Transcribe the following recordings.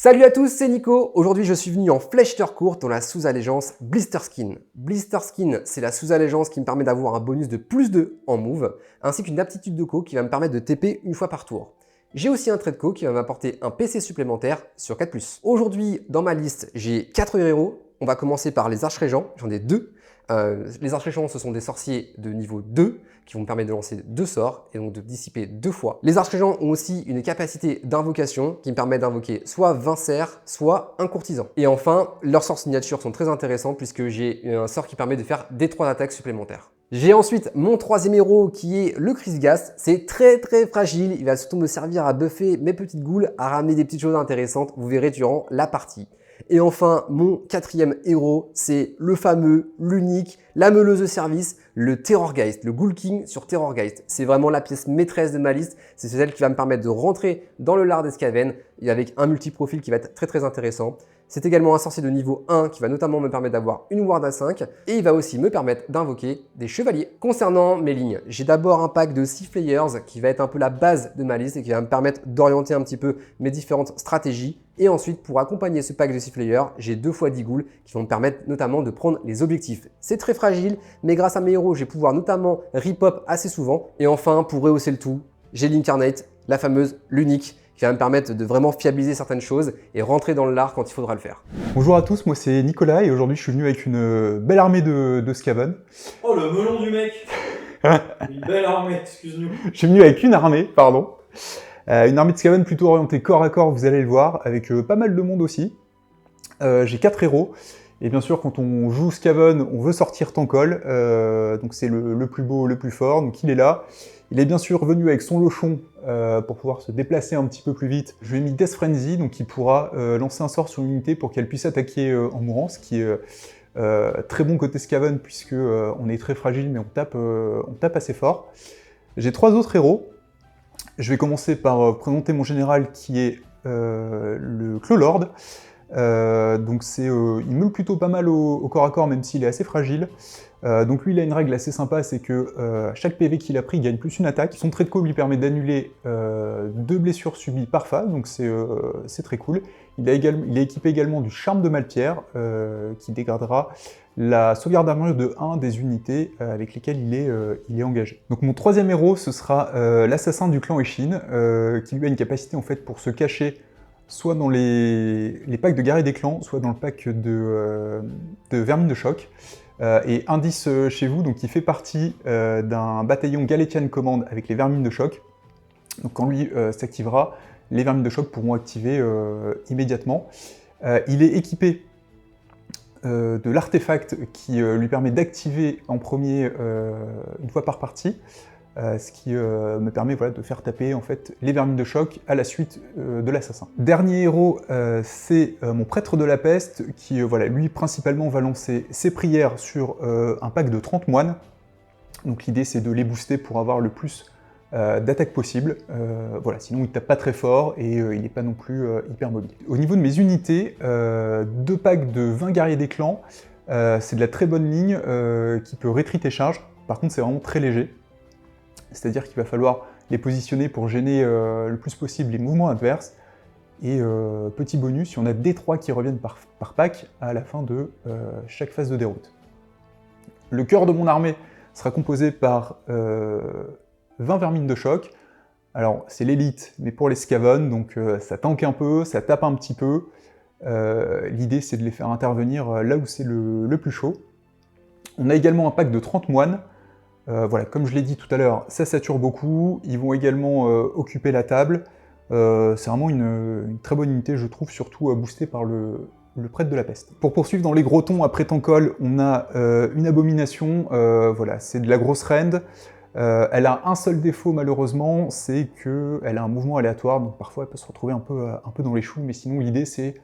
Salut à tous, c'est Nico. Aujourd'hui, je suis venu en flèche courte dans la sous-allégeance Blister Skin. Blister Skin, c'est la sous-allégeance qui me permet d'avoir un bonus de plus 2 en move, ainsi qu'une aptitude de co qui va me permettre de TP une fois par tour. J'ai aussi un trait de co qui va m'apporter un PC supplémentaire sur 4+. Aujourd'hui, dans ma liste, j'ai 4 héros. On va commencer par les arches-régents, j'en ai 2. Les arches-régents, ce sont des sorciers de niveau 2 qui vont me permettre de lancer 2 sorts et donc de dissiper 2 fois. Les arches-régents ont aussi une capacité d'invocation qui me permet d'invoquer soit 20 cerfs, soit un courtisan. Et enfin, leurs sorts signature sont très intéressants puisque j'ai un sort qui permet de faire des 3 attaques supplémentaires. J'ai ensuite mon troisième héros qui est le Crisgast. C'est très fragile, il va surtout me servir à buffer mes petites goules, à ramener des petites choses intéressantes, vous verrez durant la partie. Et enfin, mon quatrième héros, c'est le fameux, l'unique, la meuleuse de service, le Terrorgeist, le Ghoul King sur Terrorgeist. C'est vraiment la pièce maîtresse de ma liste, c'est celle qui va me permettre de rentrer dans le lard d'Escaven et avec un multi-profil qui va être très intéressant. C'est également un sorcier de niveau 1 qui va notamment me permettre d'avoir une ward à 5 et il va aussi me permettre d'invoquer des chevaliers. Concernant mes lignes, j'ai d'abord un pack de 6 Flayers qui va être un peu la base de ma liste et qui va me permettre d'orienter un petit peu mes différentes stratégies. Et ensuite, pour accompagner ce pack de 6 Flayers, j'ai 2 fois 10 ghouls qui vont me permettre notamment de prendre les objectifs. C'est très fragile, mais grâce à mes héros, je vais pouvoir notamment rip-up assez souvent. Et enfin, pour rehausser le tout, j'ai l'Incarnate, la fameuse, l'unique, qui va me permettre de vraiment fiabiliser certaines choses et rentrer dans le lard quand il faudra le faire. Bonjour à tous, moi c'est Nicolas et aujourd'hui je suis venu avec une belle armée de Skaven. Oh le melon du mec. Une belle armée, excuse-nous. Je suis venu avec une armée, pardon. Une armée de Skaven plutôt orientée corps à corps, vous allez le voir, avec pas mal de monde aussi. J'ai 4 héros. Et bien sûr, quand on joue Skaven, on veut sortir Tankol. Donc c'est le plus beau, le plus fort, donc il est là. Il est bien sûr venu avec son lochon pour pouvoir se déplacer un petit peu plus vite. Je lui ai mis Death Frenzy, donc il pourra lancer un sort sur une unité pour qu'elle puisse attaquer en mourant, ce qui est très bon côté Skaven, puisque on est très fragile, mais on tape assez fort. J'ai 3 autres héros. Je vais commencer par présenter mon général, qui est le Clawlord. Donc il meule plutôt pas mal au corps à corps, même s'il est assez fragile. Donc lui, il a une règle assez sympa, c'est que chaque PV qu'il a pris, il gagne plus une attaque. Son trait de co lui permet d'annuler 2 blessures subies par phase, donc c'est très cool. Il est équipé également du charme de Malpierre, qui dégradera la sauvegarde d'armure de 1 des unités avec lesquelles il est engagé. Donc mon troisième héros, ce sera l'assassin du clan Eshin, qui lui a une capacité en fait pour se cacher soit dans les packs de guerriers des clans, soit dans le pack de vermine de choc. Et indice chez vous, donc il fait partie d'un bataillon Galetian Command avec les vermines de choc. Donc quand lui s'activera, les vermines de choc pourront activer immédiatement. Il est équipé de l'artefact qui lui permet d'activer en premier une fois par partie. Ce qui me permet de faire taper en fait, les vermines de choc à la suite de l'assassin. Dernier héros, c'est mon prêtre de la peste, qui lui principalement va lancer ses prières sur un pack de 30 moines. Donc l'idée c'est de les booster pour avoir le plus d'attaques possible. Sinon il tape pas très fort et il n'est pas non plus hyper mobile. Au niveau de mes unités, 2 packs de 20 guerriers des clans, c'est de la très bonne ligne qui peut retreat et charge. Par contre c'est vraiment très léger. C'est-à-dire qu'il va falloir les positionner pour gêner le plus possible les mouvements adverses. Et petit bonus, il y en a des 3 qui reviennent par pack à la fin de chaque phase de déroute. Le cœur de mon armée sera composé par 20 vermines de choc. Alors c'est l'élite, mais pour les Skaven, donc ça tank un peu, ça tape un petit peu. L'idée c'est de les faire intervenir là où c'est le plus chaud. On a également un pack de 30 moines. Comme je l'ai dit tout à l'heure, ça sature beaucoup, ils vont également occuper la table. C'est vraiment une très bonne unité, je trouve, surtout boostée par le prêtre de la peste. Pour poursuivre dans les gros tons, après Tankol, on a une abomination, c'est de la grosse rend. Elle a un seul défaut malheureusement, c'est qu'elle a un mouvement aléatoire, donc parfois elle peut se retrouver un peu dans les choux, mais sinon l'idée c'est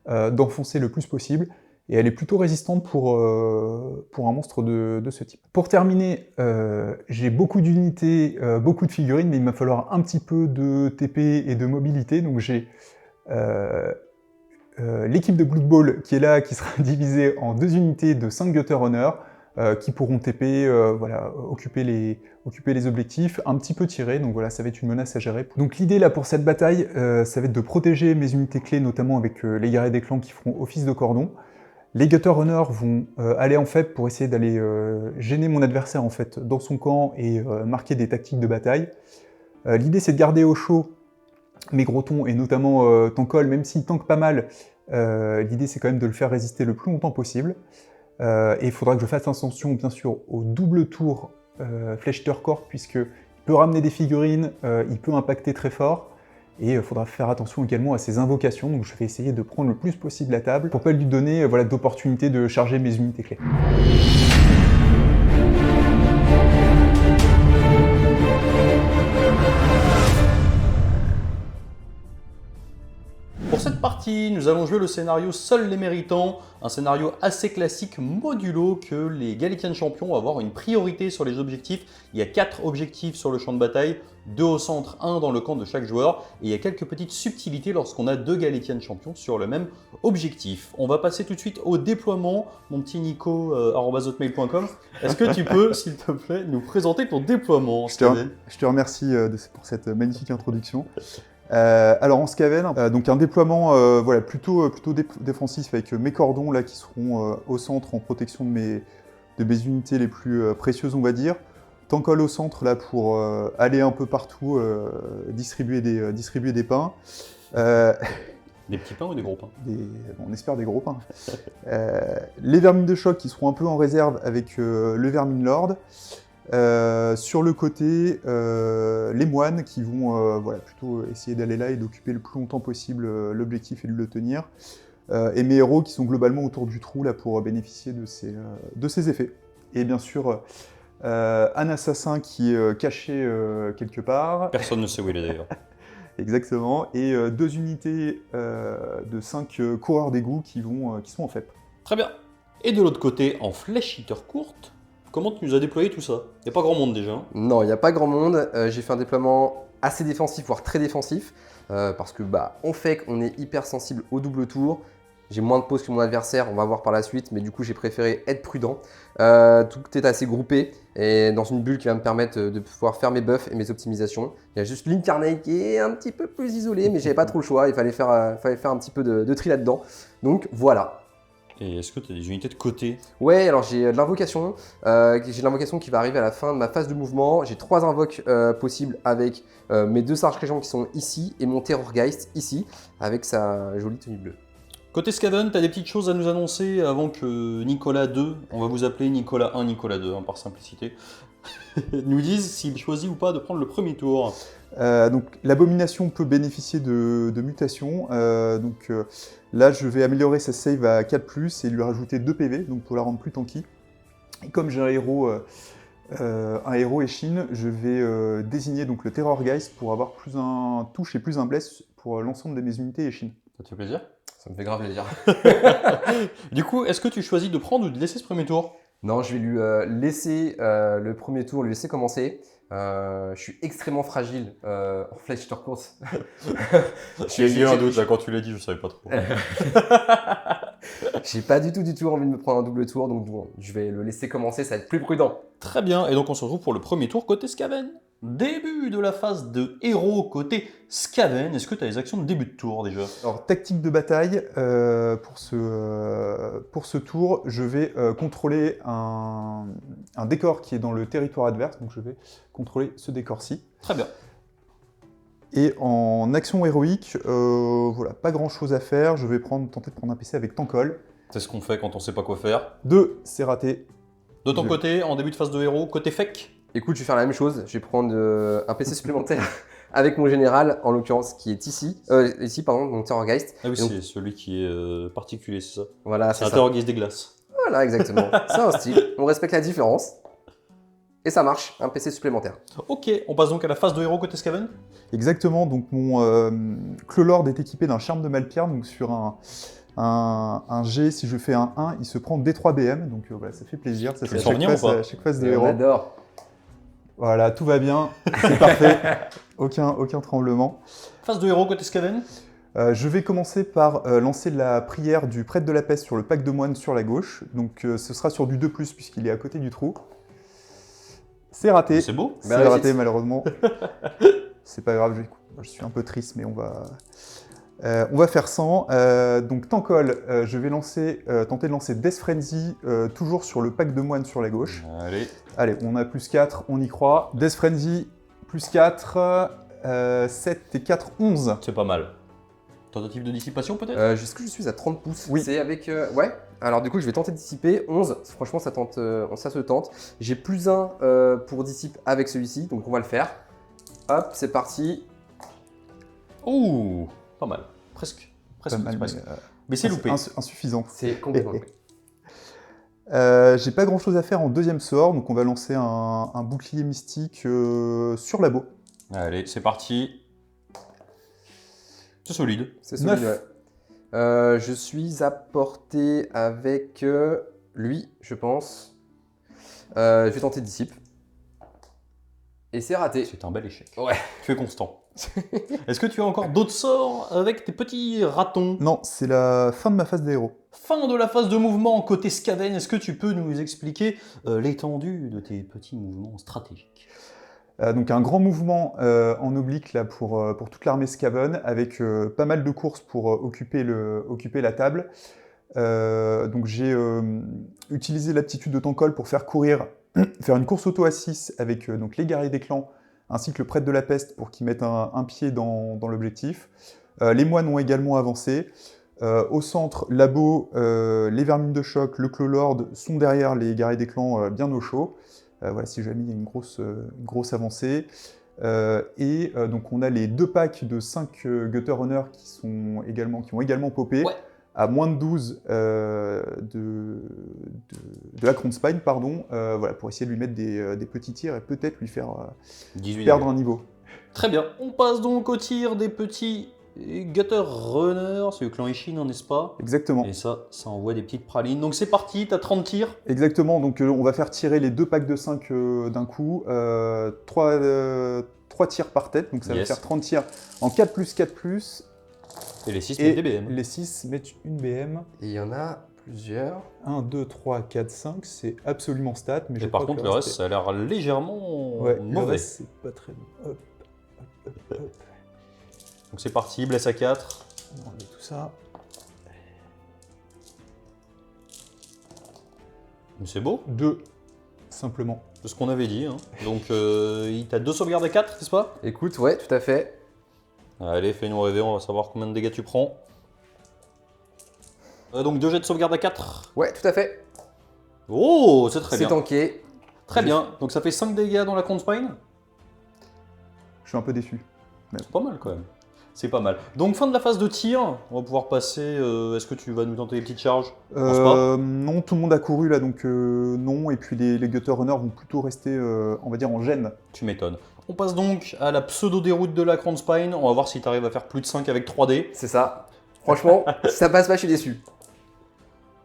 d'enfoncer le plus possible. Et elle est plutôt résistante pour un monstre de ce type. Pour terminer, j'ai beaucoup d'unités, beaucoup de figurines, mais il va falloir un petit peu de TP et de mobilité, donc j'ai l'équipe de Blood Bowl qui est là, qui sera divisée en 2 unités de 5 Gutter Honor. qui pourront TP, voilà, occuper les objectifs, un petit peu tirer, donc voilà, ça va être une menace à gérer. Donc l'idée là pour cette bataille, ça va être de protéger mes unités clés, notamment avec les guerriers des clans qui feront office de cordon. Les Gutter Runners vont aller en faible pour essayer d'aller gêner mon adversaire en fait dans son camp et marquer des tactiques de bataille. L'idée c'est de garder au chaud mes gros tons et notamment Tankol, même s'il tank pas mal, l'idée c'est quand même de le faire résister le plus longtemps possible. Et il faudra que je fasse attention bien sûr au double tour Flèche Corps, puisqu'il peut ramener des figurines, il peut impacter très fort. Et il faudra faire attention également à ses invocations, donc je vais essayer de prendre le plus possible la table pour pas lui donner voilà, d'opportunité de charger mes unités clés. Pour cette partie, nous allons jouer le scénario Seuls les méritants, un scénario assez classique modulo que les Galician champions vont avoir une priorité sur les objectifs. Il y a 4 objectifs sur le champ de bataille, 2 au centre, 1 dans le camp de chaque joueur, et il y a quelques petites subtilités lorsqu'on a 2 Galician champions sur le même objectif. On va passer tout de suite au déploiement, mon petit Nico, @hotmail.com. Est-ce que tu peux, s'il te plaît, nous présenter ton déploiement? Je te remercie pour cette magnifique introduction. Alors en Skaven, donc un déploiement voilà, plutôt défensif avec mes cordons là, qui seront au centre en protection de mes unités les plus précieuses, on va dire. Tankol au centre là, pour aller un peu partout, distribuer des pains. Des petits pains ou des gros pains? On espère des gros pains. Les vermines de choc qui seront un peu en réserve avec le vermine lord. Sur le côté, les moines qui vont voilà, plutôt essayer d'aller là et d'occuper le plus longtemps possible l'objectif et de le tenir. Et mes héros qui sont globalement autour du trou là, pour bénéficier de ces effets. Et bien sûr, un assassin qui est caché quelque part. Personne ne sait où il est d'ailleurs. Exactement. Et 2 unités de 5 coureurs d'égout qui sont en FEP. Très bien. Et de l'autre côté, en flèche hitter courte, comment tu nous as déployé tout ça? Il n'y a pas grand monde déjà. Hein. Non, il n'y a pas grand monde. J'ai fait un déploiement assez défensif, voire très défensif, parce que on fait qu'on est hyper sensible au double tour. J'ai moins de pause que mon adversaire, on va voir par la suite, mais du coup j'ai préféré être prudent. Tout est assez groupé et dans une bulle qui va me permettre de pouvoir faire mes buffs et mes optimisations. Il y a juste l'Incarnate qui est un petit peu plus isolé, mais j'avais pas trop le choix, il fallait faire un petit peu de tri là-dedans. Donc voilà. Et est-ce que tu as des unités de côté? Ouais, alors j'ai de l'invocation. J'ai l'invocation qui va arriver à la fin de ma phase de mouvement. J'ai 3 invoques possibles avec mes 2 Sarge Régents qui sont ici et mon Terrorgeist ici avec sa jolie tenue bleue. Côté Skaven, tu as des petites choses à nous annoncer avant que Nicolas 2, on va vous appeler Nicolas 1, Nicolas 2 hein, par simplicité, nous disent s'il choisit ou pas de prendre le premier tour. Donc l'abomination peut bénéficier de mutations. Là, je vais améliorer sa save à 4+, et lui rajouter 2 PV, donc pour la rendre plus tanky. Et comme j'ai un héros Eshin, je vais désigner donc le Terrorgeist pour avoir plus un touche et plus un bless pour l'ensemble de mes unités Eshin. Ça te fait plaisir? Ça me fait grave plaisir. Du coup, est-ce que tu choisis de prendre ou de laisser ce premier tour? Non, je vais lui laisser le premier tour, lui laisser commencer. Je suis extrêmement fragile en flèche sur course. J'ai eu un doute là quand tu l'as dit, je savais pas trop. J'ai pas du tout envie de me prendre un double tour, donc bon, je vais le laisser commencer, ça va être plus prudent. Très bien, et donc on se retrouve pour le premier tour côté Skaven. Début de la phase de héros côté Skaven. Est-ce que tu as les actions de début de tour déjà? Alors, tactique de bataille, pour ce tour, je vais contrôler un décor qui est dans le territoire adverse, donc je vais contrôler ce décor-ci. Très bien. Et en action héroïque, voilà, pas grand-chose à faire, je vais tenter de prendre un PC avec Tankol. C'est ce qu'on fait quand on sait pas quoi faire. 2, c'est raté. De ton côté, en début de phase de héros, côté fake? Écoute, je vais faire la même chose, je vais prendre un PC supplémentaire avec mon général, en l'occurrence, qui est ici, mon Terrorgeist. Ah oui, donc, c'est celui qui est particulier, c'est ça? Voilà, c'est un Terrorgeist des glaces. Voilà, exactement. C'est un style, on respecte la différence. Et ça marche, un PC supplémentaire. Ok, on passe donc à la phase de héros côté Skaven? Exactement, donc mon Clolord est équipé d'un charme de Malpierre, donc sur un G, si je fais un 1, il se prend D3 BM, donc voilà, ça fait plaisir, ça c'est à chaque phase de héros. On adore. Voilà, tout va bien, c'est parfait, aucun tremblement. Phase de héros côté Skaven? Je vais commencer par lancer la prière du prêtre de la peste sur le pack de moines sur la gauche. Donc ce sera sur du 2+, puisqu'il est à côté du trou. C'est raté. C'est beau. C'est raté, malheureusement. C'est pas grave, je suis un peu triste, mais on va faire 100. Donc Tankol, je vais tenter de lancer Death Frenzy, toujours sur le pack de moines sur la gauche. Allez, on a +4, on y croit. Death Frenzy, +4, 7 et 4, 11. C'est pas mal. Tentative de dissipation peut-être? Est-ce que je suis à 30 pouces? Oui. C'est avec... Ouais. Alors du coup, je vais tenter de dissiper. 11, franchement, ça se tente. J'ai +1 pour dissipe avec celui-ci, donc on va le faire. Hop, c'est parti. Ouh, pas mal. Presque. Pas mal, presque. Mais c'est loupé. Insuffisant. C'est complètement loupé. J'ai pas grand chose à faire en deuxième sort, donc on va lancer un bouclier mystique sur Labo. Allez, c'est parti. C'est solide. C'est solide, 9. ouais. Je suis à portée avec lui, je pense. Je vais tenter dissipe. Et c'est raté. C'est un bel échec. Ouais. Tu es constant. Est-ce que tu as encore d'autres sorts avec tes petits ratons? Non, c'est la fin de ma phase d'héros. Fin de la phase de mouvement côté Skaven. Est-ce que tu peux nous expliquer l'étendue de tes petits mouvements stratégiques? Donc un grand mouvement en oblique là, pour toute l'armée Skaven, avec pas mal de courses pour occuper la table. Donc j'ai utilisé l'aptitude de Tankol pour faire une course auto à 6 avec donc les guerriers des clans, ainsi que le prêtre de la peste pour qu'ils mettent un pied dans l'objectif. Les moines ont également avancé. Au centre, Labo, les vermines de choc, le Clos Lord sont derrière les guerriers des clans bien au chaud. Voilà, si jamais il y a une grosse avancée. Donc on a les 2 packs de 5 Gutter Runner qui ont également popé. Ouais. À moins de 12 de Akron Spine, pardon, voilà, pour essayer de lui mettre des petits tirs et peut-être lui faire 18 perdre un niveau. Très bien. On passe donc au tir des petits Gutter Runner. C'est le clan Ishin, n'est-ce pas? Exactement. Et ça envoie des petites pralines. Donc c'est parti, t'as 30 tirs. Exactement, donc on va faire tirer les 2 packs de 5 d'un coup, 3 tirs par tête, donc ça va faire 30 tirs en 4+4+. Et les 6 Et mettent des BM. les 6 mettent une BM. Et il y en a plusieurs. 1, 2, 3, 4, 5, c'est absolument stat. Mais Et par contre, le reste, ça a l'air légèrement mauvais. Le reste, c'est pas très bon. Hop, hop, hop, hop. Donc c'est parti, blesse à 4. On enlève tout ça. C'est beau, 2, simplement. c'est ce qu'on avait dit. Hein. Donc t'as 2 sauvegardes à 4, n'est-ce pas? Écoute, ouais, tout à fait. Allez, fais-nous rêver, on va savoir combien de dégâts tu prends. Donc 2 jets de sauvegarde à 4. Ouais, tout à fait. Oh, c'est très C'est bien. tanké. Très bien, donc ça fait 5 dégâts dans la Crown Spine. Je suis un peu déçu. C'est pas mal quand même. C'est pas mal. Donc fin de la phase de tir, on va pouvoir passer. Est-ce que tu vas nous tenter des petites charges? Je pense pas. Non, tout le monde a couru là, donc non. Et puis les Gutter Runners vont plutôt rester, on va dire, en gêne. Tu m'étonnes. On passe donc à la pseudo-déroute de la Crown Spine. On va voir si tu arrives à faire plus de 5 avec 3D. C'est ça. Franchement, si ça passe pas, je suis déçu.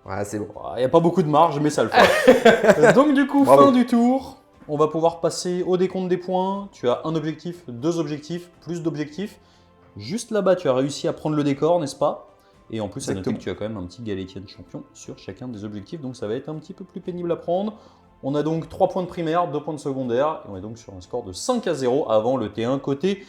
Ouais, c'est bon. Il n'y a pas beaucoup de marge, mais ça le fait. Donc du coup, Bravo. fin du tour. On va pouvoir passer au décompte des points. Tu as un objectif, 2 objectifs, plus d'objectifs. Juste là-bas, tu as réussi à prendre le décor, n'est-ce pas? Et en plus, à noter que tu as quand même un petit Galatian champion sur chacun des objectifs, donc ça va être un petit peu plus pénible à prendre. On a donc 3 points de primaire, 2 points de secondaire, et on est donc sur un score de 5-0 avant le T1 côté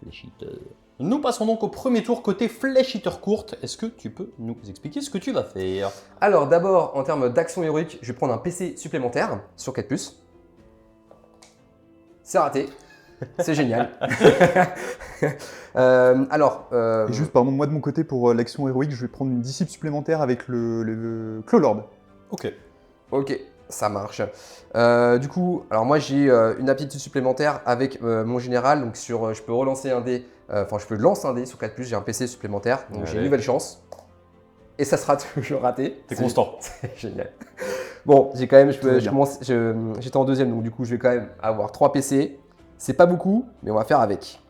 Flesh Eater. Nous passons donc au premier tour côté Flesh Eater courte. Est-ce que tu peux nous expliquer ce que tu vas faire? Alors d'abord, en termes d'action héroïque, je vais prendre un PC supplémentaire sur 4+. C'est raté. C'est génial. Et juste, pardon, moi de mon côté, pour l'action héroïque, je vais prendre une disciple supplémentaire avec le Clos Lord. Ok. Ok, ça marche. Du coup, alors moi j'ai une aptitude supplémentaire avec mon général, donc je peux relancer un dé, je peux lancer un dé sur 4+, j'ai un PC supplémentaire, donc j'ai une nouvelle chance. Et ça sera toujours raté. T'es constant. C'est génial. Bon, j'ai quand même, Tout va bien. j'étais en deuxième, donc du coup je vais quand même avoir 3 PC. C'est pas beaucoup, mais on va faire avec.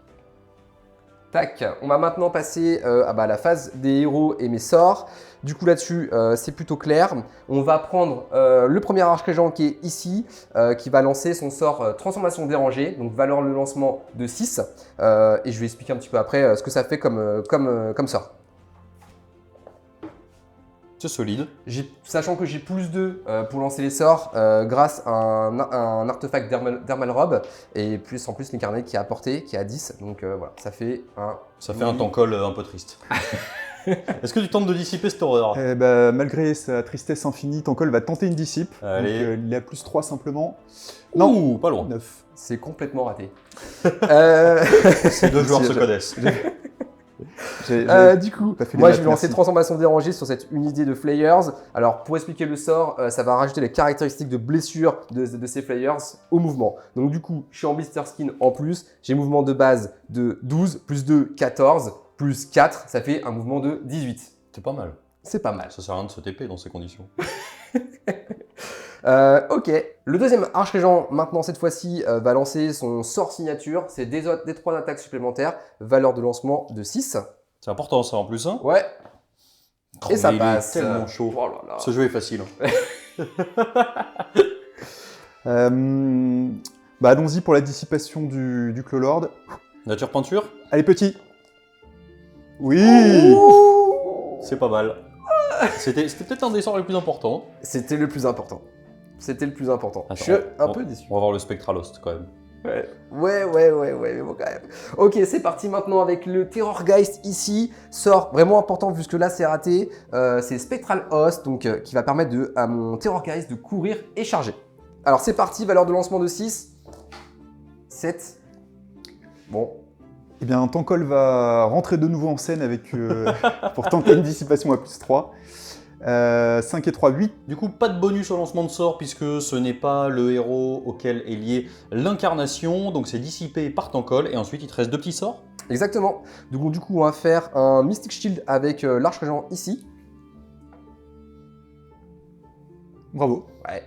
Tac, on va maintenant passer à la phase des héros et mes sorts. Du coup là-dessus, c'est plutôt clair. On va prendre le premier archégen qui est ici, qui va lancer son sort transformation dérangée, donc valeur de lancement de 6. Et je vais expliquer un petit peu après ce que ça fait comme sort. C'est solide. Sachant que j'ai plus 2 pour lancer les sorts grâce à un artefact Dermal Robe et en plus l'incarné qui est apporté, qui est à 10. Donc voilà, ça fait un... Ça fait un temps call un peu triste. Est-ce que tu tentes de dissiper cette horreur? Malgré sa tristesse infinie, Tankol va tenter une dissipe. Allez. Donc, il est à plus 3 simplement. Non, pas loin. 9. C'est complètement raté. Ces deux joueurs se connaissent. Du coup, T'as fait les moi maths, je vais lancer merci. transformation dérangée sur cette unité de Flayers. Alors pour expliquer le sort, ça va rajouter les caractéristiques de blessure de ces Flayers au mouvement. Donc du coup, je suis en blister skin en plus, j'ai mouvement de base de 12, plus 2, 14, plus 4, ça fait un mouvement de 18. C'est pas mal. C'est pas mal. Ça sert à rien de se TP dans ces conditions. Ok, le deuxième archégen, maintenant cette fois-ci, va lancer son sort signature. C'est des 3 attaques supplémentaires, valeur de lancement de 6. C'est important ça en plus. Hein. Ouais, et ça mais passe. Il est tellement chaud. Oh là là. Ce jeu est facile. Allons-y pour la dissipation du Clolord. Nature peinture, Allez, petit. Oui. c'est pas mal. C'était peut-être un des sorts les plus importants. C'était le plus important. C'était le plus important. Attends, je suis un peu déçu. On va voir le Spectralost quand même. Ouais, mais bon quand même. Ok, c'est parti maintenant avec le Terrorgeist ici. Sort vraiment important vu que là c'est raté. C'est Spectral Host, donc qui va permettre à mon Terrorgeist de courir et charger. Alors c'est parti, valeur de lancement de 6. 7. Bon. Eh bien, Tankol va rentrer de nouveau en scène avec, pour tenter une dissipation à plus 3. 5 et 3, 8. Du coup, pas de bonus au lancement de sort puisque ce n'est pas le héros auquel est liée l'incarnation. Donc c'est dissipé par Tankol et ensuite il te reste 2 petits sorts. Exactement. Donc du coup on va faire un Mystic Shield avec l'archégen ici. Bravo. Ouais.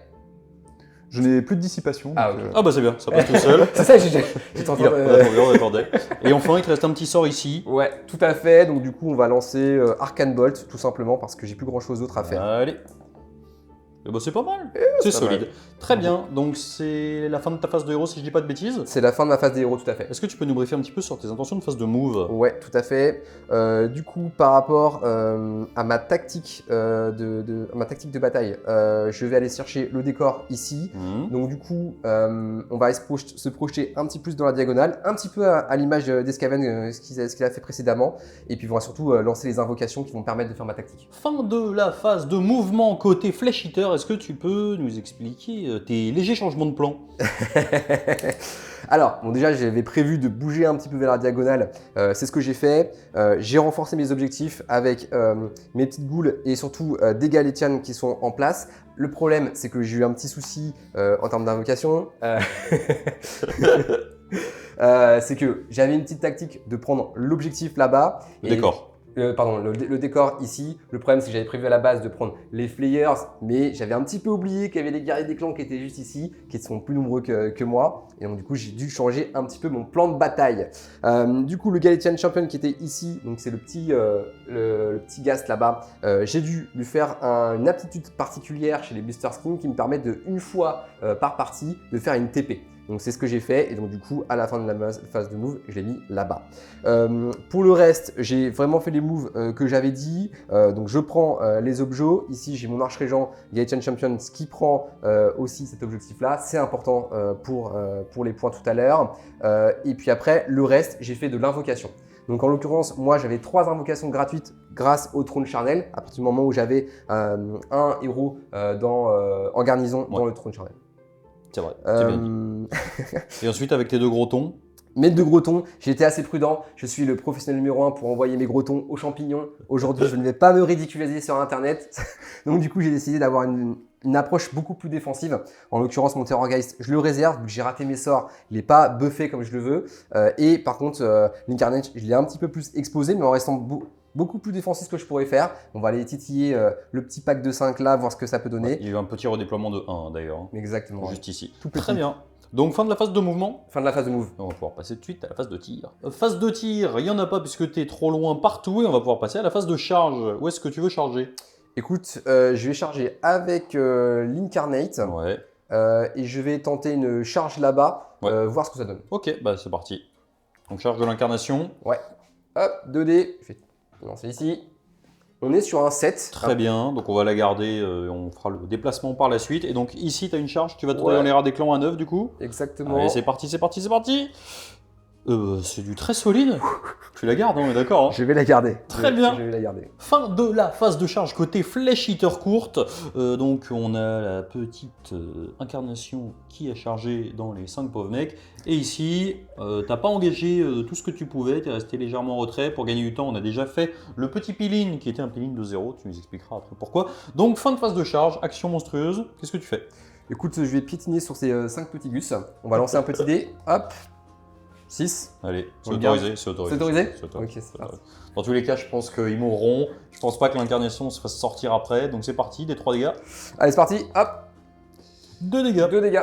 Je n'ai plus de dissipation. Ah, donc, ok. Ah bah c'est bien, ça passe tout seul. C'est ça, j'étais en train de... On attendait. Et enfin, il te reste un petit sort ici. Ouais, tout à fait. Donc du coup, on va lancer Arcane Bolt, tout simplement, parce que j'ai plus grand-chose d'autre à faire. Allez. Et bah c'est pas mal. C'est pas solide. mal. Très bien. Donc c'est la fin de ta phase de héros si je dis pas de bêtises. C'est la fin de ma phase des héros, tout à fait. Est-ce que tu peux nous briefer un petit peu sur tes intentions de phase de move? Ouais, tout à fait. Du coup, par rapport à ma tactique de bataille, je vais aller chercher le décor ici. Donc du coup, on va se projeter un petit plus dans la diagonale, un petit peu à l'image d'Escaven, ce qu'il a fait précédemment. Et puis on va surtout lancer les invocations qui vont me permettre de faire ma tactique. Fin de la phase de mouvement côté Flesh Eater. Est-ce que tu peux nous expliquer tes légers changements de plan? Alors, bon déjà j'avais prévu de bouger un petit peu vers la diagonale, c'est ce que j'ai fait. J'ai renforcé mes objectifs avec mes petites goules et surtout des Galétianes qui sont en place. Le problème c'est que j'ai eu un petit souci en termes d'invocation. C'est que j'avais une petite tactique de prendre l'objectif là-bas. Le décor. Le décor ici. Le problème, c'est que j'avais prévu à la base de prendre les Flayers, mais j'avais un petit peu oublié qu'il y avait les guerriers des clans qui étaient juste ici, qui sont plus nombreux que moi. Et donc, du coup, j'ai dû changer un petit peu mon plan de bataille. Du coup, le Galatian Champion qui était ici, donc c'est le petit Ghast là-bas, j'ai dû lui faire une aptitude particulière chez les Blister Skins qui me permet de, une fois par partie, de faire une TP. Donc c'est ce que j'ai fait et donc du coup à la fin de la phase de move je l'ai mis là-bas. Pour le reste j'ai vraiment fait les moves que j'avais dit. Donc je prends les objets. Ici j'ai mon archrégent Galatian Champion qui prend aussi cet objectif là. C'est important pour les points tout à l'heure. Et puis après le reste j'ai fait de l'invocation. Donc en l'occurrence, moi j'avais 3 invocations gratuites grâce au trône charnel à partir du moment où j'avais un héros en garnison dans le trône charnel. C'est vrai, c'est bien dit. Et ensuite, avec tes 2 gros tons? Mes 2 gros tons, j'ai été assez prudent. Je suis le professionnel numéro 1 pour envoyer mes gros tons aux champignons. Aujourd'hui, je ne vais pas me ridiculiser sur Internet. Donc du coup, j'ai décidé d'avoir une approche beaucoup plus défensive. En l'occurrence, mon Terrorgeist, je le réserve. Vu que j'ai raté mes sorts, il n'est pas buffé comme je le veux. Et par contre, l'Incarnate, je l'ai un petit peu plus exposé, mais en restant beaucoup plus défensif que je pourrais faire. On va aller titiller le petit pack de 5 là, voir ce que ça peut donner. Il y a eu un petit redéploiement de 1 d'ailleurs, hein, Exactement. juste ici. Tout petit. Très bien. Donc fin de la phase de mouvement. Fin de la phase de move. On va pouvoir passer tout de suite à la phase de tir. Phase de tir, il n'y en a pas puisque tu es trop loin partout et on va pouvoir passer à la phase de charge. Où est-ce que tu veux charger? Écoute, je vais charger avec l'Incarnate Ouais. et je vais tenter une charge là-bas, Ouais. voir ce que ça donne. Ok, bah c'est parti. Donc charge de l'incarnation. Ouais. Hop, 2D. Je vais lancer ici. On est sur un 7. Très bien, donc on va la garder, on fera le déplacement par la suite. Et donc ici, tu as une charge, tu vas tourner Ouais. dans les rats des clans à 9 du coup. Exactement. Allez, c'est parti, c'est parti, c'est parti. C'est du très solide. Tu la gardes, on est d'accord, hein. Je vais la garder. Très bien. Je vais la garder. Fin de la phase de charge côté Flèche Eater courte. Donc on a la petite incarnation qui a chargé dans les 5 pauvres mecs. Et ici, t'as pas engagé tout ce que tu pouvais, t'es resté légèrement en retrait. Pour gagner du temps, on a déjà fait le petit peeling qui était un peeling de 0. Tu nous expliqueras après pourquoi. Donc fin de phase de charge, action monstrueuse. Qu'est-ce que tu fais? Écoute, je vais piétiner sur ces 5 petits gus. On va lancer un petit dé. Hop. 6. Allez, c'est On le garde. autorisé, c'est autorisé. C'est autorisé C'est autorisé. Ok, c'est parti. Dans tous les cas, je pense qu'ils mourront. Je pense pas que l'incarnation se fasse sortir après. Donc c'est parti, des 3 dégâts. Allez, c'est parti. Hop. 2 dégâts. 2 dégâts.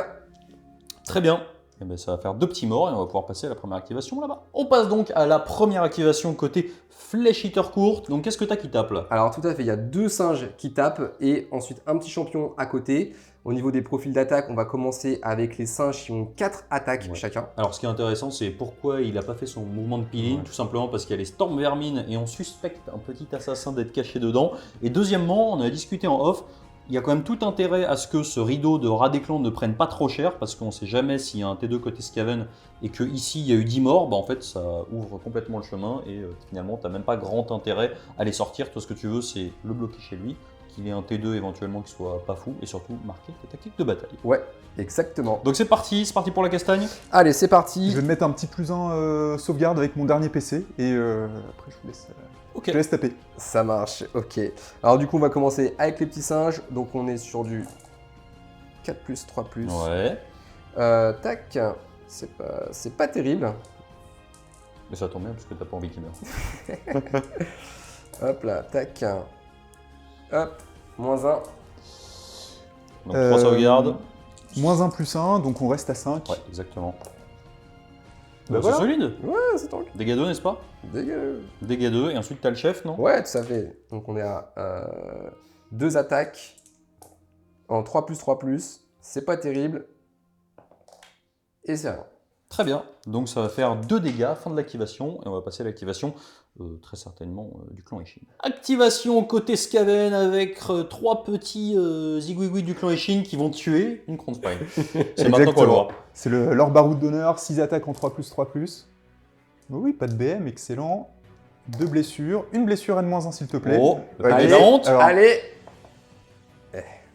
Très bien. Et ben, ça va faire 2 petits morts et on va pouvoir passer à la première activation là-bas. On passe donc à la première activation côté Flèche Eater courte. Donc qu'est-ce que t'as qui tape là? Alors tout à fait, il y a 2 singes qui tapent et ensuite un petit champion à côté. Au niveau des profils d'attaque, on va commencer avec les singes qui ont 4 attaques Ouais. chacun. Alors ce qui est intéressant, c'est pourquoi il n'a pas fait son mouvement de peeling. Ouais. Tout simplement parce qu'il y a les Storm Vermines et on suspecte un petit assassin d'être caché dedans. Et deuxièmement, on a discuté en off. Il y a quand même tout intérêt à ce que ce rideau de rat des clans ne prenne pas trop cher parce qu'on ne sait jamais s'il y a un T2 côté Skaven et qu'ici il y a eu 10 morts, bah en fait ça ouvre complètement le chemin et finalement tu n'as même pas grand intérêt à les sortir. Toi ce que tu veux c'est le bloquer chez lui, qu'il ait un T2 éventuellement qui soit pas fou et surtout marquer ta tactique de bataille. Ouais, exactement. Donc c'est parti pour la castagne. Allez, c'est parti. Je vais me mettre un petit +1 sauvegarde avec mon dernier PC et après je vous laisse, Ok. je te laisse taper. Ça marche, ok. Alors du coup, on va commencer avec les petits singes. Donc on est sur du 4+, 3+. Ouais. Tac, c'est pas terrible. Mais ça tombe bien parce que t'as pas envie qu'il meure. Hop là, tac. Hop, -1. Donc 3 sauvegardes. -1 +1, donc on reste à 5. Ouais, exactement. Bah C'est voilà. solide. Ouais, c'est tant que Dégâts 2, n'est-ce pas? dégueu. Dégâts 2, et ensuite t'as le chef, non? Ouais, tout à fait. Donc on est à 2 attaques en 3+, 3+. C'est pas terrible. Et c'est rien. Très bien. Donc ça va faire 2 dégâts, fin de l'activation, et on va passer à l'activation, très certainement, du clan Ishin. Activation côté Skaven avec 3 petits zigouigouis du clan Ishin qui vont tuer une Crown Spine. C'est maintenant qu'on va le voir. C'est leur baroud d'honneur, 6 attaques en 3+, 3+. Oh oui, pas de BM, excellent. 2 blessures, une blessure N-1 s'il te plaît. Oh, Allez, la honte. Alors, Allez.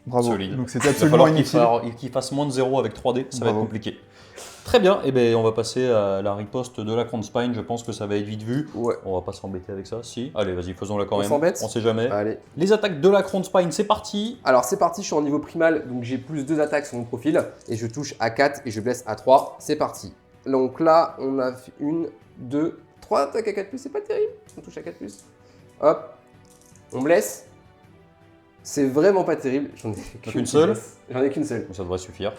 bravo. Solide. Donc c'est Il va absolument falloir inutile. qu'il fasse moins de 0 avec 3D, ça va être Bravo. compliqué. Très bien, et ben on va passer à la riposte de la Crown Spine, je pense que ça va être vite vu. Ouais. On va pas s'embêter avec ça, si. Allez, vas-y, faisons-la quand On même. s'embête On sait jamais. Allez. Les attaques de la Crown Spine, c'est parti. Alors c'est parti, je suis en niveau primal, donc j'ai plus 2 attaques sur mon profil. Et je touche à 4 et je blesse à 3. C'est parti. Donc là, on a fait 1, 2, 3 attaques à 4+, c'est pas terrible. On touche à 4+. Hop. On blesse. C'est vraiment pas terrible. J'en ai qu'une seule. J'en ai qu'une seule. Ça devrait suffire.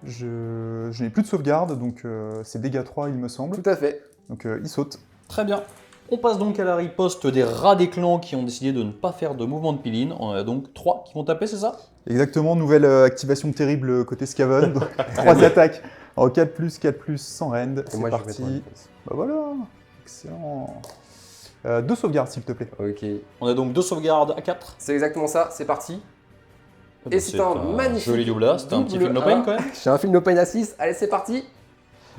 Je n'ai plus de sauvegarde, donc c'est dégâts 3 il me semble. Tout à fait. Donc il saute. Très bien. On passe donc à la riposte des rats des clans qui ont décidé de ne pas faire de mouvement de piline. On en a donc 3 qui vont taper, c'est ça? Exactement, nouvelle activation terrible côté Skaven. 3 attaques en 4+, 4+, sans rend. Et C'est moi, je vais parti. mettre en défense. Bah voilà, excellent. 2 sauvegardes s'il te plaît. Ok. On a donc 2 sauvegardes à 4. C'est exactement ça, c'est parti. Et c'est un magnifique joli double là, c'est un petit double film no pain A. quand même. J'ai un film no pain à 6. Allez, c'est parti.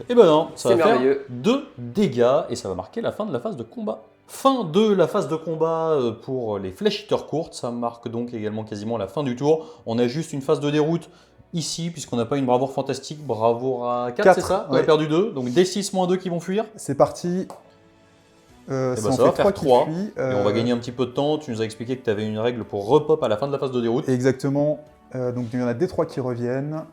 Et ben non, ça C'est va faire merveilleux. 2 dégâts et ça va marquer la fin de la phase de combat. Fin de la phase de combat pour les Flèche Eater courtes, ça marque donc également quasiment la fin du tour. On a juste une phase de déroute ici, puisqu'on n'a pas une bravoure fantastique, bravoure à 4, c'est ça? On a ouais. perdu 2, donc D6 moins 2 qui vont fuir. C'est parti. Et ben ça en ça va fait faire 3 qui 3, fuient. et on va gagner un petit peu de temps. Tu nous as expliqué que tu avais une règle pour repop à la fin de la phase de déroute. Exactement. Donc il y en a des 3 qui reviennent.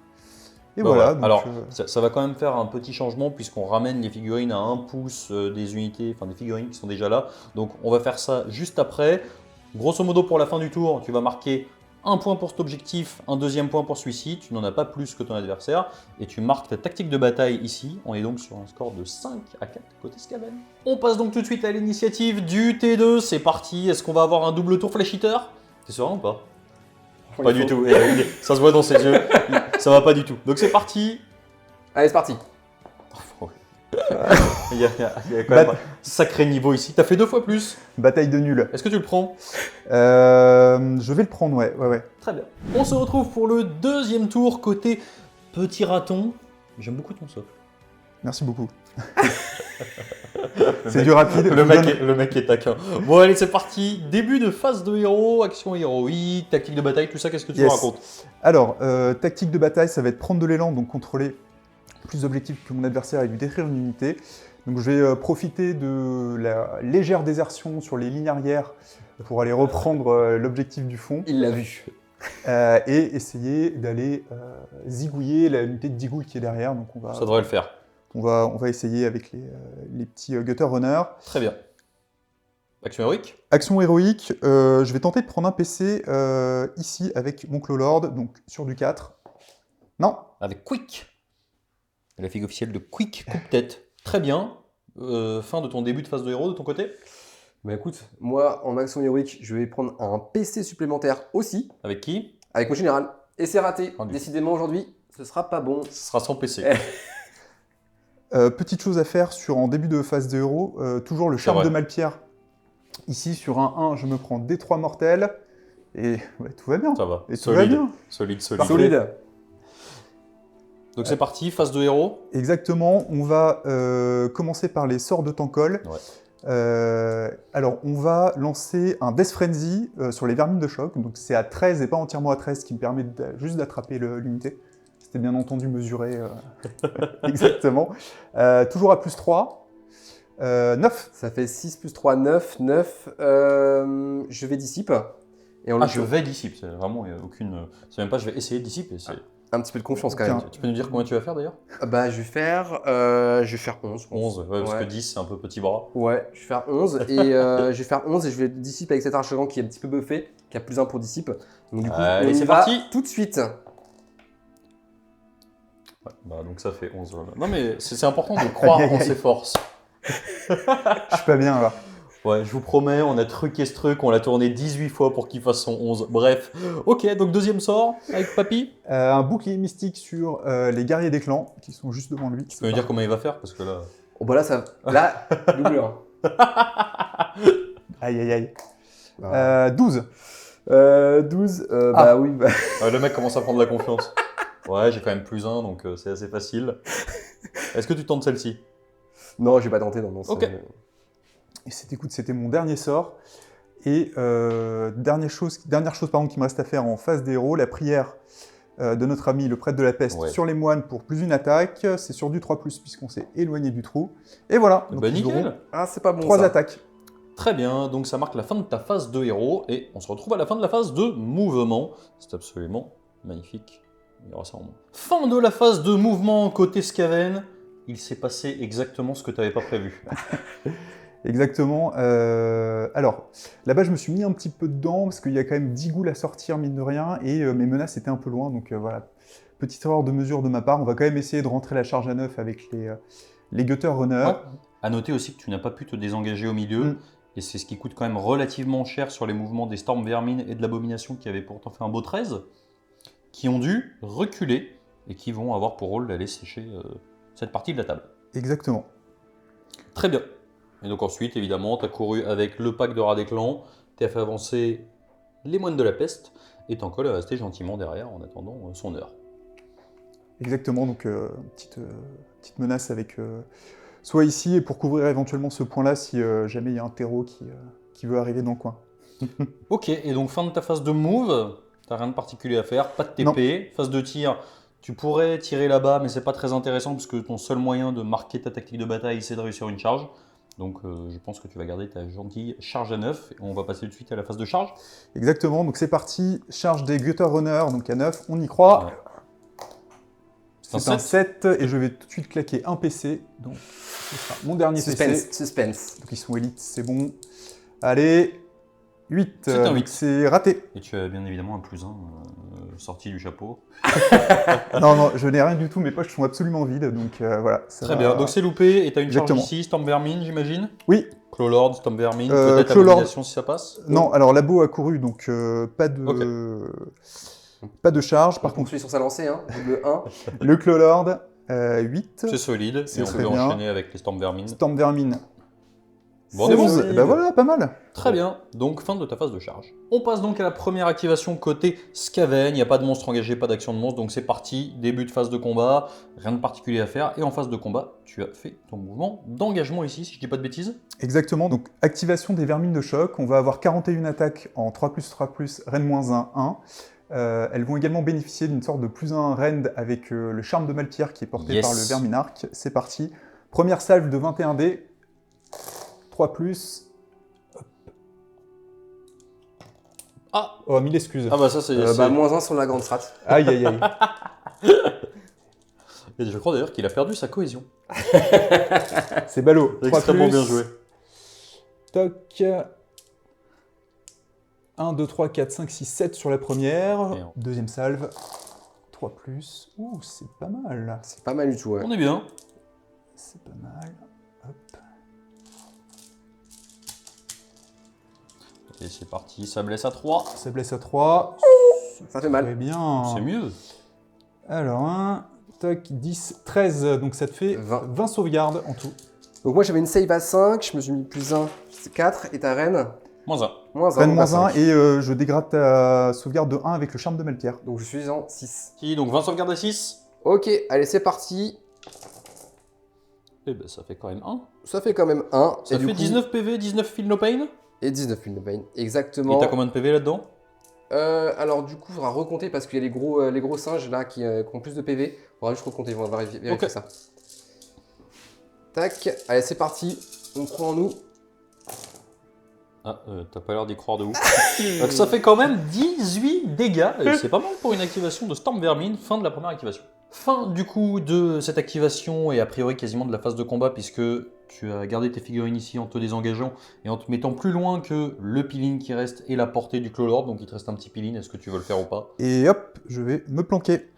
Et Bah voilà. ouais. Donc, Alors, ça va quand même faire un petit changement puisqu'on ramène les figurines à 1 pouce des unités, enfin des figurines qui sont déjà là. Donc, on va faire ça juste après. Grosso modo, pour la fin du tour, tu vas marquer un point pour cet objectif, un deuxième point pour celui-ci. Tu n'en as pas plus que ton adversaire. Et tu marques ta tactique de bataille ici. On est donc sur un score de 5 à 4 côté Skaven. On passe donc tout de suite à l'initiative du T2. C'est parti. Est-ce qu'on va avoir un double tour Flash Hitter? T'es serein ou pas? Pas du tout. Ça se voit dans ses yeux. Ça va pas du tout. Donc c'est parti. Allez, c'est parti. Il y a quand même un sacré niveau ici. T'as fait 2 fois plus. bataille de nul. Est-ce que tu le prends? Je vais le prendre, ouais. Très bien. On se retrouve pour le deuxième tour côté petit raton. J'aime beaucoup ton socle. Merci beaucoup. C'est du rapide. Le mec est taquin. Bon allez, c'est parti. Début de phase de héros, action héroïque, tactique de bataille, tout ça, qu'est-ce que tu nous racontes? Alors, tactique de bataille, ça va être prendre de l'élan, donc contrôler plus d'objectifs que mon adversaire et lui détruire une unité. Donc je vais profiter de la légère désertion sur les lignes arrière pour aller reprendre l'objectif du fond. Il l'a vu. Et essayer d'aller zigouiller la unité de Digoul qui est derrière. Donc Ça devrait le faire. on va essayer avec les petits Gutter Runners. Très bien. Action héroïque. Action héroïque, je vais tenter de prendre un PC ici avec mon Clawlord, donc sur du 4. Non. Avec Quick. La figue officielle de Quick coupe-tête. Très bien. Fin de ton début de phase de héros de ton côté. Bah écoute, moi en action héroïque, je vais prendre un PC supplémentaire aussi, Avec qui? avec mon général. Et c'est raté. Rendu. Décidément aujourd'hui, ce sera pas bon. Ce sera sans PC. Petite chose à faire en début de phase de héros, toujours le charme vrai. de Malpierre. Ici, sur un 1, je me prends D3 mortels, et ouais, tout va bien. Ça va. Et tout va bien. Solide. Solide. Donc c'est parti, phase de héros. Exactement, on va commencer par les sorts de Tankol. Ouais. Alors, on va lancer un Death Frenzy sur les vermines de choc, donc c'est à 13 et pas entièrement à 13, ce qui me permet juste d'attraper l'unité. C'était bien entendu mesuré exactement. Toujours à plus 3. 9. Ça fait 6 plus 3, 9. 9. Je vais dissipe. Et on Je vais dissipe. C'est vraiment aucune. C'est même pas je vais essayer de dissiper. C'est un petit peu de confiance quand Tiens. même. Tu peux nous dire combien tu vas faire d'ailleurs? Bah je vais faire 11. je pense. 11, ouais, parce Ouais. que 10 c'est un peu petit bras. Ouais, je vais faire 11 et je vais faire 11 et je vais dissipe avec cet archer qui est un petit peu buffé, qui a plus 1 pour dissipe. Donc du coup, Allez, on y c'est va parti. tout de suite. Ouais, bah donc ça fait 11. Voilà. Non mais c'est important de croire en ses forces. Je suis pas bien là. Ouais, je vous promets, on a truqué ce truc, on l'a tourné 18 fois pour qu'il fasse son 11. Bref. Ok, donc deuxième sort avec Papy. Un bouclier mystique sur les guerriers des clans, qui sont juste devant lui. Tu peux me dire comment il va faire? Parce que là... Oh bah là, double 1. Aïe aïe aïe. Ah. 12. 12, bah oui. Bah... le mec commence à prendre la confiance. Ouais, j'ai quand même plus 1, donc c'est assez facile. Est-ce que tu tentes celle-ci? Non, je vais pas tenter. Non, Ok. Et c'était mon dernier sort. Et dernière chose pardon, qui me reste à faire en phase des héros, la prière de notre ami le prêtre de la peste Ouais. sur les moines pour plus une attaque. C'est sur du 3+, puisqu'on s'est éloigné du trou. Et voilà, donc Bah ils auront nickel. Ah, c'est pas bon 3 ça. attaques. Très bien, donc ça marque la fin de ta phase de héros et on se retrouve à la fin de la phase de mouvement. C'est absolument magnifique. Il y aura ça en moins. Fin de la phase de mouvement côté Skaven. Il s'est passé exactement ce que tu n'avais pas prévu. Exactement. Alors, là-bas, je me suis mis un petit peu dedans, parce qu'il y a quand même 10 ghouls à sortir, mine de rien, et mes menaces étaient un peu loin, donc voilà. Petite erreur de mesure de ma part. On va quand même essayer de rentrer la charge à 9 avec les Gutter Runners. Ouais. À noter aussi que tu n'as pas pu te désengager au milieu. Et c'est ce qui coûte quand même relativement cher sur les mouvements des Storm Vermine et de l'Abomination qui avaient pourtant fait un beau 13, qui ont dû reculer et qui vont avoir pour rôle d'aller sécher cette partie de la table. Exactement. Très bien. Et donc ensuite, évidemment, tu as couru avec le pack de rats des clans, tu as fait avancer les moines de la peste, et Tankol est resté gentiment derrière en attendant son heure. Exactement, donc petite menace avec soit ici, et pour couvrir éventuellement ce point-là, si jamais il y a un terreau qui veut arriver dans le coin. Ok, et donc fin de ta phase de move, t'as rien de particulier à faire, pas de TP, phase de tir, tu pourrais tirer là-bas, mais c'est pas très intéressant, parce que ton seul moyen de marquer ta tactique de bataille, c'est de réussir une charge. Donc je pense que tu vas garder ta gentille charge à 9, et on va passer tout de suite à la phase de charge. Exactement, donc c'est parti, charge des Gutter Runners, donc à 9, on y croit. Ouais. C'est un 7 et je vais tout de suite claquer un PC. Donc, ce sera mon dernier PC. Suspense. Donc, ils sont élites, c'est bon. Allez, 8. C'est un 8. C'est raté. Et tu as bien évidemment un +1 sorti du chapeau. Non, je n'ai rien du tout. Mes poches sont absolument vides. Donc, voilà. Très bien. Donc, c'est loupé. Et tu as une Exactement. charge ici. Storm Vermin, j'imagine. Oui. Clawlord, Storm Vermin. Peut-être Clawlord. habilitation si ça passe. Non, alors Labo a couru, donc pas de charge. Par On contre, continue sur sa lancée, hein. Double 1. le Clawlord, 8. C'est solide. C'est Et on très peut bien. enchaîner avec les Storm Vermin. Storm Vermin. Bon, on est bon. 11. Bah voilà, pas mal. Très bien, donc fin de ta phase de charge. On passe donc à la première activation côté Skaven, il n'y a pas de monstre engagé, pas d'action de monstre, donc c'est parti, début de phase de combat, rien de particulier à faire, et en phase de combat, tu as fait ton mouvement d'engagement ici, si je dis pas de bêtises. Exactement, donc activation des vermines de choc, on va avoir 41 attaques en 3+3+, Rend-1, 1. Elles vont également bénéficier d'une sorte de +1 Rend avec le charme de Maltyr qui est porté par le Verminarque. C'est parti, première salve de 21 dés, 3+. Ah. Oh, mille excuses. Ah bah ça c'est... -1 sur la grande strat. Aïe, aïe, aïe. Et je crois d'ailleurs qu'il a perdu sa cohésion. C'est ballot. Extrêmement bien joué. Toc. 1, 2, 3, 4, 5, 6, 7 sur la première. Et on- Deuxième salve. 3+. Ouh, c'est pas mal. C'est pas mal du tout, ouais. On est bien. C'est pas mal. Hop. Et c'est parti, ça blesse à 3. Ça blesse à 3. Ça fait mal. Très bien. C'est mieux. Alors, 1, toc, 10, 13. Donc ça te fait 20. 20 sauvegardes en tout. Donc moi j'avais une save à 5, je me suis mis +1, c'est 4, et ta reine -1. -1. Reine donc à -1 5. et je dégrade ta sauvegarde de 1 avec le charme de Maltyr. Donc je suis en 6. Donc 20 sauvegardes à 6. Ok, allez c'est parti. Et ben ça fait quand même 1. Ça fait quand même 1. Ça fait 19 PV, 19 Feel No Pain. Et 19 Feel No Pain, Et exactement. t'as combien de PV là-dedans? Alors du coup, il faudra recompter parce qu'il y a les gros singes là qui ont plus de PV. Il faudra juste recompter, on va vérifier Ok. ça. Tac, allez c'est parti. On croit en nous. Ah, t'as pas l'air d'y croire de ouf. Donc ça fait quand même 18 dégâts, et c'est pas mal pour une activation de Storm Vermin, fin de la première activation. Fin du coup de cette activation et a priori quasiment de la phase de combat puisque tu as gardé tes figurines ici en te désengageant et en te mettant plus loin que le peeling qui reste et la portée du Clawlord, donc il te reste un petit peeling, est-ce que tu veux le faire ou pas? Et hop, je vais me planquer.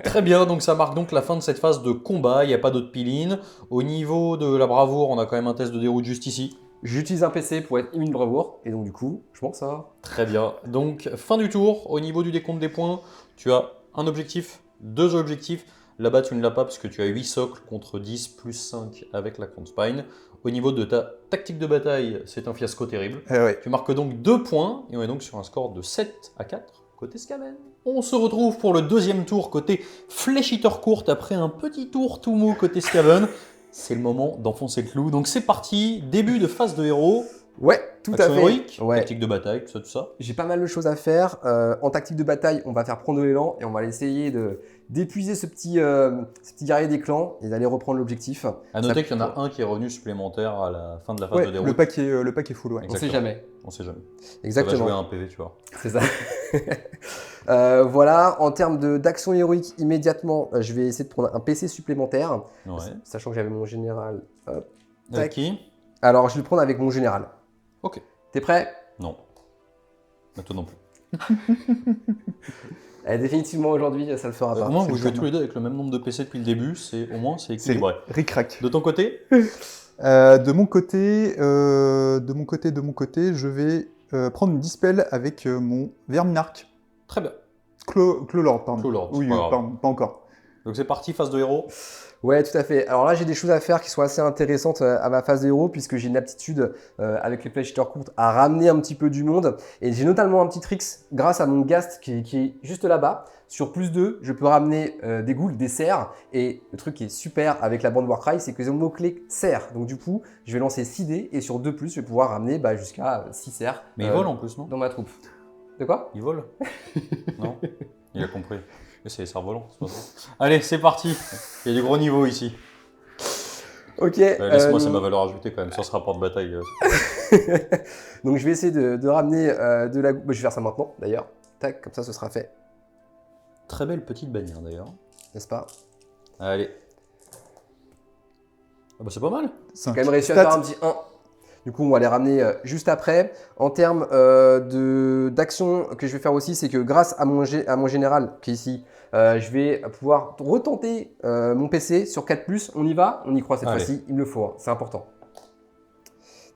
Très bien, donc ça marque donc la fin de cette phase de combat, il n'y a pas d'autre peeling. Au niveau de la bravoure, on a quand même un test de déroute juste ici. J'utilise un PC pour être immune bravoure, et donc du coup, je pense ça. Très bien. Donc, fin du tour, au niveau du décompte des points, tu as un objectif, 2 objectifs. Là-bas, tu ne l'as pas parce que tu as 8 socles contre 10 plus 5 avec la Crown Spine. Au niveau de ta tactique de bataille, c'est un fiasco terrible. Ouais. Tu marques donc 2 points et on est donc sur un score de 7 à 4 côté Skaven. On se retrouve pour le deuxième tour côté Flèche Eater courte après un petit tour tout mou côté Skaven. C'est le moment d'enfoncer le clou. Donc c'est parti, début de phase de héros. Ouais, tout Action à fait. héroïque, Ouais. tactique de bataille, tout ça. J'ai pas mal de choses à faire. En tactique de bataille, on va faire prendre de l'élan et on va essayer d'épuiser ce petit guerrier des clans et d'aller reprendre l'objectif. À noter qu'il y en a un qui est revenu supplémentaire à la fin de la phase Ouais, de déroute. le pack est full, ouais. On sait Exactement. jamais. On sait jamais. Ça va Exactement. jouer à un PV, tu vois. C'est ça. Voilà, en termes d'action héroïque, immédiatement, je vais essayer de prendre un PC supplémentaire, Ouais. sachant que j'avais mon général. Hop. Avec Tac. qui? Alors, je vais le prendre avec mon général. Ok. T'es prêt? Non. Bah, toi non plus. Définitivement aujourd'hui, ça le fera Au pas. moins, c'est vous le jouez karma. tous les deux avec le même nombre de PC depuis le début, au moins c'est C'est équilibré. ric-rac. De ton côté? De mon côté, je vais prendre une dispel avec mon Verminarque. Très bien. Clawlord, pardon. Clawlord, c'est Oui, pas grave. pardon, pas encore. Donc c'est parti, phase de héros. Ouais, tout à fait. Alors là, j'ai des choses à faire qui sont assez intéressantes à ma phase de héros, puisque j'ai une aptitude avec les Flèche Eater courtes à ramener un petit peu du monde. Et j'ai notamment un petit trick grâce à mon Ghast qui est juste là-bas. Sur +2, je peux ramener des ghouls, des cerfs. Et le truc qui est super avec la bande Warcry, c'est que j'ai mon mot-clé cerf. Donc du coup, je vais lancer 6 dés et sur 2+, je vais pouvoir ramener jusqu'à 6 cerfs Mais il vole en plus, non? dans ma troupe. De quoi? Il vole? Non? Il a compris. Mais c'est les cerfs-volants, c'est pas ça. Allez, c'est parti. Il y a du gros niveau ici. Ok. Laisse-moi, c'est ma valeur ajoutée quand même sur ce rapport de bataille. Donc je vais essayer de ramener de la... je vais faire ça maintenant d'ailleurs. Tac, comme ça ce sera fait. Très belle petite bannière d'ailleurs. N'est-ce pas? Allez. Ah bah c'est pas mal. J'ai quand même réussi à faire un petit 1. Du coup, on va les ramener juste après. En termes d'action que je vais faire aussi, c'est que grâce à mon général qui est ici, je vais pouvoir retenter mon PC sur 4+. On y va? On y croit cette Allez. fois-ci. Il me le faut, hein. C'est important.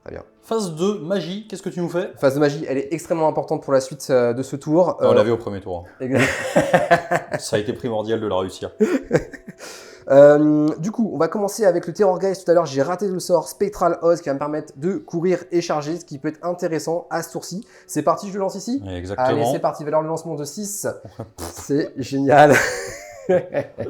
Très bien. Phase 2, magie, qu'est-ce que tu nous fais? Phase de magie, elle est extrêmement importante pour la suite de ce tour. On l'avait au premier tour. Exact. Ça a été primordial de la réussir. Du coup, on va commencer avec le Terrorgeist. Tout à l'heure, j'ai raté le sort Spectral Oz qui va me permettre de courir et charger, ce qui peut être intéressant à ce tour-ci. C'est parti, je le lance ici. Exactement. Allez, c'est parti. Valeur de lancement de 6. C'est génial.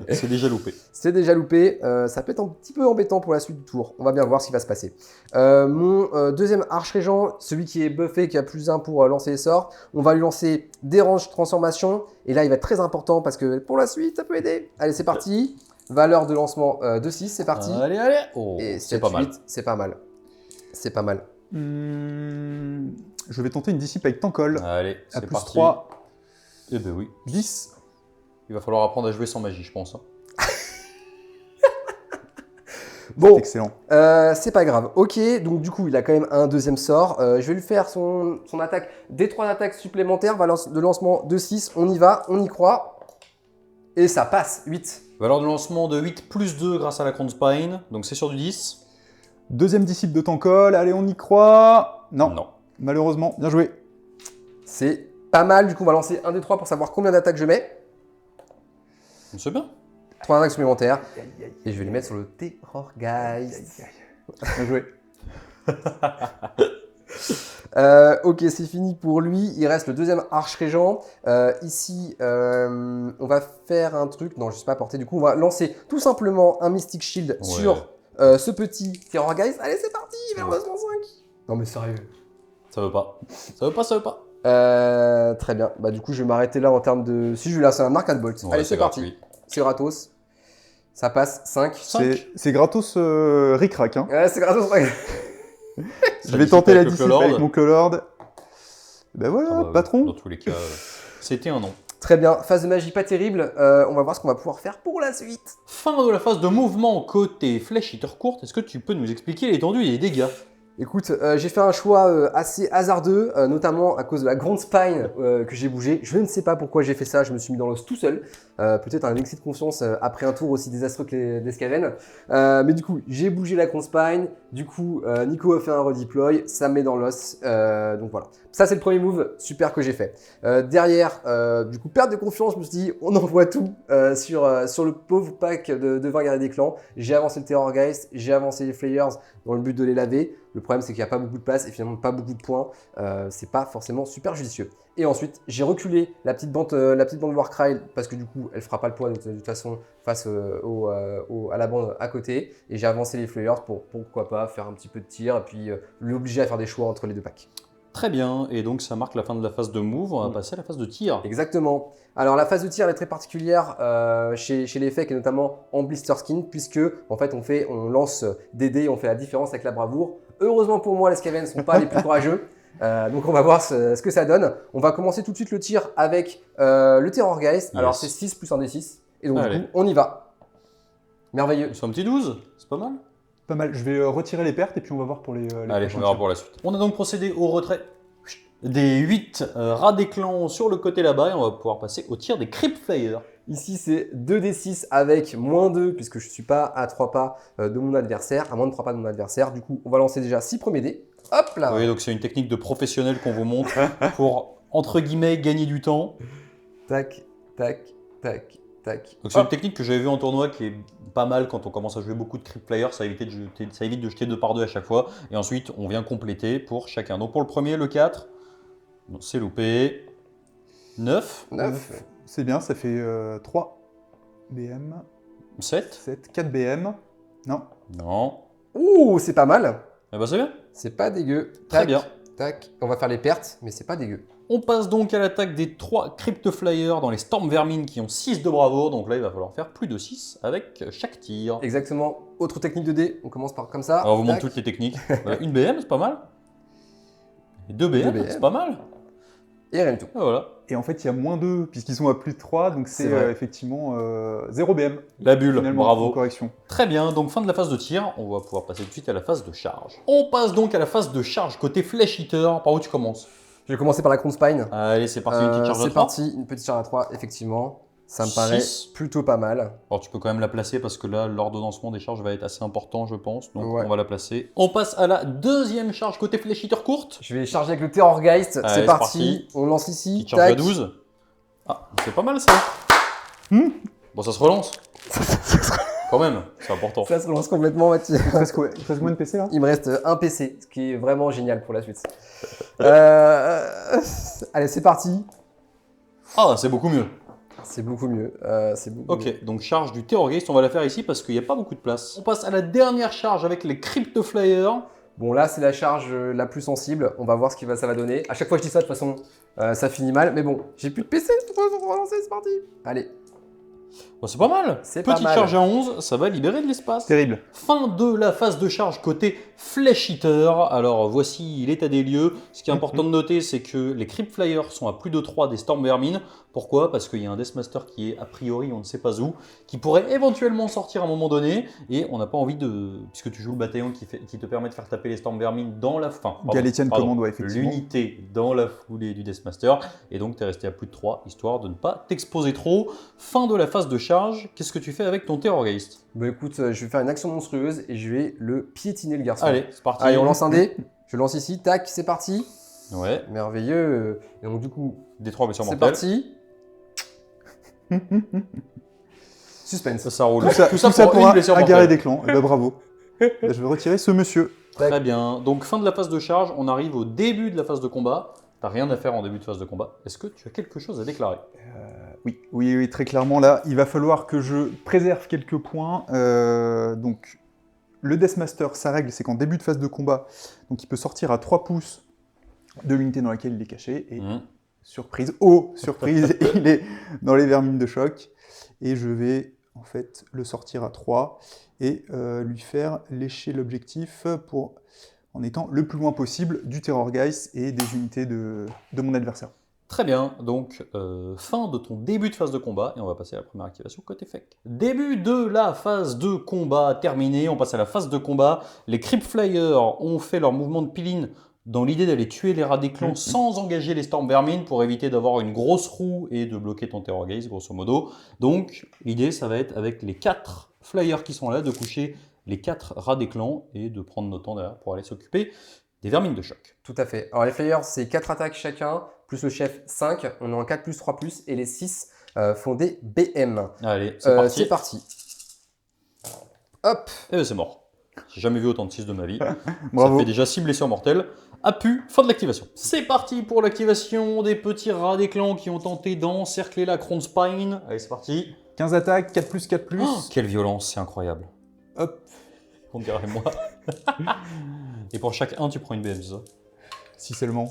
C'est déjà loupé. C'est déjà loupé. Ça peut être un petit peu embêtant pour la suite du tour. On va bien voir ce qui va se passer. Mon deuxième Arch-Régent, celui qui est buffé, qui a +1 pour lancer les sorts, on va lui lancer Dérange Transformation. Et là, il va être très important parce que pour la suite, ça peut aider. Allez, c'est parti. Valeur de lancement de 6, c'est parti. Allez, allez. Oh, Et c'est 7, pas mal. 8, c'est pas mal. C'est pas mal. Je vais tenter une dissipe avec Tankol. Allez, À c'est plus parti. 3, Eh ben oui. 10. Il va falloir apprendre à jouer sans magie, je pense. Hein. Bon, Excellent. c'est pas grave. Ok, donc du coup, il a quand même un deuxième sort. Je vais lui faire son attaque, des 3 attaques supplémentaires, valeur de lancement de 6. On y va, on y croit. Et ça passe, 8. Valeur de lancement de 8 plus 2 grâce à la Crown Spine. Donc c'est sur du 10. Deuxième disciple de Tankol. Allez, on y croit. Non, Non. malheureusement. Bien joué. C'est pas mal. Du coup, on va lancer un des 3 pour savoir combien d'attaques je mets. C'est bien. 3 attaques supplémentaires. Et je vais les mettre sur le Terrorgeist. Bien joué. Ok, c'est fini pour lui. Il reste le deuxième Arch-Régent. Ici, on va faire un truc. Non, je ne suis pas porté. Du coup, on va lancer tout simplement un Mystic Shield Ouais. sur ce petit Terrorgeist. Allez, c'est parti. Malheureusement 5. Non, mais sérieux. Ça veut pas. Ça veut pas, ça veut pas. Très bien. Bah, du coup, je vais m'arrêter là en termes de. Si je vais lancer un Arcade Bolt. Ouais, Allez, c'est parti. gratuit. C'est gratos. Ça passe 5. 5. C'est gratos ric-rac. Hein. Ouais, c'est gratos. Je vais tenter la dissipe Clolord. avec mon Clolord. Ben voilà, Ah bah, patron. Dans tous les cas, c'était un non. Très bien. Phase de magie pas terrible. On va voir ce qu'on va pouvoir faire pour la suite. Fin de la phase de mouvement côté Flèche Hitter courte. Est-ce que tu peux nous expliquer l'étendue et les dégâts? Écoute, j'ai fait un choix assez hasardeux, notamment à cause de la grande spine que j'ai bougé. Je ne sais pas pourquoi j'ai fait ça, je me suis mis dans l'os tout seul. Peut-être un excès de confiance après un tour aussi désastreux que les Skaven. Mais du coup, j'ai bougé la grande spine. Du coup, Nico a fait un redeploy, ça me met dans l'os. Donc voilà. Ça, c'est le premier move super que j'ai fait. Derrière, du coup, perte de confiance, je me suis dit, on envoie tout sur le pauvre pack de 20 guerriers des clans. J'ai avancé le Terrorgeist, j'ai avancé les Flayers dans le but de les laver. Le problème, c'est qu'il n'y a pas beaucoup de place et finalement pas beaucoup de points. C'est pas forcément super judicieux. Et ensuite, j'ai reculé la petite bande Warcry parce que du coup, elle fera pas le poids de toute façon face à la bande à côté. Et j'ai avancé les Flayers pour pourquoi pas faire un petit peu de tir et puis l'obliger à faire des choix entre les deux packs. Très bien, et donc ça marque la fin de la phase de move. On va passer à la phase de tir. Exactement. Alors la phase de tir elle est très particulière chez les Fake et notamment en Blister Skin puisque en fait on lance des dés et on fait la différence avec la bravoure. Heureusement pour moi, les Skaven ne sont pas les plus courageux. Donc on va voir ce que ça donne. On va commencer tout de suite le tir avec le Terrorgeist. Yes. Alors c'est 6 plus un D6. Et donc Allez. du coup, on y va. Merveilleux. C'est un petit 12, c'est pas mal. Pas mal. Je vais retirer les pertes et puis on va voir pour les Allez, prochains on verra tirs. pour la suite. On a donc procédé au retrait des 8 rats des clans sur le côté là-bas et on va pouvoir passer au tir des Crypt Flayers. Ici, c'est 2d6 avec -2 puisque je ne suis pas à 3 pas de mon adversaire, à moins de 3 pas de mon adversaire. Du coup, on va lancer déjà 6 premiers dés. Hop là. Oui, donc c'est une technique de professionnel qu'on vous montre pour, entre guillemets, gagner du temps. Tac, tac, tac, tac. Donc c'est une Hop. technique que j'avais vue en tournoi qui est pas mal quand on commence à jouer beaucoup de Crypt Players, ça évite de jeter 2 par 2 à chaque fois. Et ensuite, on vient compléter pour chacun. Donc pour le premier, le 4, non, c'est loupé. 9, 9. C'est bien, ça fait 3 BM, 7, 7, 4 BM. Non. non. Ouh, c'est pas mal. Eh ben c'est bien, C'est pas dégueu. très Tac, bien. Tac. On va faire les pertes, mais c'est pas dégueu. On passe donc à l'attaque des 3 Crypt Flyers dans les Storm Vermine qui ont 6 de bravoure. Donc là, il va falloir faire plus de 6 avec chaque tir. Exactement. Autre technique de dés. On commence par comme ça. Alors, on vous montre Tac. toutes les techniques. Voilà, une BM, c'est pas mal. Et 2 BM, Deux BM. c'est pas mal. Et rien du tout. Ah, voilà. Et en fait, il y a -2 puisqu'ils sont à plus de 3, donc C'est c'est vrai. effectivement 0 BM. La bulle, Finalement, en bravo. correction. Très bien, donc fin de la phase de tir, on va pouvoir passer tout de suite à la phase de charge. On passe donc à la phase de charge côté Flesh Eater. Par où tu commences? Je vais commencer par la Crown Spine. Allez, c'est parti, une petite charge à C'est 3. parti, une petite charge à 3, effectivement. Ça me paraît Six. plutôt pas mal. Alors tu peux quand même la placer parce que là, l'ordonnancement des charges va être assez important, je pense. Donc Ouais. on va la placer. On passe à la deuxième charge côté Flesh Eater courte. Je vais charger avec le Terrorgeist. Allez, C'est c'est parti. parti. On lance ici. Petite charge à Tac. 12. Ah, c'est pas mal ça. Bon, ça se relance. Quand même, c'est important. Ça se lance complètement, Mathieu. Il te reste combien de PC là? Il me reste un PC, ce qui est vraiment génial pour la suite. Allez, c'est parti. Ah, c'est beaucoup mieux. C'est beaucoup mieux. C'est beaucoup mieux. Ok, donc charge du Terrorgeist, on va la faire ici parce qu'il n'y a pas beaucoup de place. On passe à la dernière charge avec les Crypto Flyers. Bon, là, c'est la charge la plus sensible. On va voir ce que ça va donner. À chaque fois que je dis ça, de toute façon, ça finit mal. Mais bon, j'ai plus de PC. On va relancer, c'est parti. Allez. Bon, c'est pas mal. C'est pas Petite mal. charge à 11, ça va libérer de l'espace. Terrible. Fin de la phase de charge côté Flesh Eater. Alors voici l'état des lieux. Ce qui est important de noter, c'est que les Crypt Flyers sont à plus de 3 des Storm Vermin. Pourquoi? Parce qu'il y a un Deathmaster qui est a priori, on ne sait pas où, qui pourrait éventuellement sortir à un moment donné. Et on n'a pas envie de... Puisque tu joues le bataillon qui te permet de faire taper les Storm Vermin dans la fin. Galetian commande, ouais, effectivement. L'unité dans la foulée du Deathmaster. Et donc tu es resté à plus de 3, histoire de ne pas t'exposer trop. Fin de la phase de charge. Qu'est-ce que tu fais avec ton Terrorgeist? Bon, écoute, je vais faire une action monstrueuse et je vais le piétiner, le garçon. Allez, c'est parti. Allez, on lance un dé. Je lance ici. Tac, c'est parti. Ouais, Merveilleux. Et donc, du coup, D3 blessure c'est mortelle. parti. Suspense. Ça roule. Tout ça pour une blessure un guerrier mortelle. des clans. Eh ben, bravo. Là, je vais retirer ce monsieur. Très bien. Donc fin de la phase de charge, on arrive au début de la phase de combat. T'as rien à faire en début de phase de combat. Est-ce que tu as quelque chose à déclarer? Oui, très clairement, là, il va falloir que je préserve quelques points. Donc, le Deathmaster, sa règle, c'est qu'en début de phase de combat, donc il peut sortir à 3 pouces de l'unité dans laquelle il est caché. Et surprise, surprise, il est dans les vermines de choc. Et je vais, en fait, le sortir à 3 et lui faire lécher l'objectif en étant le plus loin possible du Terrorgeist et des unités de mon adversaire. Très bien, donc fin de ton début de phase de combat, et on va passer à la première activation côté fake. Début de la phase de combat terminée, on passe à la phase de combat. Les Crypt Flyers ont fait leur mouvement de piline dans l'idée d'aller tuer les rats des clans sans engager les Storm Vermin pour éviter d'avoir une grosse roue et de bloquer ton Terrorgeist, grosso modo. Donc l'idée, ça va être avec les 4 Flyers qui sont là, de coucher les 4 rats des clans et de prendre notre temps derrière pour aller s'occuper des vermines de choc. Tout à fait. Alors, les Flyers, c'est 4 attaques chacun, plus le chef 5. On est en 4 plus 3 plus, et les 6 font des BM. Allez, c'est parti. C'est parti. Hop. Et ben c'est mort. J'ai jamais vu autant de 6 de ma vie. Bravo. Ça fait déjà 6 blessures mortelles. Appu, fin de l'activation. C'est parti pour l'activation des petits rats des clans qui ont tenté d'encercler la Crown Spine. Allez, c'est parti. 15 attaques, 4 plus, 4 plus. Oh, quelle violence, c'est incroyable. Hop. On dirait moi. Et pour chaque 1, tu prends une BM, c'est ça? Si seulement.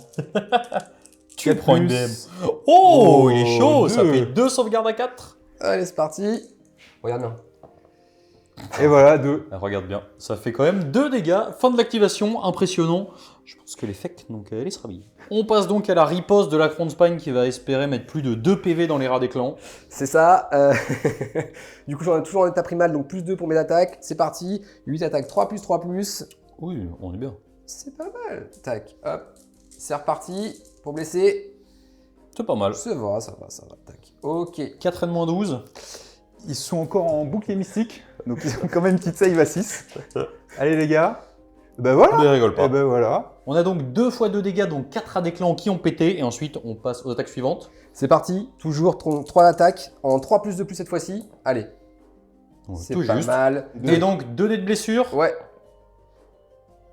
Tu 4 prends une plus. BM. Oh, il est chaud. deux. Ça fait 2 sauvegardes à 4. Allez, c'est parti. Regarde bien. Et voilà, 2. Ah, regarde bien, ça fait quand même 2 dégâts. Fin de l'activation, impressionnant. Je pense que les fakes, donc elle se rhabille. On passe donc à la riposte de la Crown Spine qui va espérer mettre plus de 2 PV dans les rats des clans. C'est ça. Du coup, j'en ai toujours en état primal, donc plus 2 pour mes attaques. C'est parti. 8 attaques, 3 plus, 3 plus. Oui, on est bien. C'est pas mal. Tac, hop. C'est reparti pour blesser. C'est pas mal. Ça va. Tac. Ok. 4,5-12. Ils sont encore en bouclier mystique, donc ils ont quand même une petite save à 6. Allez les gars. Ben voilà. Ne rigole pas. Et ben voilà. On a donc 2 fois 2 dégâts, donc 4 rats des clans qui ont pété. Et ensuite, on passe aux attaques suivantes. C'est parti. Toujours 3 attaques en 3 plus 2 plus cette fois-ci. Allez. C'est Tout pas juste. mal. Et donc 2 dés de blessure. Ouais.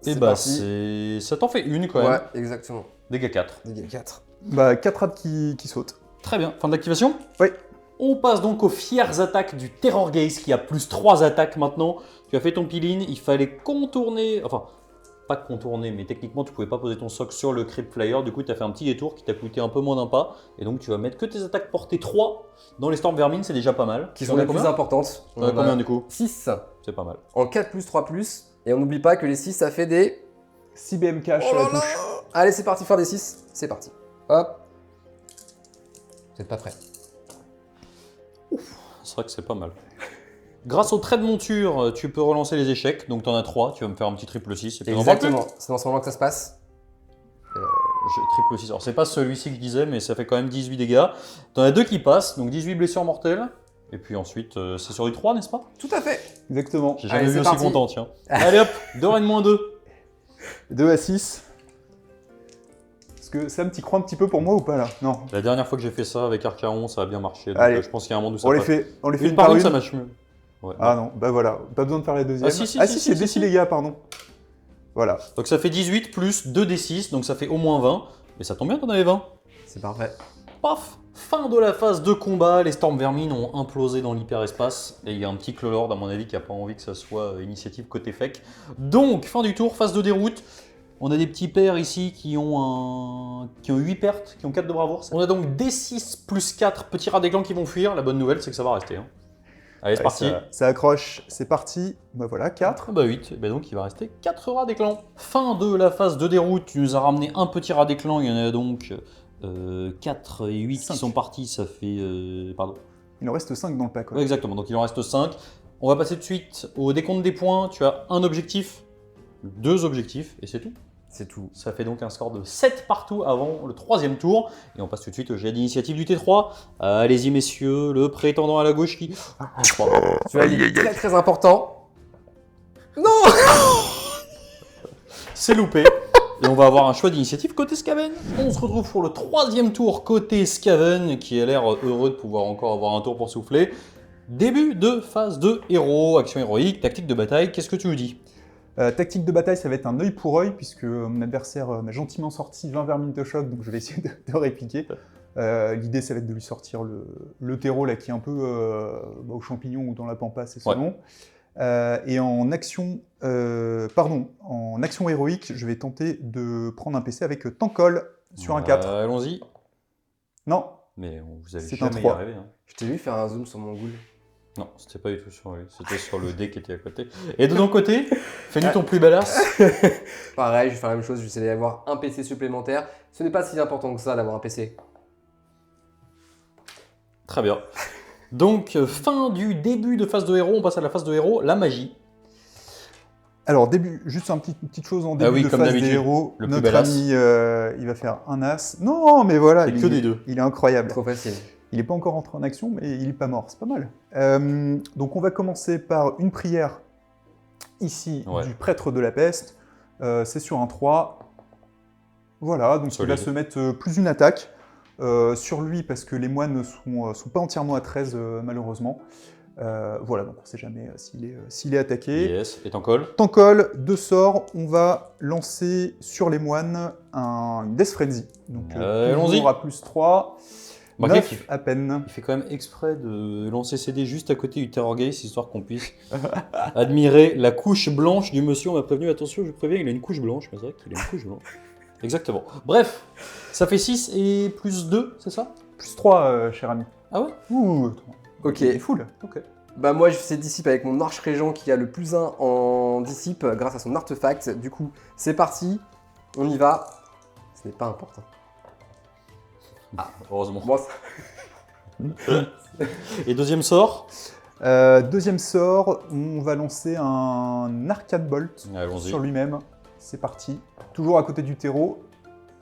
Et C'est bah, parti. ça t'en fait une quand même. Ouais, exactement. Dégâts 4. Dégâts 4. Bah 4 rats qui sautent. Très bien. Fin de l'activation. Oui. On passe donc aux fières attaques du Terrorgeist qui a plus 3 attaques maintenant. Tu as fait ton piline, il fallait contourner, enfin pas contourner, mais techniquement tu pouvais pas poser ton soc sur le Crypt Flyer, du coup tu as fait un petit détour qui t'a coûté un peu moins d'un pas, et donc tu vas mettre que tes attaques portées 3 dans les Storm Vermin, c'est déjà pas mal. Qui sont les plus importantes. On a combien du coup? 6 C'est pas mal. en 4 plus 3 plus. Et on n'oublie pas que les 6 ça fait des... 6 BM cash Oh sur la là là. touche. Allez, c'est parti faire des 6. C'est parti. Hop. Vous n'êtes pas prêts. C'est vrai que c'est pas mal. Grâce au trait de monture, tu peux relancer les échecs. Donc, tu en as 3. Tu vas me faire un petit triple 6. Et puis on en parle plus. Exactement, c'est dans ce moment que ça se passe. Triple 6. Alors, c'est pas celui-ci que je disais, mais ça fait quand même 18 dégâts. Tu en as 2 qui passent. Donc, 18 blessures mortelles. Et puis ensuite, c'est sur du 3, n'est-ce pas? Tout à fait. Exactement. J'ai jamais Allez, vu c'est aussi parti. content, tiens. Allez hop, 2 -2. 2 à 6. Est-ce que Sam, t'y crois un petit peu pour moi ou pas là? Non. La dernière fois que j'ai fait ça avec Archaon, ça a bien marché. Donc, Allez. je pense qu'il y a un monde où ça On les passe. fait Une une par par une, une. ça marche mieux. Ouais. Ah non, bah voilà, pas besoin de faire la deuxième. Ah, si, c'est si, des si. dégâts, pardon. Voilà. Donc ça fait 18 plus 2d6, donc ça fait au moins 20. Et ça tombe bien, t'en avais 20. C'est parfait. Paf! Fin de la phase de combat, les Storm Vermines ont implosé dans l'hyperespace. Et il y a un petit Clolord, à mon avis, qui n'a pas envie que ça soit initiative côté fake. Donc, fin du tour, phase de déroute. On a des petits pairs ici qui ont 8 pertes, qui ont 4 de bravoure. On a donc D6 plus 4 petits rats des clans qui vont fuir. La bonne nouvelle, c'est que ça va rester. Hein. Allez, c'est Ouais, parti. ça accroche, c'est parti. Bah voilà, 4. Ah bah 8, bah donc il va rester 4 rats des clans. Fin de la phase de déroute, tu nous as ramené un petit rat des clans, il y en a donc 4 et 8 Cinq. qui sont partis, ça fait... pardon. Il en reste 5 dans le pack. Ouais, exactement, donc il en reste 5. On va passer tout de suite au décompte des points, tu as un objectif, 2 objectifs, et c'est tout. C'est tout. Ça fait donc un score de 7 partout avant le 3e tour. Et on passe tout de suite au jet d'initiative du T3. Allez-y messieurs, le prétendant à la gauche qui... Tu as dit très très important. Non. C'est loupé. Et on va avoir un choix d'initiative côté Skaven. On se retrouve pour le 3e tour côté Skaven, qui a l'air heureux de pouvoir encore avoir un tour pour souffler. Début de phase de héros, action héroïque, tactique de bataille, qu'est-ce que tu nous dis? Tactique de bataille, ça va être un œil pour œil, puisque mon adversaire m'a gentiment sorti 20 vermines de choc, donc je vais essayer de répliquer. L'idée, ça va être de lui sortir le terreau, là, qui est un peu aux champignons ou dans la pampa, c'est selon. Et en action héroïque, je vais tenter de prendre un PC avec Tankol sur un 4. Allons-y. Non, Mais vous allez C'est un jamais y 3. arriver. Hein. Je t'ai vu faire un zoom sur mon ghoul. Non, c'était pas du tout sur lui, c'était sur le dé qui était à côté. Et de ton côté, fais-nous ton plus badass. Pareil, je vais faire la même chose, je vais essayer d'avoir un PC supplémentaire. Ce n'est pas si important que ça d'avoir un PC. Très bien. Donc, fin du début de phase de héros, on passe à la phase de héros, la magie. alors juste une petite chose en début oui, de comme phase des d'habitude, héros. le plus Notre badass. ami, il va faire un as. Non, mais voilà, C'est que des deux. il est incroyable. Trop facile. Il n'est pas encore entré en action, mais il n'est pas mort, c'est pas mal. Donc on va commencer par une prière ici Ouais. du prêtre de la peste. C'est sur un 3. Voilà, donc il va Solide. se mettre plus une attaque sur lui parce que les moines ne sont pas entièrement à 13 malheureusement. Voilà, donc on ne sait jamais s'il est attaqué. Yes, et Tankol. Tankol, 2 sorts, on va lancer sur les moines une Death Frenzy. Donc allons-y. toujours à plus 3. Marquez 9 qu'il- à peine. Il fait quand même exprès de lancer ses dés juste à côté du Terror Gaze, histoire qu'on puisse admirer la couche blanche du monsieur. On m'a prévenu, attention, je préviens, il a une couche blanche. Mais c'est vrai qu'il a une couche blanche. Exactement. Bref, ça fait 6 et plus 2, c'est ça? Plus 3, cher ami. Ah ouais? Ouh, attends. Ok. Il est full. Ok. Bah moi je fais dissipe avec mon arche régent qui a le plus 1 en dissipe grâce à son artefact. Du coup, c'est parti. On y va. Ce n'est pas important. Heureusement. Bon, Et deuxième sort? Deuxième sort, on va lancer un Arcade Bolt Allons-y. sur lui-même. C'est parti. Toujours à côté du terreau.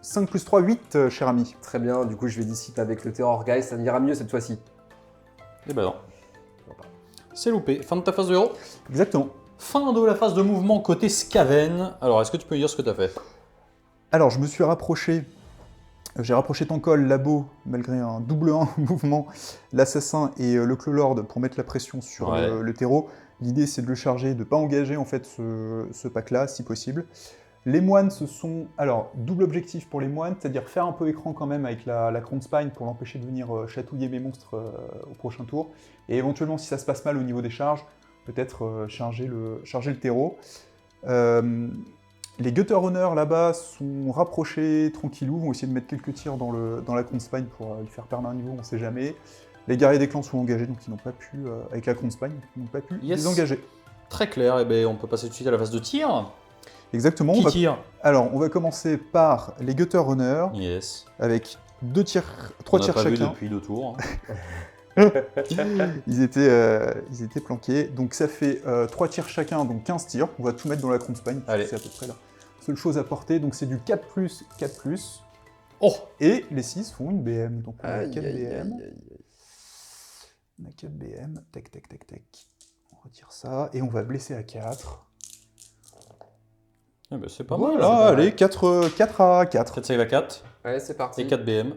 5 plus 3, 8, cher ami. très bien. Du coup, je vais dissipe avec le Terror Guy. Ça ira mieux cette fois-ci. Eh ben non. C'est loupé. Fin de ta phase de héros. Exactement. Fin de la phase de mouvement côté Skaven. Alors, est-ce que tu peux me dire ce que tu as fait? Alors, je me suis rapproché. J'ai rapproché Tankol, Labo, malgré un double 1 mouvement, l'assassin et le Clolord pour mettre la pression sur Ouais. le terreau. L'idée, c'est de le charger, de ne pas engager en fait ce pack-là, si possible. Les moines, ce sont... Alors, double objectif pour les moines, c'est-à-dire faire un peu écran quand même avec la Crown Spine pour l'empêcher de venir chatouiller mes monstres au prochain tour. Et éventuellement, si ça se passe mal au niveau des charges, peut-être charger le terreau. Les Gutter Runners là-bas sont rapprochés tranquillou, vont essayer de mettre quelques tirs dans la Crown Spine pour lui faire perdre un niveau, on ne sait jamais. Les guerriers des clans sont engagés, donc ils n'ont pas pu, avec la Crown Spine, ils n'ont pas pu Yes. les engager. Très clair. Eh ben, on peut passer tout de suite à la phase de tir. Exactement. Qui tire? Alors, on va commencer par les Gutter Runners, Yes. avec 3 On n'a tirs pas vu chacun. depuis 2 tours. Ils étaient planqués. Donc ça fait 3 tirs chacun, donc 15 tirs. On va tout mettre dans la Kronzbein. Allez. C'est à peu près la seule chose à porter. Donc c'est du 4+, 4+. Oh! Et les 6 font une BM. Donc on a Aïe, 4 aïe, BM. aïe, aïe. On a 4 BM. Tac, tac, tac, tac. On retire ça. Et on va blesser à 4. Eh ben, c'est pas Voilà, mal. c'est pas allez, mal. 4 à 4. 4 save à 4 Allez, c'est parti. et 4 BM.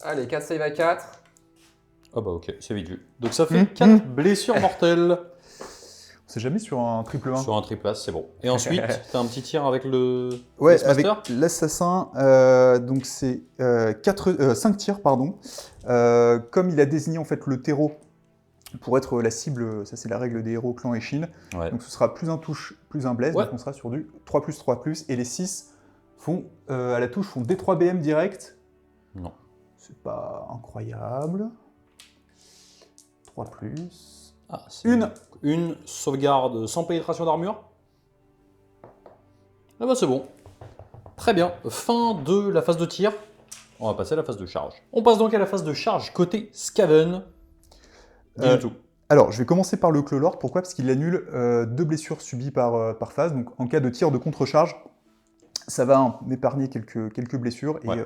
Allez, 4 save à 4. Ah bah ok, c'est vite vu. Donc ça fait 4 blessures mortelles On sait jamais sur un triple 1. sur un triple as, c'est bon. Et ensuite, t'as un petit tir avec le Ouais, avec Master. l'assassin, donc c'est 5 tirs, pardon. Comme il a désigné en fait le terreau pour être la cible, ça c'est la règle des héros clan et Shin, Ouais. donc ce sera plus un touche, plus un bless, Ouais. donc on sera sur du 3+, 3+, et les 6 font, à la touche font D3 BM direct. Non. C'est pas incroyable. 3+. Ah, c'est Une. une sauvegarde sans pénétration d'armure. Ah bah c'est bon. Très bien. Fin de la phase de tir. On va passer à la phase de charge. On passe donc à la phase de charge côté Skaven. Dis-nous tout. Alors, je vais commencer par le Clawlord. Pourquoi? Parce qu'il annule 2 blessures subies par phase. Donc, en cas de tir de contre-charge, ça va m'épargner quelques blessures. Et Ouais.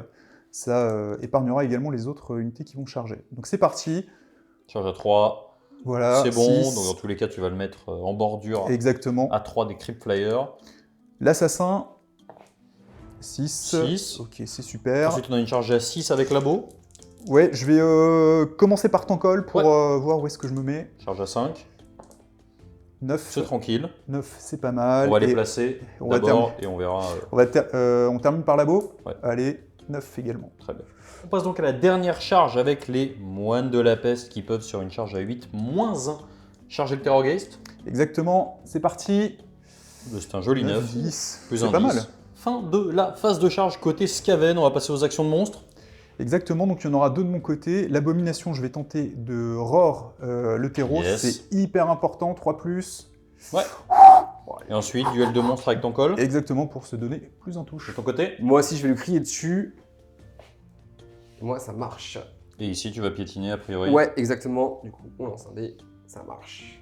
ça épargnera également les autres unités qui vont charger. Donc, c'est parti. Charge à 3. Voilà. C'est bon. 6. Donc dans tous les cas, tu vas le mettre en bordure Exactement. à 3 des Crypt Flyers. L'assassin. 6. 6. Ok, c'est super. Ensuite, on a une charge à 6 avec labo. Ouais, je vais commencer par Tankol pour Ouais. voir où est-ce que je me mets. Charge à 5. 9. C'est tranquille. 9, c'est pas mal. On va les Et placer on va d'abord et on verra. on termine par labo. Ouais. Allez, 9 également. Très bien. On passe donc à la dernière charge avec les moines de la peste qui peuvent sur une charge à 8 moins 1 charger le Terrorgeist. Exactement, c'est parti. C'est un joli 9. 10, Plus c'est un pas 10. mal. Fin de la phase de charge côté Skaven. On va passer aux actions de monstres. Exactement, donc il y en aura 2 de mon côté. L'abomination, je vais tenter de roar le terreau, Yes. c'est hyper important, 3+. Ouais. Et ensuite, duel de monstres avec ton col. Exactement, pour se donner plus en touche. De ton côté. Moi aussi, je vais lui crier dessus. Moi, ça marche. Et ici, tu vas piétiner a priori. Ouais, exactement. Du coup, on lance un dé. Ça marche.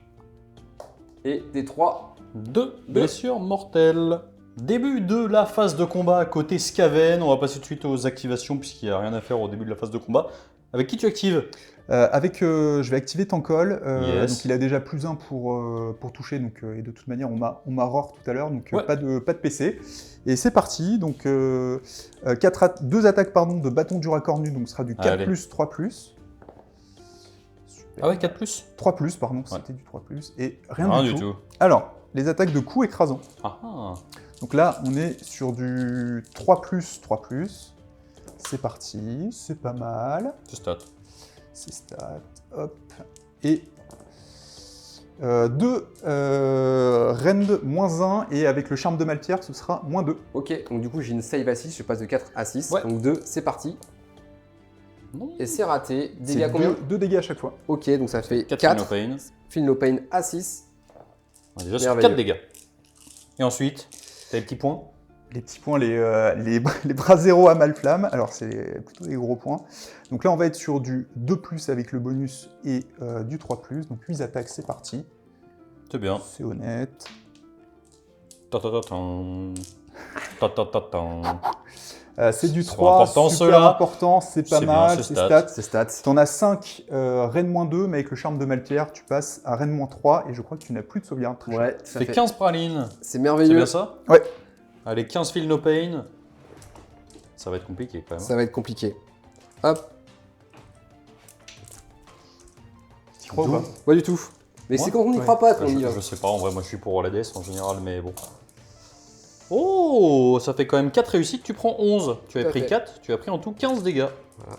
Et des 3. 2 blessures mortelles. Début de la phase de combat côté Skaven. On va passer tout de suite aux activations puisqu'il n'y a rien à faire au début de la phase de combat. Avec qui tu actives? Je vais activer Tankol, Yes. donc il a déjà plus 1 pour toucher, donc, et de toute manière on m'a roar tout à l'heure, donc Ouais. pas de PC. Et c'est parti, donc 2 attaques pardon, de bâton dur à corps nu, donc ce sera du 4+, Allez. 3+. Super. Ah ouais, 4+. 3+, pardon, Ouais. c'était du 3+, et rien du du tout. tout. Alors, les attaques de coups écrasants. Ah ah. Donc là, on est sur du 3+, 3+. C'est parti, c'est pas mal. C'est stat. C'est stats, hop. Et 2 rend -1, et avec le charme de Malpierre, ce sera -2. Ok, donc du coup, j'ai une save à 6. Je passe de 4 à 6. Ouais. Donc 2, c'est parti. Non. Et c'est raté. C'est Dégâts combien 2 dégâts à chaque fois. Ok, donc ça fait 4 4. Pain. Feel no pain à 6. On est déjà sur Merveilleux. 4 dégâts. Et ensuite, t'as les petits points. Les petits points, les bras zéro à Malflamme, alors c'est plutôt des gros points. Donc là, on va être sur du 2+ avec le bonus et du 3+. Donc 8 attaques, c'est parti. C'est bien. C'est honnête. Ta-ta-ta-tan. Ta-ta-ta-tan. C'est du Ils sont 3, importants, super ceux-là. important, c'est pas C'est bien, mal, c'est c'est stats. stats. C'est stats. T'en as 5 Rennes -2, mais avec le charme de Malpierre, tu passes à Rennes -3, et je crois que tu n'as plus de sauvegarde. Très Ouais, Ça ça fait fait 15 pralines. C'est C'est merveilleux. bien ça? Ouais. Allez, 15 Feel No Pain. Ça va être compliqué quand même. Ça va être compliqué. Hop. Tu crois ou pas? Pas du tout. Mais Moi c'est quand on n'y Ouais. croit pas qu'on y Je, va. je sais pas, en vrai, moi je suis pour la DS en général, mais bon. Oh, ça fait quand même 4 réussites, tu prends 11. Tu as Tout à pris fait. 4, tu as pris en tout 15 dégâts. Voilà.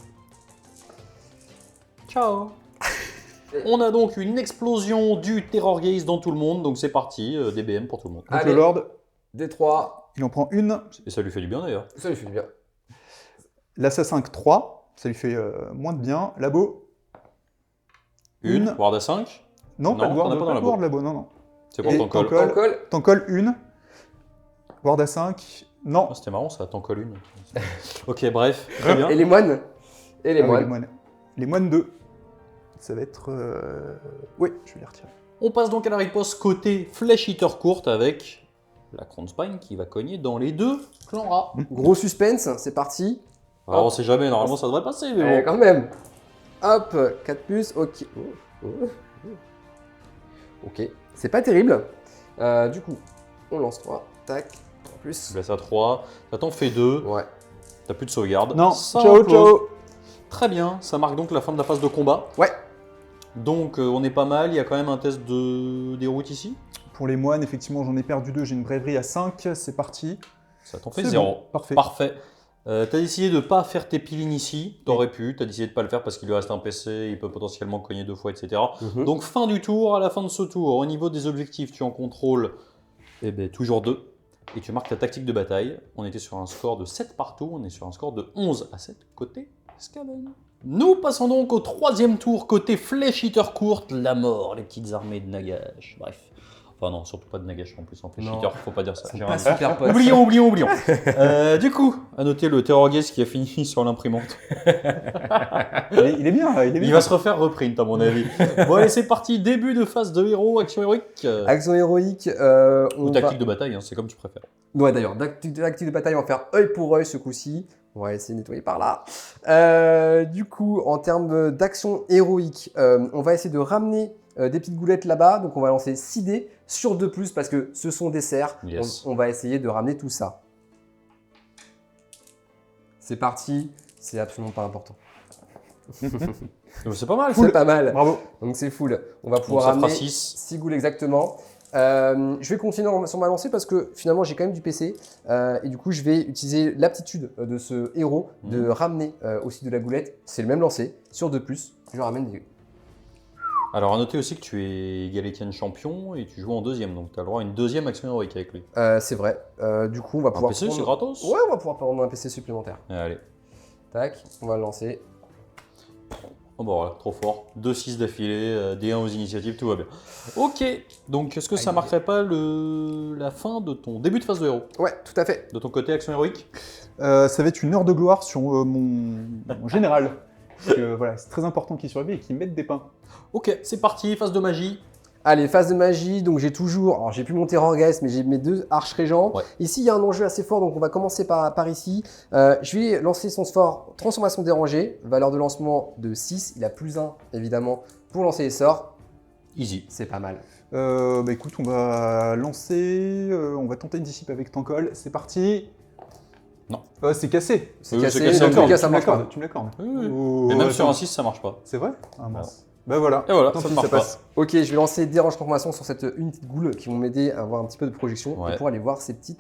Ciao. On a donc une explosion du Terrorgeist dans tout le monde, donc c'est parti, DBM pour tout le monde. Donc Allez. le Lord, Des 3. il en prend une. Et ça lui fait du bien d'ailleurs. Ça lui fait du bien. L'assassin 3, ça lui fait moins de bien. Labo, Une. Ward à 5, non, pas Non, de ward, on n'a pas dans pas la de ward, Labo, non, non. c'est pour Et ton col. ton col. Tankol. T'en colles une. Ward à 5, Non. Ah, c'était marrant, ça t'en colle une. Ok, bref, très bien. Et les moines Et les Ah oui, moines. Les moines 2. Ça va être... Oui, je vais les retirer. On passe donc à la riposte côté Flesh Eater courte avec la Crown Spine qui va cogner dans les deux clans rats. Gros suspense, c'est parti. Alors on sait jamais, normalement ça devrait passer, mais bon. Quand même. Hop, 4 plus, ok. Ok, c'est pas terrible. Du coup, on lance 3. Tac, en Tu plus. laisses à 3, ça t'en fait 2, Ouais. t'as plus de sauvegarde. Non, Ça ciao, implose. ciao. Très bien, ça marque donc la fin de la phase de combat. Ouais. Donc on est pas mal, il y a quand même un test de déroute ici. Pour les moines, effectivement, j'en ai perdu 2. J'ai une braverie à 5. C'est parti. Ça t'en fait C'est 0. bon, parfait. Parfait. T'as décidé de pas faire tes pilines ici, t'aurais pu, t'as décidé de pas le faire parce qu'il lui reste un PC, il peut potentiellement cogner 2 fois, etc. Mhm. Donc fin du tour, à la fin de ce tour, au niveau des objectifs, tu en contrôles toujours 2. Et tu marques ta tactique de bataille. On était sur un score de 7 partout, on est sur un score de 11 à 7 côté Skaven. Nous passons donc au 3e tour côté Flesh Eater courte, la mort, les petites armées de Nagash, bref. Enfin non, surtout pas de Nagash en plus, en Flesh Non. Eater, faut pas dire ça. C'est j'ai pas rien dit. super pote. Oublions. Du coup, à noter le Terror Gaze qui a fini sur l'imprimante. Il est bien, il est bien. Il va se refaire reprint à mon avis. Bon allez, c'est parti, début de phase de héros, action héroïque. Action héroïque. Ou tactique de bataille, hein, c'est comme tu préfères. Ouais, d'ailleurs, tactique de bataille, on va faire œil pour œil ce coup-ci. On va essayer de nettoyer par là. Du coup, en termes d'action héroïque, on va essayer de ramener des petites goulettes là-bas. Donc, on va lancer 6 dés sur 2+, parce que ce sont des cerfs. Yes. On va essayer de ramener tout ça. C'est parti. C'est absolument pas important. Donc, c'est pas mal. C'est pas mal. Bravo. Donc, c'est full. On va Donc pouvoir ça fera ramener 6. 6 goules exactement. Je vais continuer sur ma lancée parce que finalement j'ai quand même du PC et du coup je vais utiliser l'aptitude de ce héros de ramener aussi de la goulette. C'est le même lancer sur 2+. Je ramène des... Alors à noter aussi que tu es Galician champion et tu joues en 2e, donc tu as le droit à une 2e action héroïque avec lui. c'est vrai. Du coup on va Un pouvoir PC, c'est prendre... gratos. Ouais, on va pouvoir prendre un PC supplémentaire. Allez. Tac, on va le lancer. Oh bah voilà, trop fort. 2-6 d'affilée, D1 aux initiatives, tout va bien. Ok, donc est-ce que ça marquerait pas la fin de ton début de phase de héros? Ouais, tout à fait. De ton côté action héroïque? Ça va être une heure de gloire sur mon général. Parce que voilà, c'est très important qu'il survive et qu'il mette des pains. Ok, c'est parti, phase de magie. Allez, phase de magie, donc j'ai toujours, alors j'ai plus mon Terrorgeist, mais j'ai mes 2 arches régents. Ouais. Ici, il y a un enjeu assez fort, donc on va commencer par ici. Je vais lancer son sort transformation dérangée, valeur de lancement de 6, il a +1 évidemment pour lancer les sorts, Easy. c'est pas mal. Bah écoute, on va lancer, on va tenter une dissipe avec Tankol. C'est parti. Non. C'est cassé. C'est Oui, cassé, c'est cassé dans tous les encore. cas ça Tu me marche pas. l'accordes, tu me l'accordes. Oui, oui. Oh, Mais même attends. sur un 6, ça marche pas. C'est vrai? Ah mince. Bah voilà. Et voilà, Tant ça pis, ne marche pas. passe. Ok, je vais lancer dérange transformation sur cette unité de goule qui vont m'aider à avoir un petit peu de projection Ouais. pour aller voir ces petits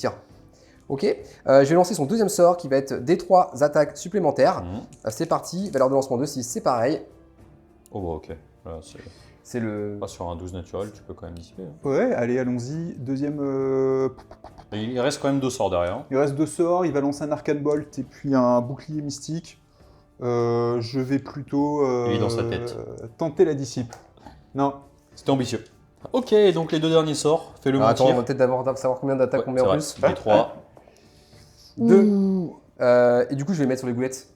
rats. Ok, je vais lancer son 2e sort qui va être D3 attaques supplémentaires. C'est parti, valeur de lancement de 6, c'est pareil. Oh bah ok. Voilà, c'est C'est le... pas sur un 12 naturel, tu peux quand même dissiper. hein. Ouais, allez, allons-y. Deuxième. Et il reste quand même 2 sorts derrière. Il reste 2 sorts. Il va lancer un Arcane Bolt et puis un bouclier mystique. Je vais plutôt Il est dans sa tête. tenter la dissipe. Non. C'était ambitieux. Ok, donc les 2 derniers sorts, fais-le Alors, attends, on mentir. va peut-être d'abord savoir combien d'attaques on met en plus. 3. 2. Et du coup, je vais mettre sur les goulettes.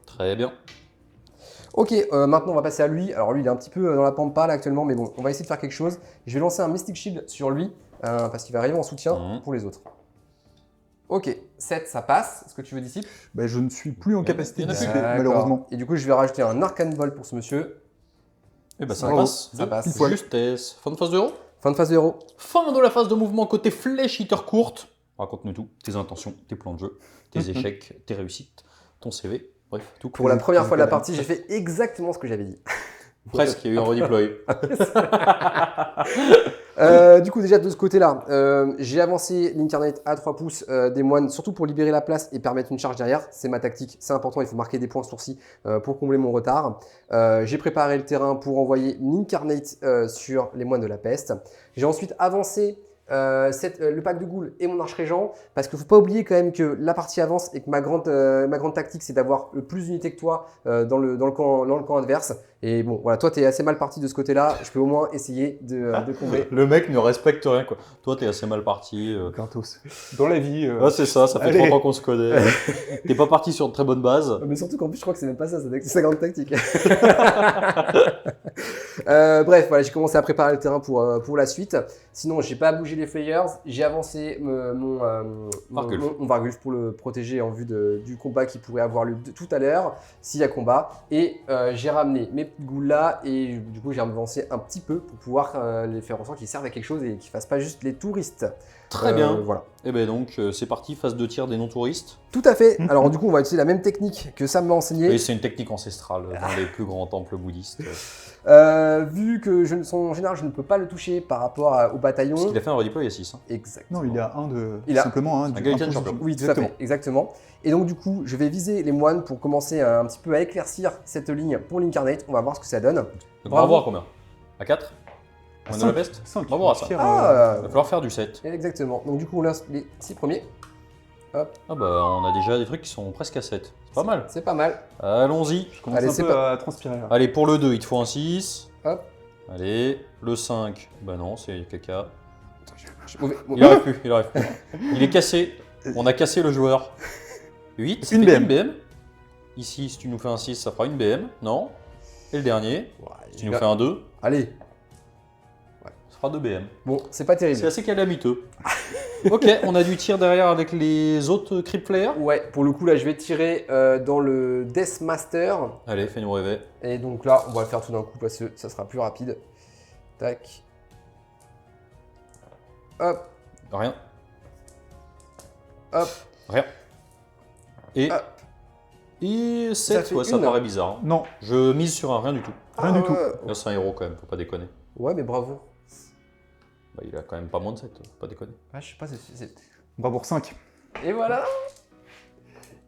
Très bien. Ok, maintenant on va passer à lui. Alors lui, il est un petit peu dans la pampa là actuellement, mais bon, on va essayer de faire quelque chose. Je vais lancer un Mystic Shield sur lui, parce qu'il va arriver en soutien pour les autres. Ok, 7, ça passe. Est-ce que tu veux dissipe? Bah, je ne suis plus en capacité il y de en a plus. dissiper, D'accord. malheureusement. Et du coup, je vais rajouter un Arcane Bolt pour ce monsieur. Et bah ça Bravo, passe. ça passe. Pile poil. Justesse. Fin de phase de héros. Fin de phase de héros. Fin de la phase de mouvement côté Flesh Eater courte. Raconte-nous tout. Tes intentions, tes plans de jeu, tes échecs, tes réussites, ton CV. Bref, tout. Pour la première fois de la partie, j'ai fait exactement ce que j'avais dit. Presque, il y a eu un redeploy. Du coup, déjà de ce côté-là, j'ai avancé l'Incarnate à 3 pouces des moines, surtout pour libérer la place et permettre une charge derrière. C'est ma tactique, c'est important, il faut marquer des points sourcils pour combler mon retard. J'ai préparé le terrain pour envoyer l'Incarnate sur les moines de la peste. J'ai ensuite avancé le pack de Ghoul et mon Arche Régent, parce qu'il ne faut pas oublier quand même que la partie avance et que ma grande tactique, c'est d'avoir le plus d'unités que toi dans le camp adverse. Et bon, voilà, toi, tu es assez mal parti de ce côté-là. Je peux au moins essayer de combler. Le mec ne respecte rien, quoi. Toi, t'es assez mal parti. Gratos. Dans la vie. Ouais, c'est ça, ça fait Allez. 30 ans qu'on se connaît. T'es pas parti sur de très bonnes bases. Mais surtout qu'en plus, je crois que c'est même pas ça, c'est sa grande tactique. Bref, voilà, j'ai commencé à préparer le terrain pour la suite. Sinon, j'ai pas bougé les Flayers. J'ai avancé mon Vargulf pour le protéger en vue du combat qui pourrait avoir lieu tout à l'heure, s'il y a combat. Et j'ai ramené mes petites Ghouls là, et du coup, j'ai avancé un petit peu pour pouvoir les faire en sorte qu'ils servent à quelque chose et qu'ils fassent pas juste les touristes. Très bien. Voilà. Et ben donc, c'est parti, phase de tir des non-touristes. Tout à fait. Alors, du coup, on va utiliser la même technique que Sam m'a enseigné. Et c'est une technique ancestrale dans les plus grands temples bouddhistes. Vu que en général, je ne peux pas le toucher par rapport au bataillon. Parce qu'il a fait un redeploy à 6. Hein. Exactement. Non, il a un de. Il a- Simplement un. Un Galician champion. Oui, tout à fait, exactement. Et donc, du coup, je vais viser les moines pour commencer un petit peu à éclaircir cette ligne pour l'Incarnate. On va voir ce que ça donne. Donc, on va Bravo. voir combien À 4 On est de la peste 5. On va voir ça. Il Ah, va falloir faire du 7. exactement. Donc, du coup, on lance les 6 premiers. Ah bah, on a déjà des trucs qui sont presque à 7. C'est pas mal. C'est pas mal. Allons-y. Je commence Allez, un c'est peu pas- à transpirer là. Allez, pour le 2, il te faut un 6. Hop. Allez, le 5. Bah non, c'est caca. Mauvais- Il arrive plus, il arrive plus. Il est cassé. On a cassé le joueur. 8, ça Une fait BM. une BM. Ici, si tu nous fais un 6, ça fera une BM. Non. Et le dernier, Ouais, si tu nous fais un 2, Allez. ça fera 2 BM. Bon, c'est pas C'est terrible. assez calamiteux. Ok, on a du tir derrière avec les autres Crypt Flayers. Ouais, pour le coup, là, je vais tirer dans le Death Master. Allez, fais-nous rêver. Et donc là, on va le faire tout d'un coup parce que ça sera plus rapide. Tac. Hop, Rien, hop, rien. Et, hop. et 7, fait ouais, ça une. paraît bizarre. Hein. Non, Je mise sur un rien du tout. rien du tout. Là, c'est un héros quand même, faut pas déconner. Ouais, mais bravo. Bah, il a quand même pas moins de 7, faut pas déconner. Ah, je sais pas, On va pour 5. Et voilà.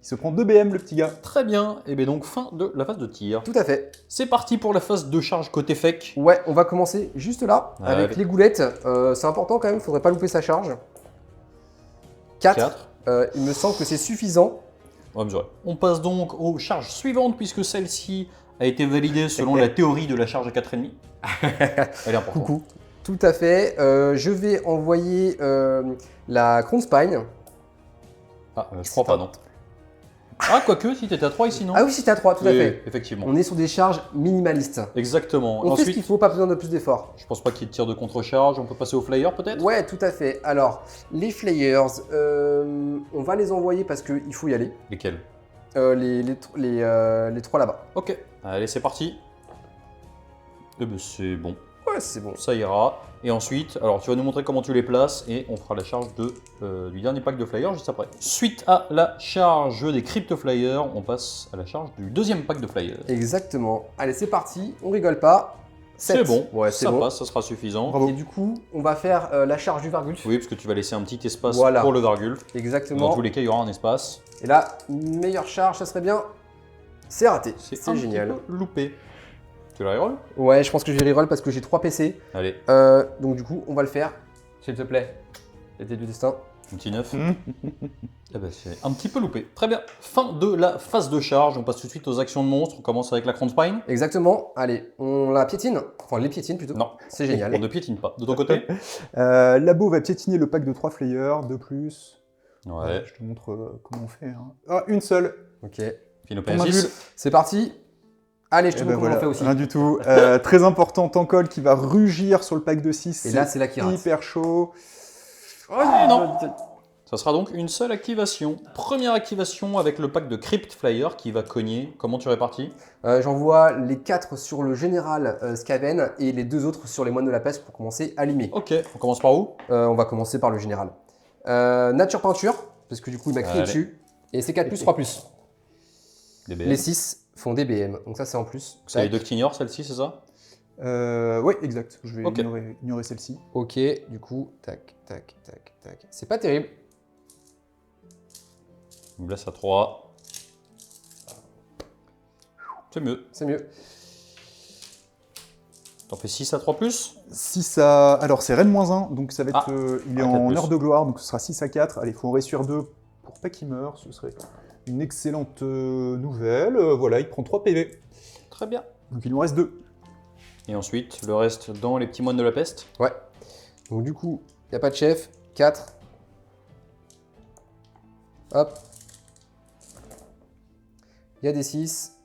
Il se prend 2 BM, le petit gars. Très bien, et bien donc fin de la phase de tir. Tout à fait. C'est parti pour la phase de charge côté fake. Ouais, on va commencer juste là, Ouais, avec avec- les goulettes. C'est important quand même, faudrait pas louper sa charge. 4. 4. Il me semble que c'est suffisant. On va mesurer. On passe donc aux charges suivantes, puisque celle-ci a été validée selon la théorie de la charge à 4,5. Elle est importante. Coucou. Tout à fait. Je vais envoyer la Crown Spine. Ah, je crois pas, non. Ah, quoique, si t'étais à 3 ici, non Ah oui, c'était à 3, tout à Oui, fait. effectivement. On est sur des charges minimalistes. Exactement. On fait ce Ensuite, qu'il faut, pas besoin de plus d'efforts. je pense pas qu'il y ait de tir de contre-charge. On peut passer au flyer, peut-être Ouais, tout à fait. Alors, les Flayers, on va les envoyer parce qu'il faut y aller. Lesquels Les 3 là-bas. Ok. Allez, c'est parti. Eh ben, c'est bon. Ouais, c'est bon. Ça ira. Et ensuite, alors tu vas nous montrer comment tu les places et on fera la charge du dernier pack de flyers juste après. Suite à la charge des crypto flyers, on passe à la charge du deuxième pack de flyers. Exactement. Allez, c'est parti. On rigole pas. C'est 7. bon, Ouais, c'est ça bon. passe, ça sera suffisant. Bravo. Et du coup, on va faire la charge du Vargulf. Oui, parce que tu vas laisser un petit espace Voilà. pour le Vargulf. Dans Exactement. tous les cas, il y aura un espace. Et là, une meilleure charge, ça serait bien. C'est raté. C'est C'est un génial. petit peu loupé. Tu la reroll Ouais, je pense que je vais reroll parce que j'ai 3 PC. Allez, Donc du coup, on va le faire. S'il te plaît. C'était du destin. un petit 9. Eh ben, c'est un petit peu loupé. Très bien. Fin de la phase de charge. On passe tout de suite aux actions de monstres. On commence avec la Crown Spine. Exactement. Allez, on la piétine. Enfin, les piétine plutôt. Non, C'est génial. on ne piétine pas. De ton côté Labo va piétiner le pack de 3 flayers, 2 plus. Ouais. Je te montre comment on fait. Hein. Ah, une seule. Ok. Finopé Ton 6. invul. C'est parti. Allez, je te Eh montre ben comment voilà, on fait aussi. rien du tout. Très important, Tankol qui va rugir sur le pack de 6. Et là, c'est là qui rate. hyper chaud. Oh non. Ça sera donc une seule activation. Première activation avec le pack de Crypt Flyer qui va cogner. Comment tu répartis? J'envoie les 4 sur le général Skaven et les 2 autres sur les moines de la peste pour commencer à limer. Ok, on commence par où? On va commencer par le général. Nature peinture, parce que du coup il m'a crié Allez. dessus. Et c'est 4 plus, 3 plus. Des BM. Les 6 font des BM, donc ça c'est en plus. C'est les Tac. deux que t'ignores, celle-ci, c'est ça? Oui, exact. Je vais Ok. ignorer celle-ci. Ok, du coup, tac, tac, tac, tac. C'est pas terrible. On me laisse à 3. C'est mieux. C'est mieux. T'en fais 6 à 3+. 6 à... Alors c'est Rennes -1, donc ça va être... Ah. il est 4 en plus. heure de gloire, donc ce sera 6 à 4. Allez, il faut en réussir 2 pour pas qu'il meure, ce serait une excellente nouvelle. Voilà, il prend 3 PV, Très bien. donc il nous reste 2. Et ensuite, le reste dans les petits moines de la peste. Ouais. Donc du coup, il n'y a pas de chef. 4. Hop. Il y a des 6.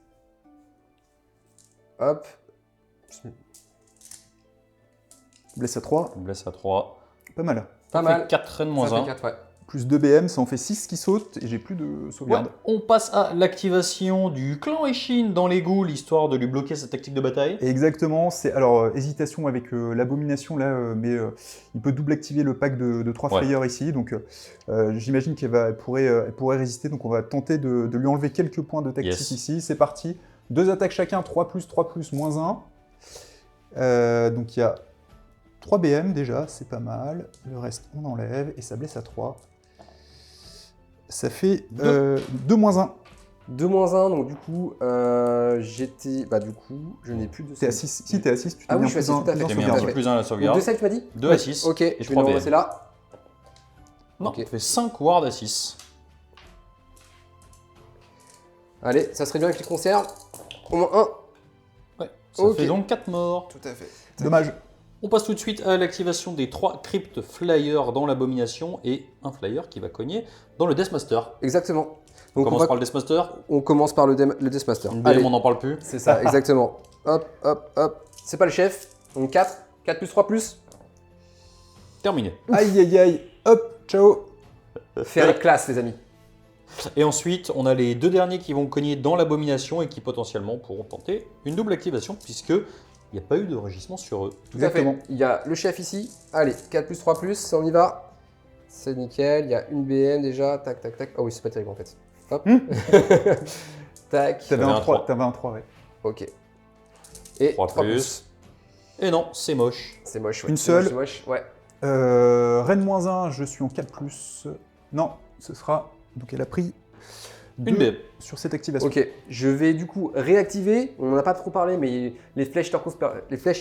Hop. Blesse à 3, On blesse à 3. pas mal. Pas mal. 4 Rennes Ça fait -1. 4, ouais. Plus 2 BM, ça en fait 6 qui sautent, et j'ai plus de Ouais, sauvegarde. on passe à l'activation du clan Eshin dans les ghouls, histoire de lui bloquer sa tactique de bataille. Et exactement, c'est alors hésitation avec l'abomination là, mais il peut double activer le pack de 3 Ouais. flyers ici, donc j'imagine elle pourrait résister, donc on va tenter de lui enlever quelques points de tactique Yes. ici. C'est parti, 2 attaques chacun, 3+, 3+, -1. Donc il y a 3 BM déjà, c'est pas mal. Le reste on enlève et ça blesse à 3. Ça fait 2 -1. 2 -1, donc du coup, j'étais. Bah, du coup, je n'ai plus de. T'es à 6, si t'es à 6, tu t'es Ah oui, mis je suis en à 6, tout à fait. plus J'ai un mis un sauvegarde. petit plus 1 à la Donc, sauvegarde. 2 7, tu m'as dit 2 à 6. Ok, et je vais 3 le BM. remplacer là. Non, Ok. on fait 5 wards à 6. Allez, ça serait bien avec les conserves. Au moins 1. Ouais, ça Ok. fait donc 4 morts. Tout à fait. Dommage. On passe tout de suite à l'activation des 3 cryptes flyers dans l'abomination et un flyer qui va cogner dans le Deathmaster. Exactement. On Donc, commence par le Deathmaster. on commence par le Deathmaster. Une Allez, BM, on n'en parle plus. c'est ça, exactement. Hop, hop, hop. C'est pas le chef. Donc 4. 4 plus 3 plus. Terminé. Aïe aïe aïe, hop, ciao. Faire les classes, les amis. Et ensuite, on a les 2 derniers qui vont cogner dans l'abomination et qui potentiellement pourront tenter une double activation puisque il n'y a pas eu de rugissement sur eux. Tout à Exactement. fait. Il y a le chef ici. Allez, 4 plus 3 plus, on y va. C'est nickel. Il y a une BM déjà. Tac, tac, tac. Oh oui, c'est pas terrible en fait. Hop. Tac. T'avais un un 3, 3. t'avais un 3, ouais. Ok. Et 3 3 plus. plus. Et non, c'est moche. C'est moche, ouais. Une C'est moche, seule. c'est moche. Ouais. Rennes -1, je suis en 4+. Non, ce sera... Donc elle a pris Une 2 BM. sur cette activation. Ok, je vais du coup réactiver, on n'en a pas trop parlé, mais les flèches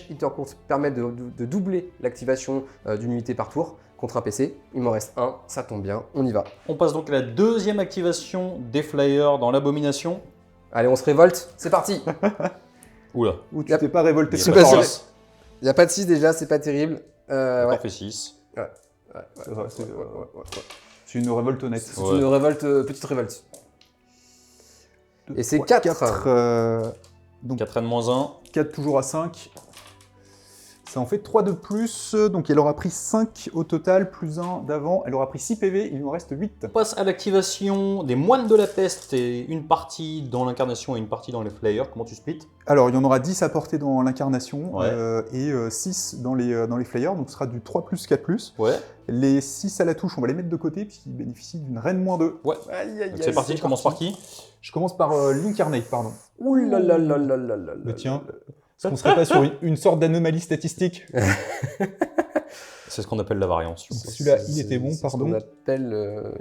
Hitter Course permettent de doubler l'activation d'une unité par tour contre un PC. Il m'en reste un, ça tombe bien, on y va. On passe donc à la deuxième activation des flyers dans l'abomination. Allez, on se révolte, c'est parti. Oula. Ou tu Yep. t'es pas révolté Il y a sur pas ça. sûr. de six. Il n'y a pas de 6 déjà, c'est pas terrible. On Ouais. fait 6. Ouais, Ça va, c'est- ouais, ouais. C'est une révolte honnête. C'est Ouais. une révolte, petite révolte. Et c'est 4. Donc 4 Rennes -1. 4 toujours à 5. Ça en fait 3 de plus, donc elle aura pris 5 au total, plus 1 d'avant. Elle aura pris 6 PV, il nous reste 8. On passe à l'activation des moines de la peste et une partie dans l'incarnation et une partie dans les flyers. Comment tu splits? Alors, il y en aura 10 à porter dans l'incarnation Ouais. et 6 dans les flyers, donc ce sera du 3+, 4+. Ouais. Les 6 à la touche, on va les mettre de côté puisqu'ils bénéficient d'une reine -2. Ouais. Aïe, aïe, Donc aïe, c'est parti, tu commences par qui? Je commence par l'Incarnate, pardon. Ouh là là là là là là Mais là. tiens, est-ce qu'on serait pas sur une sorte d'anomalie statistique? C'est ce qu'on appelle la variance. Celui-là, il était bon, C'est ce pardon. qu'on appelle.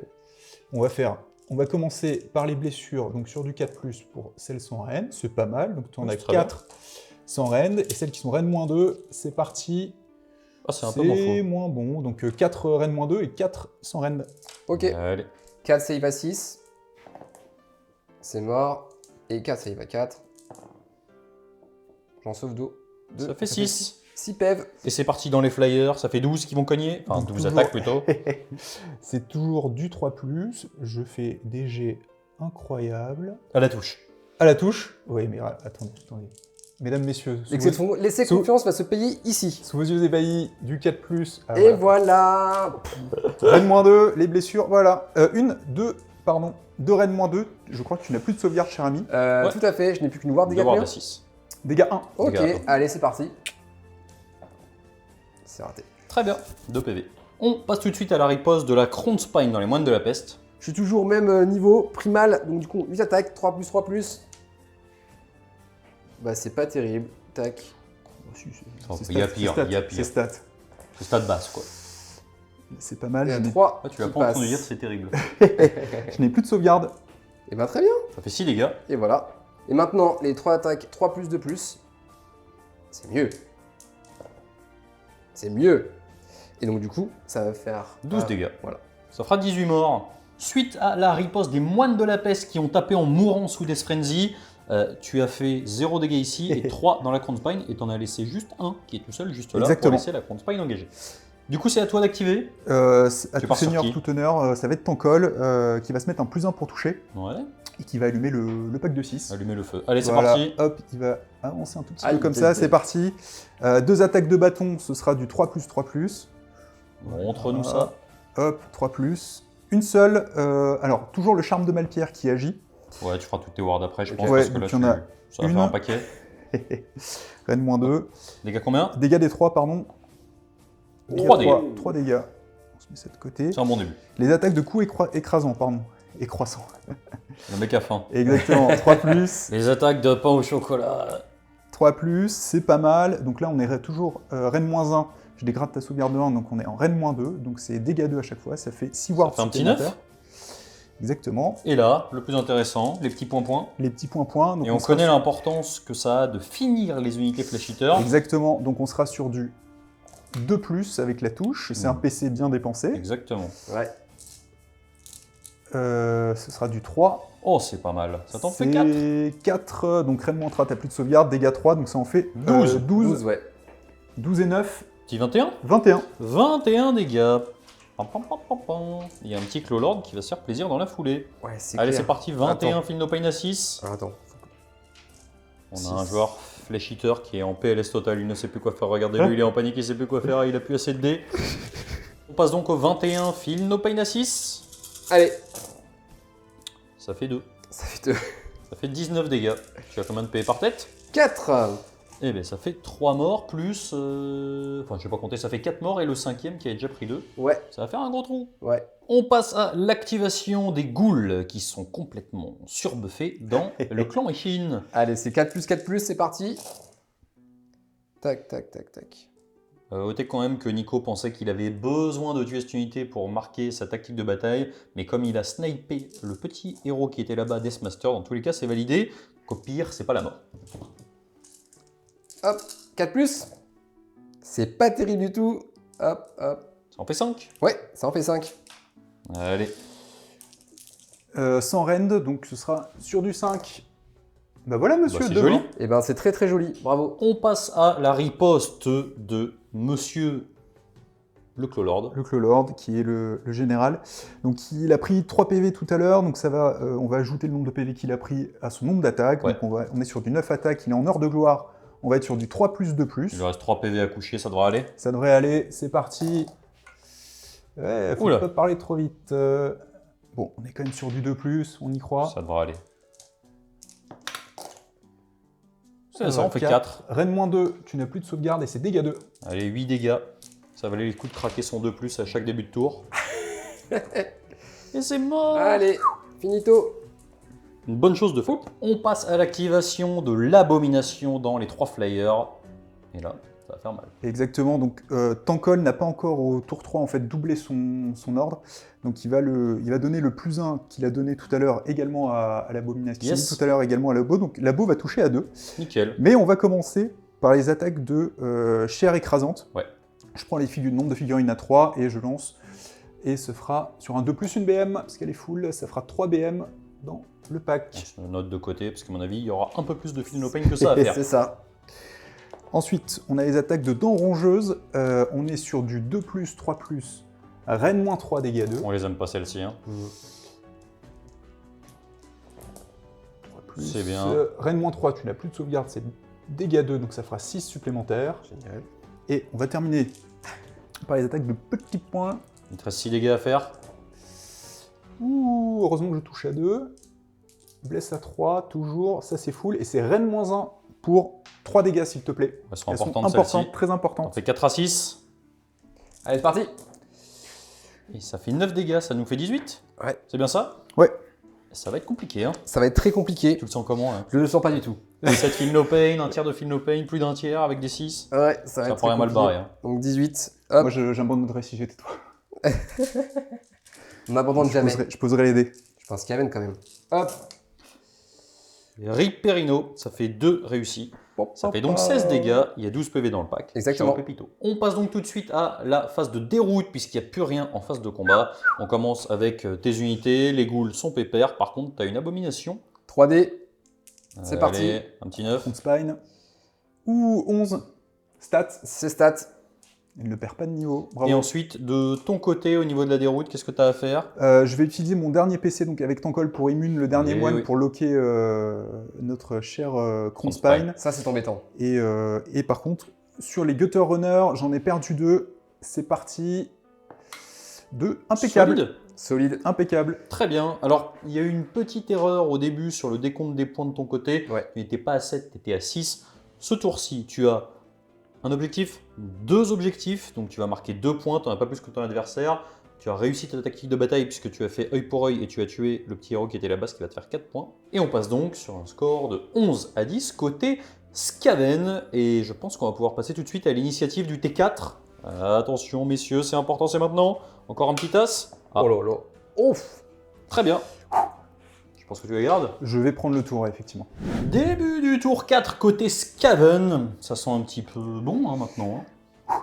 On va commencer par les blessures, donc sur du 4+, pour celles sans reine, c'est pas mal, donc tu en Oui, as c'est très 4 sans reine, et celles qui sont reine -2, c'est parti. Ah, c'est un peu moins C'est faux. moins bon, donc 4 reine -2 et 4 sans reine. Ok, Allez. 4 save à 6. C'est mort. Et 4 save à 4. J'en sauve 2. Ça fait 6. 6 PEV. Et c'est parti dans les flyers, ça fait 12 qui vont cogner. Enfin, 12 Toujours. attaques plutôt. C'est toujours du 3+, je fais des jets incroyables. À la touche. À la touche. Oui, mais attendez. Mesdames, messieurs, Laissez sous- confiance va se payer ici. sous vos yeux ébahis, du 4+. Ah, Et voilà. voilà. Reine -2, les blessures, voilà. Deux reine -2. Je crois que tu n'as plus de sauvegarde, cher ami. Ouais. Tout à fait, je n'ai plus qu'une ward Deux dégâts wards à combien 6. Dégâts 1. Ok, Dégâts. allez, c'est parti. C'est raté. Très bien. 2 PV. On passe tout de suite à la riposte de la Kronspine dans les moines de la peste. Je suis toujours au même niveau, primal, donc du coup 8 attaques, 3+3+. Bah c'est pas terrible. Tac. Il y a pire, il y a C'est pire. stat. C'est stade basse, quoi. C'est pas mal. Il y a je n'ai- 3. Ah, tu vas pas en train de dire c'est terrible. Je n'ai plus de sauvegarde. Et bah très bien. Ça fait 6 dégâts. Et voilà. Et maintenant, les 3 attaques, 3+2+. C'est mieux. C'est mieux. Et donc du coup, ça va faire... 12 dégâts. Voilà. Ça fera 18 morts. Suite à la riposte des moines de la peste qui ont tapé en mourant sous Death Frenzy, tu as fait 0 dégâts ici et 3 dans la Crown Spine et t'en as laissé juste un qui est tout seul juste là Exactement. pour laisser la Crown Spine engagée. Du coup, c'est à toi d'activer. À Tu tout pars sur seigneur, qui tout honneur, ça va être Tankol qui va se mettre un +1 pour toucher Ouais, et qui va allumer le pack de 6. allumez le feu. Allez, c'est Voilà, parti. hop, il va avancer un tout petit Aïe, peu comme aïe, ça, aïe. c'est parti. 2 attaques de bâton, ce sera du 3+3+. Montre-nous Voilà. ça. Hop, 3+. Une seule, alors toujours le charme de Malpierre qui agit. Ouais, tu feras toutes tes wards après, je pense, Ouais, parce que là, donc il y en a ça va une. faire un paquet. Reine -2. Dégâts combien? Dégâts des 3, pardon. 3 dégâts. 3 dégâts. On se met ça de côté. C'est un bon début. Les attaques de coups écrasants, pardon. Et croissants. Le mec a faim. Exactement, 3+. Les attaques de pain au chocolat. 3+, c'est pas mal. Donc là, on est toujours Reine -1. Je dégrade ta sauvegarde de 1, donc on est en Reine -2. Donc c'est dégâts 2 à chaque fois. Ça fait 6 wards fait un petit supplémentaires. 9. Exactement. Et là, le plus intéressant, les petits points-points. Les petits points-points. donc Et on sera connaît sur- l'importance que ça a de finir les unités Flash Eater. Exactement. Donc on sera sur du 2+ avec la touche. C'est un PC bien dépensé. Exactement. Ouais. Ce sera du 3. Oh, c'est pas mal. Ça t'en fait 4. C'est 4. Donc Reine -3, t'as plus de sauvegarde. Dégâts 3, donc ça en fait 12. 12 ouais. 12 et 9. Petit 21. 21. 21 dégâts. Pam, pam, pam, pam, pam. Il y a un petit Clawlord qui va se faire plaisir dans la foulée. Ouais, c'est Allez, clair. c'est parti. 21 Attends. Feel No Pain à 6. Alors, attends. On a un Six. joueur Flash Eater qui est en PLS total. Il ne sait plus quoi faire. Regardez-le, il est en panique. Il sait plus quoi faire. Il a plus assez de dés. On passe donc au 21 Feel No Pain à 6. Allez. Ça fait 2. Ça fait 2. Ça fait 19 dégâts. Tu as combien de PV par tête? 4. Eh bien, ça fait 3 morts plus. Enfin, je vais pas compter, ça fait 4 morts et le 5e qui a déjà pris 2. Ouais. Ça va faire un gros trou. Ouais. On passe à l'activation des ghouls qui sont complètement surbuffés dans le clan Ishin. Allez, c'est 4+4+, c'est parti. Tac, tac, tac, tac. Notez quand même que Nico pensait qu'il avait besoin de tuer cette unité pour marquer sa tactique de bataille, mais comme il a snipé le petit héros qui était là-bas, Deathmaster, dans tous les cas c'est validé, qu'au pire c'est pas la mort. Hop, 4+. C'est pas terrible du tout. Hop, hop. Ça en fait 5. Ouais, ça en fait 5. Allez. Sans rend, donc ce sera sur du 5. Bah voilà, monsieur, Bah, c'est demain. joli. Et ben, c'est très très joli. Bravo. On passe à la riposte de Monsieur le Clawlord. Le Clawlord, qui est le général. Donc il a pris 3 PV tout à l'heure, donc ça va, on va ajouter le nombre de PV qu'il a pris à son nombre d'attaques. Ouais. Donc on est sur du 9 attaques, il est en heure de gloire. On va être sur du 3+2+. Il lui reste 3 PV à coucher, ça devrait aller. Ça devrait aller, c'est parti. Ouais, faut Oula. pas parler trop vite. Bon, on est quand même sur du 2+, on y croit. Ça devrait aller. Ça, va, on fait 4. Reine -2, tu n'as plus de sauvegarde et c'est dégâts 2. Allez, 8 dégâts. Ça valait le coup de craquer son 2+ à chaque début de tour. Et c'est mort. Allez, finito. Une bonne chose de fou. On passe à l'activation de l'abomination dans les 3 flyers. Et là, ça va faire mal. Exactement, donc Tankol n'a pas encore au tour 3 en fait doublé son ordre, donc il va donner le +1 qu'il a donné tout à l'heure également à l'abomination, Yes. tout à l'heure également à Labo, donc Labo va toucher à 2, Nickel. mais on va commencer par les attaques de chair écrasante. Ouais. Je prends le nombre de figurines à 3 et je lance, et ce fera sur un 2+1 BM, parce qu'elle est full, ça fera 3 BM dans le pack. Je me note de côté, parce qu'à mon avis, il y aura un peu plus de Feel No Pain que ça à faire. C'est ça. Ensuite, on a les attaques de dents rongeuses. On est sur du 2+, 3+, Reine -3, dégâts 2. On les aime pas celles-ci. Hein. 3+. C'est bien. Reine -3, tu n'as plus de sauvegarde, c'est dégâts 2, donc ça fera 6 supplémentaires. Génial. Et on va terminer par les attaques de petits points. Il te reste 6 dégâts à faire. Ouh, heureusement que je touche à 2. Blesse à 3, toujours, ça c'est full. Et c'est Reine -1 pour 3 dégâts, s'il te plaît. Elles sont Elles sont importantes celles-ci. importantes, très On importantes. fait 4 à 6. Allez, c'est parti. Et ça fait 9 dégâts, ça nous fait 18. Ouais. C'est bien ça? Ouais. Ça va être compliqué. Hein. Ça va être très compliqué. Tu le sens comment là? Je le sens pas du tout. 7 Feel No Pain, un tiers de Feel No Pain, plus d'un tiers avec des 6. Ouais, ça va Ça être pourrait très mal compliqué. barrer. Hein. Donc 18. Hop, Moi j'abandonnerais si j'étais toi. on n'abandonne jamais. Je poserais les dés. Je pense Kaven quand même. Hop. Ripperino, ça fait 2 réussis. Ça fait donc 16 dégâts, il y a 12 PV dans le pack. Exactement. Ciao, Pépito. On passe donc tout de suite à la phase de déroute, puisqu'il n'y a plus rien en phase de combat. On commence avec tes unités, les ghouls sont pépères, par contre tu as une abomination. 3D, c'est parti. Allez, un petit 9. Front spine. Ouh, 11. Stats. C'est stats. Il ne perd pas de niveau. Bravo. Et ensuite, de ton côté, au niveau de la déroute, qu'est-ce que tu as à faire? Je vais utiliser mon dernier PC donc avec Tankol pour immune le dernier Oui, moine oui. pour loquer notre cher Kronspine. Ça, c'est embêtant. Et par contre, sur les Gutter Runner, j'en ai perdu 2. C'est parti. 2. Impeccable. Solide. Solide. Impeccable. Très bien. Alors, il y a eu une petite erreur au début sur le décompte des points de ton côté. Ouais. Tu n'étais pas à 7, tu étais à 6. Ce tour-ci, tu as un objectif, 2 objectifs. Donc, tu vas marquer 2 points. Tu n'en as pas plus que ton adversaire. Tu as réussi ta tactique de bataille puisque tu as fait œil pour œil et tu as tué le petit héros qui était là-bas, ce qui va te faire 4 points. Et on passe donc sur un score de 11 à 10 côté Skaven. Et je pense qu'on va pouvoir passer tout de suite à l'initiative du T4. Attention, messieurs, c'est important, c'est maintenant. Encore un petit as. Ah. Oh là là. Ouf. Très bien. Je pense que tu la gardes. Je vais prendre le tour, effectivement. Début du tour 4 côté Skaven. Ça sent un petit peu bon hein, maintenant. Hein.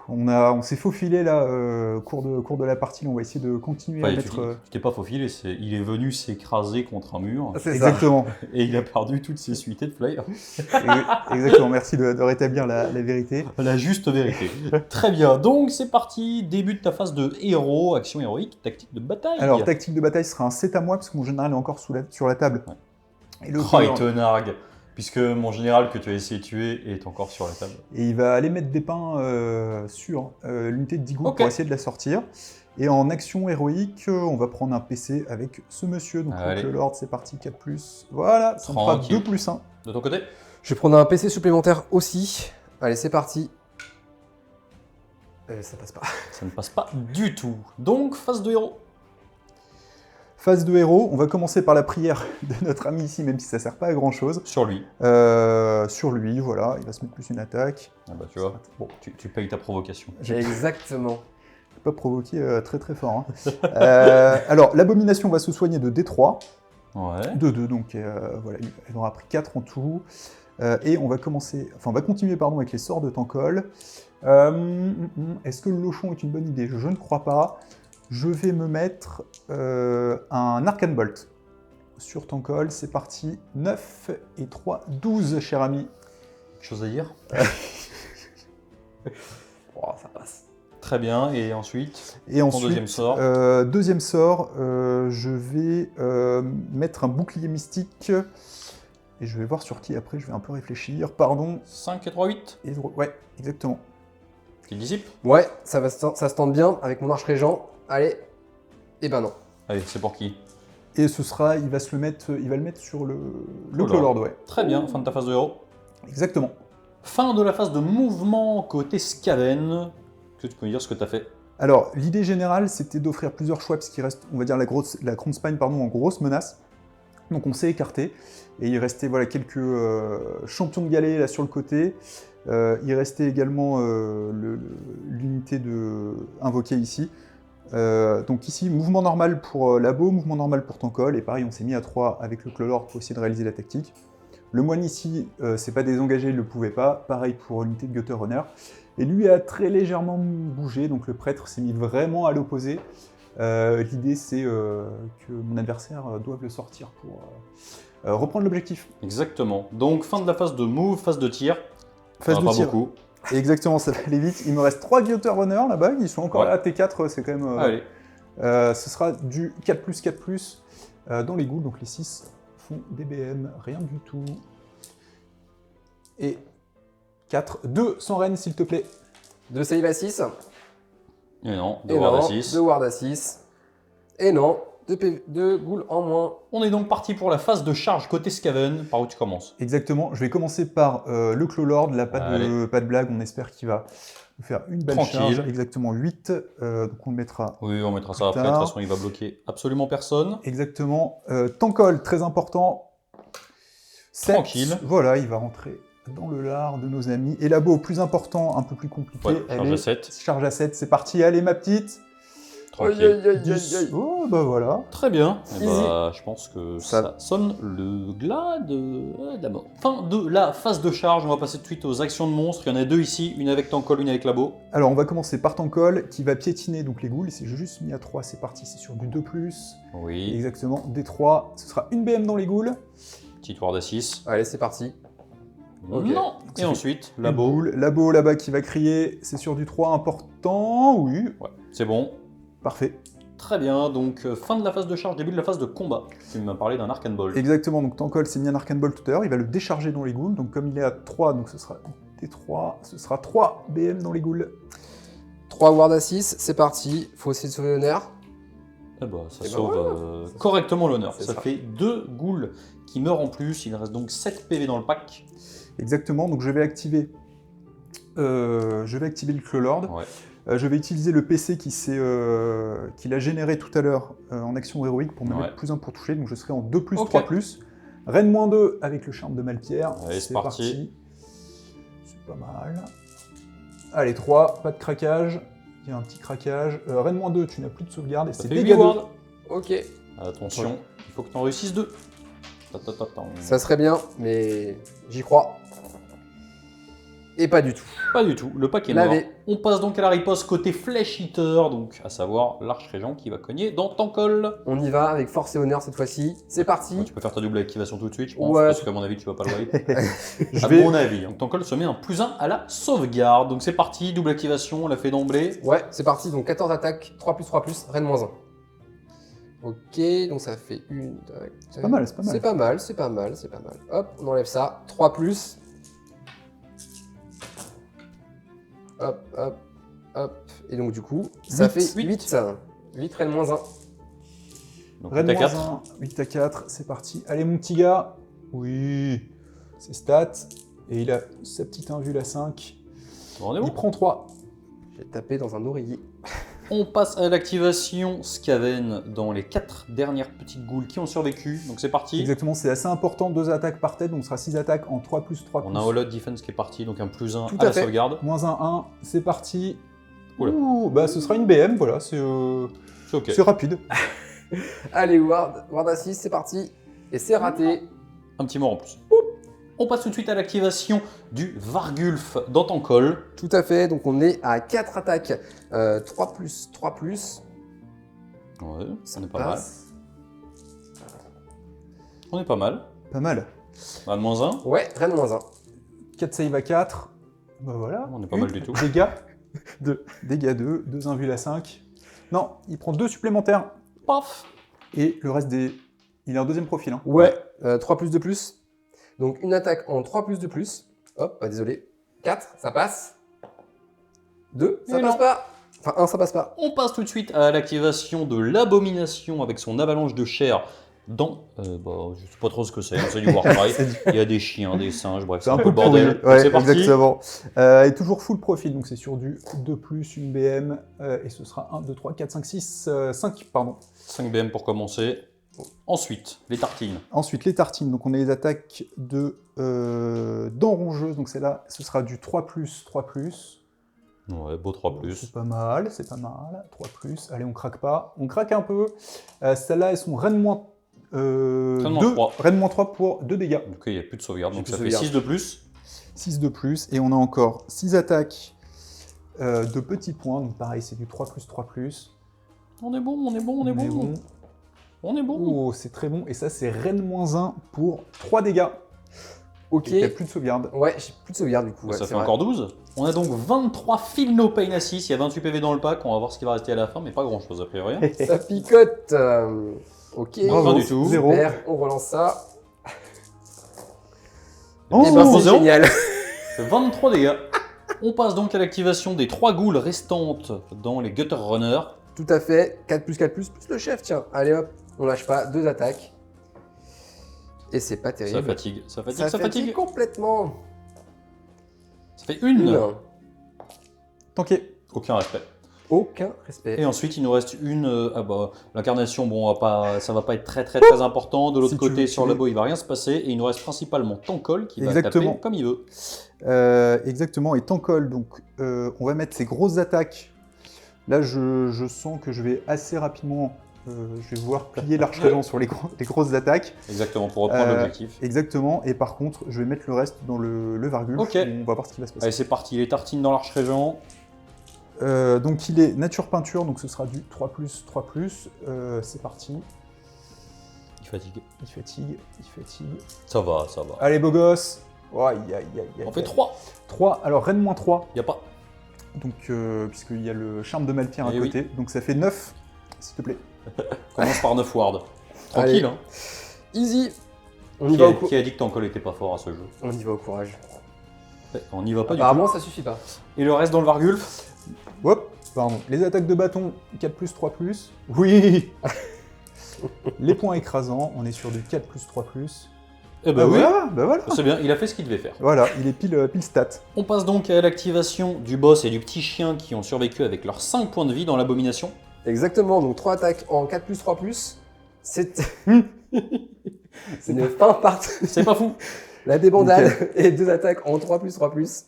On s'est faufilé là, cours de la partie. Là, on va essayer de continuer à Tu mettre. t'es pas faufilé, il est venu s'écraser contre un mur C'est ça. Exactement. et il a perdu toutes ses suites de flyers. Exactement. Merci de rétablir la vérité. La juste vérité. Très bien, donc c'est parti. Début de ta phase de héros, action héroïque, tactique de bataille. Alors, tactique de bataille sera un 7 à moi, parce que mon général est encore sur la table. Ouais. Et, le Oh, il te nargue. Puisque mon général que tu as essayé de tuer est encore sur la table. et il va aller mettre des pains sur l'unité de Digou Ok. pour essayer de la sortir. Et en action héroïque, on va prendre un PC avec ce monsieur. Donc, Allez. le Lord, c'est parti, 4+. Voilà, ça me fera Tranquille. 2+1. De ton côté? Je vais prendre un PC supplémentaire aussi. Allez, c'est parti. Ça passe pas. Ça ne passe pas du tout. Donc, phase de héros. Phase de héros, on va commencer par la prière de notre ami ici, même si ça sert pas à grand chose. Sur lui. Sur lui, voilà, il va se mettre plus une attaque. Ah bah tu vois, Bon, tu payes ta provocation. Exactement. je vais pas provoquer très très fort. Hein. Alors, l'abomination va se soigner de D3, Ouais. de 2, donc voilà, elle aura pris 4 en tout. Et on va continuer avec les sorts de Tankol. Est-ce que le Lochon est une bonne idée? Je ne crois pas. Je vais me mettre un Arcane Bolt sur Tankol. C'est parti. 9 et 3, 12, cher ami. Quelque chose à dire? Oh, ça passe. Très bien, et ensuite, Et ton ensuite, deuxième sort. deuxième sort, je vais mettre un bouclier mystique. Et je vais voir sur qui après, je vais un peu réfléchir. Pardon. 5 et 3, 8. Ouais, exactement. Qui dissipe? Ouais, ça se tente bien avec mon arche régent. Allez. Eh ben non. Allez, c'est pour qui? Et ce sera, il va le mettre sur le Clolord. Clolord, ouais. Très bien, fin de ta phase de héros. Exactement. Fin de la phase de mouvement côté Skaven. Est-ce que tu peux me dire ce que tu as fait? Alors, l'idée générale, c'était d'offrir plusieurs choix, puisqu'il reste, on va dire, la Kronspine, en grosse menace. Donc on s'est écarté, et il restait voilà, quelques champions de galets là sur le côté. Il restait également l'unité invoquée ici. Donc ici, mouvement normal pour Labo, mouvement normal pour Tankol, et pareil, on s'est mis à 3 avec le Clolord pour essayer de réaliser la tactique. Le moine ici, c'est pas désengagé, il ne le pouvait pas. Pareil pour l'unité de Gutter Runner. Et lui a très légèrement bougé, donc le prêtre s'est mis vraiment à l'opposé. L'idée, c'est que mon adversaire doive le sortir pour reprendre l'objectif. Exactement. Donc, fin de la phase de move, phase de tir. Phase de pas tir. beaucoup. Exactement, ça va aller vite. Il me reste 3 Gutter Runners là-bas, ils sont encore Ouais. là. T4, c'est quand même... Allez. ce sera du 4+4+, dans les ghouls, donc les 6 font des BM, rien du tout. Et 4, 2 sans reine, s'il te plaît. 2 save à 6. Et non, de Et Ward à non, 6. 2 ward à 6. Et non, 2 ghouls en moins. On est donc parti pour la phase de charge côté Skaven. Par où tu commences? Exactement, je vais commencer par le Clolord, là, pas Allez. de blague, on espère qu'il va nous faire une belle Tranquille. charge. Exactement 8, donc on le mettra Oui, on mettra ça Plus après. De toute tard. façon, il va bloquer absolument personne. exactement. Tankol, très important. 7, Tranquille. voilà, il va rentrer dans le lard de nos amis. Et Labo, plus important, un peu plus compliqué. Ouais, charge à 7. Charge à 7, c'est parti, allez ma petite. Tranquille. 10. Oh, bah voilà. Très bien. Eh Easy. bah, je pense que ça sonne le glas de la mort. Fin de la phase de charge. On va passer tout de suite aux actions de monstres. Il y en a deux ici, une avec Tankol, une avec Labo. Alors, on va commencer par Tankol, qui va piétiner donc les ghouls. Et c'est juste mis à 3, c'est parti. C'est sur du 2+. Oui. Exactement, D3. Ce sera une BM dans les ghouls. Petite ward à 6. Allez, c'est parti. Ok. Non. Et fait ensuite, Une Labo. boule. Labo là-bas qui va crier. C'est sur du 3 important. Oui, Ouais, c'est bon. parfait. Très bien, donc fin de la phase de charge, début de la phase de combat. Tu m'as parlé d'un Arcane Ball. Exactement, donc Tankol s'est mis un Arcane Ball tout à l'heure. Il va le décharger dans les ghouls. Donc, comme il est à 3, donc ce sera D3. Ce sera 3 BM dans les ghouls. 3 ward à 6, c'est parti. Faut essayer de sauver l'honneur. Eh bah, ça Eh ben sauve voilà. correctement l'honneur. C'est Ça ça. fait 2 ghouls qui meurent en plus. Il reste donc 7 PV dans le pack. Exactement, donc je vais activer le Clawlord. Ouais. Je vais utiliser le PC qu'il a généré tout à l'heure en action héroïque pour me Ouais. mettre +1 pour toucher, donc je serai en 2+, Ok. 3+. Reine -2 avec le charme de Malpierre. Allez, c'est parti. C'est pas mal. Allez, 3, pas de craquage. Il y a un petit craquage. Reine -2, tu n'as plus de sauvegarde et Ça c'est fait 8 dégâts 2. wards. Ok. Attention, Ouais. il faut que tu en réussisses 2. Ça serait bien, mais j'y crois. Et pas du tout. Pas du tout, le pack est Lavé. mort. On passe donc à la riposte côté Flesh Eater, donc à savoir l'Arche Régent qui va cogner dans Tankol. On y va avec force et honneur cette fois-ci. C'est parti. Tu peux faire ta double activation tout de suite, je pense, Ouais. parce qu'à mon avis, tu vas pas le wipe. Je À vais- mon avis. Donc Tankol se met un +1 à la sauvegarde. Donc c'est parti, double activation, on l'a fait d'emblée. Ouais, c'est parti. Donc 14 attaques, 3+, Reine -1. Ok, donc ça fait une. C'est pas mal, c'est pas mal. C'est pas mal, c'est pas mal, c'est pas mal. Hop, on enlève ça. 3+. Hop, hop, hop. Et donc du coup, ça 8. fait 8. 8 Reine -1. Donc Reine t'as 4. -1, 8 à 4, c'est parti. Allez mon petit gars. Oui, c'est stats. Et il a sa petite invule à 5. Il prend 3. J'ai tapé dans un oreiller. On passe à l'activation Skaven dans les 4 dernières petites ghouls qui ont survécu. Donc c'est parti. Exactement, c'est assez important. 2 attaques par tête, donc ce sera 6 attaques en 3+, 3+. On a un Hollow Defense qui est parti, donc un +1 Tout à à la fait. sauvegarde. -1, 1, c'est parti. Oula. Ouh, bah ce sera une BM, voilà, c'est C'est ok. rapide. Allez, Ward à 6, c'est parti. Et c'est raté. Un petit mort en plus. On passe tout de suite à l'activation du Vargulf dans Tankol. Tout à fait, donc on est à 4 attaques. 3+. Ouais, Ça on est pas mal. passe. On est pas mal. Pas mal. On a de -1. Ouais, Reine -1. 4 save à 4. Bah voilà. On est pas mal du tout. Dégâts 2. Dégâts 2, 2 invules à 5. Non, il prend 2 supplémentaires. Paf. Et le reste des... Il est en deuxième profil. Hein. Ouais, 3+. Donc une attaque en 3+. Hop, bah, désolé. 4, ça passe. 2, ça Et passe non. pas. Enfin, 1, ça passe pas. On passe tout de suite à l'activation de l'abomination avec son avalanche de chair dans... bah, je sais pas trop ce que c'est du Warcry. Il y a des chiens, des singes, bref, c'est un peu le bordel. pourri. Ouais, C'est parti. exactement. Et toujours full profil, donc c'est sur du 2+, une BM, et ce sera 1, 2, 3, 4, 5, 6, 5, pardon. 5 BM pour commencer. Ensuite, les tartines. Ensuite, les tartines, donc on a les attaques de dents rongeuses, donc celle-là, ce sera du 3+, 3+. Ouais, beau 3+. C'est pas mal, c'est pas mal. 3+, allez, on craque pas. On craque un peu. Celles-là, elles sont Reine -3. 2. Reine -3 pour 2 dégâts. Donc il n'y a plus de sauvegarde, donc plus ça de fait sauvegarde. 6 de plus. 6 de plus. Et on a encore 6 attaques de petits points. Donc pareil, c'est du 3+, 3+. On est bon, on est bon, on est bon. On est bon. Oh, c'est très bon. Et ça, c'est Reine -1 pour 3 dégâts. Ok. Et il n'y a plus de sauvegarde. Ouais, j'ai plus de sauvegarde du coup. Donc ouais, ça c'est fait vrai. encore 12. On a donc 23 Feel No Pain à 6. Il y a 28 PV dans le pack. On va voir ce qui va rester à la fin, mais pas grand chose a priori. Ça picote. Ok. Bravo. Pas du tout. Zéro. Super, on relance ça. Oh, Et ben c'est zéro. génial. Ça fait 23 dégâts. On passe donc à l'activation des 3 ghouls restantes dans les Gutter Runners. Tout à fait. 4+, plus le chef, tiens. Allez hop, on lâche pas. 2 attaques. Et c'est pas terrible. Ça fatigue, ça fatigue, Ça ça fatigue fatigue. complètement. Ça fait une. Une. Tanké. Aucun respect. Aucun respect. Et ensuite, il nous reste une. L'incarnation, bon, ça va pas être très important. De l'autre Si tu côté, veux, sur tu le veux. labo, il va rien se passer. Et il nous reste principalement Tankol qui va Exactement. taper comme il veut. Exactement. Et Tankol, donc on va mettre ses grosses attaques Là, je sens que je vais assez rapidement, je vais vouloir plier l'arche-régent sur les grosses attaques. Exactement, pour reprendre l'objectif. Exactement, et par contre, je vais mettre le reste dans le Vargulf. Ok. On va voir ce qui va se passer. Allez, c'est parti, les tartines dans l'arche régent. Donc il est nature peinture, donc ce sera du 3+, 3+. C'est parti. Il fatigue. Il fatigue, il fatigue. Ça va, ça va. Allez, beau gosse. Oh, aïe, aïe, aïe, aïe. On fait 3. 3, alors reine moins 3, Y a pas. donc, puisqu'il y a le charme de Malpire à Eh oui. côté, donc ça fait 9, s'il te plaît. Commence par 9 ward. Tranquille, Allez. hein. Easy. On y va au Qui a dit que ton col était pas fort à ce jeu? On y va au courage. Ouais, on n'y va pas du Apparemment, ça suffit pas. tout. Et le reste dans le Vargulf? Hop, pardon. Les attaques de bâton, 4+, 3+. Oui. Les points écrasants, on est sur du 4+, 3+. Eh ben oui, bah voilà. c'est bien, il a fait ce qu'il devait faire. Voilà, il est pile stat. On passe donc à l'activation du boss et du petit chien qui ont survécu avec leurs 5 points de vie dans l'abomination. Exactement, donc 3 attaques en 4+, 3+. C'est c'est une fin partout. C'est pas fou. La débandade et 2 attaques en 3+, 3+.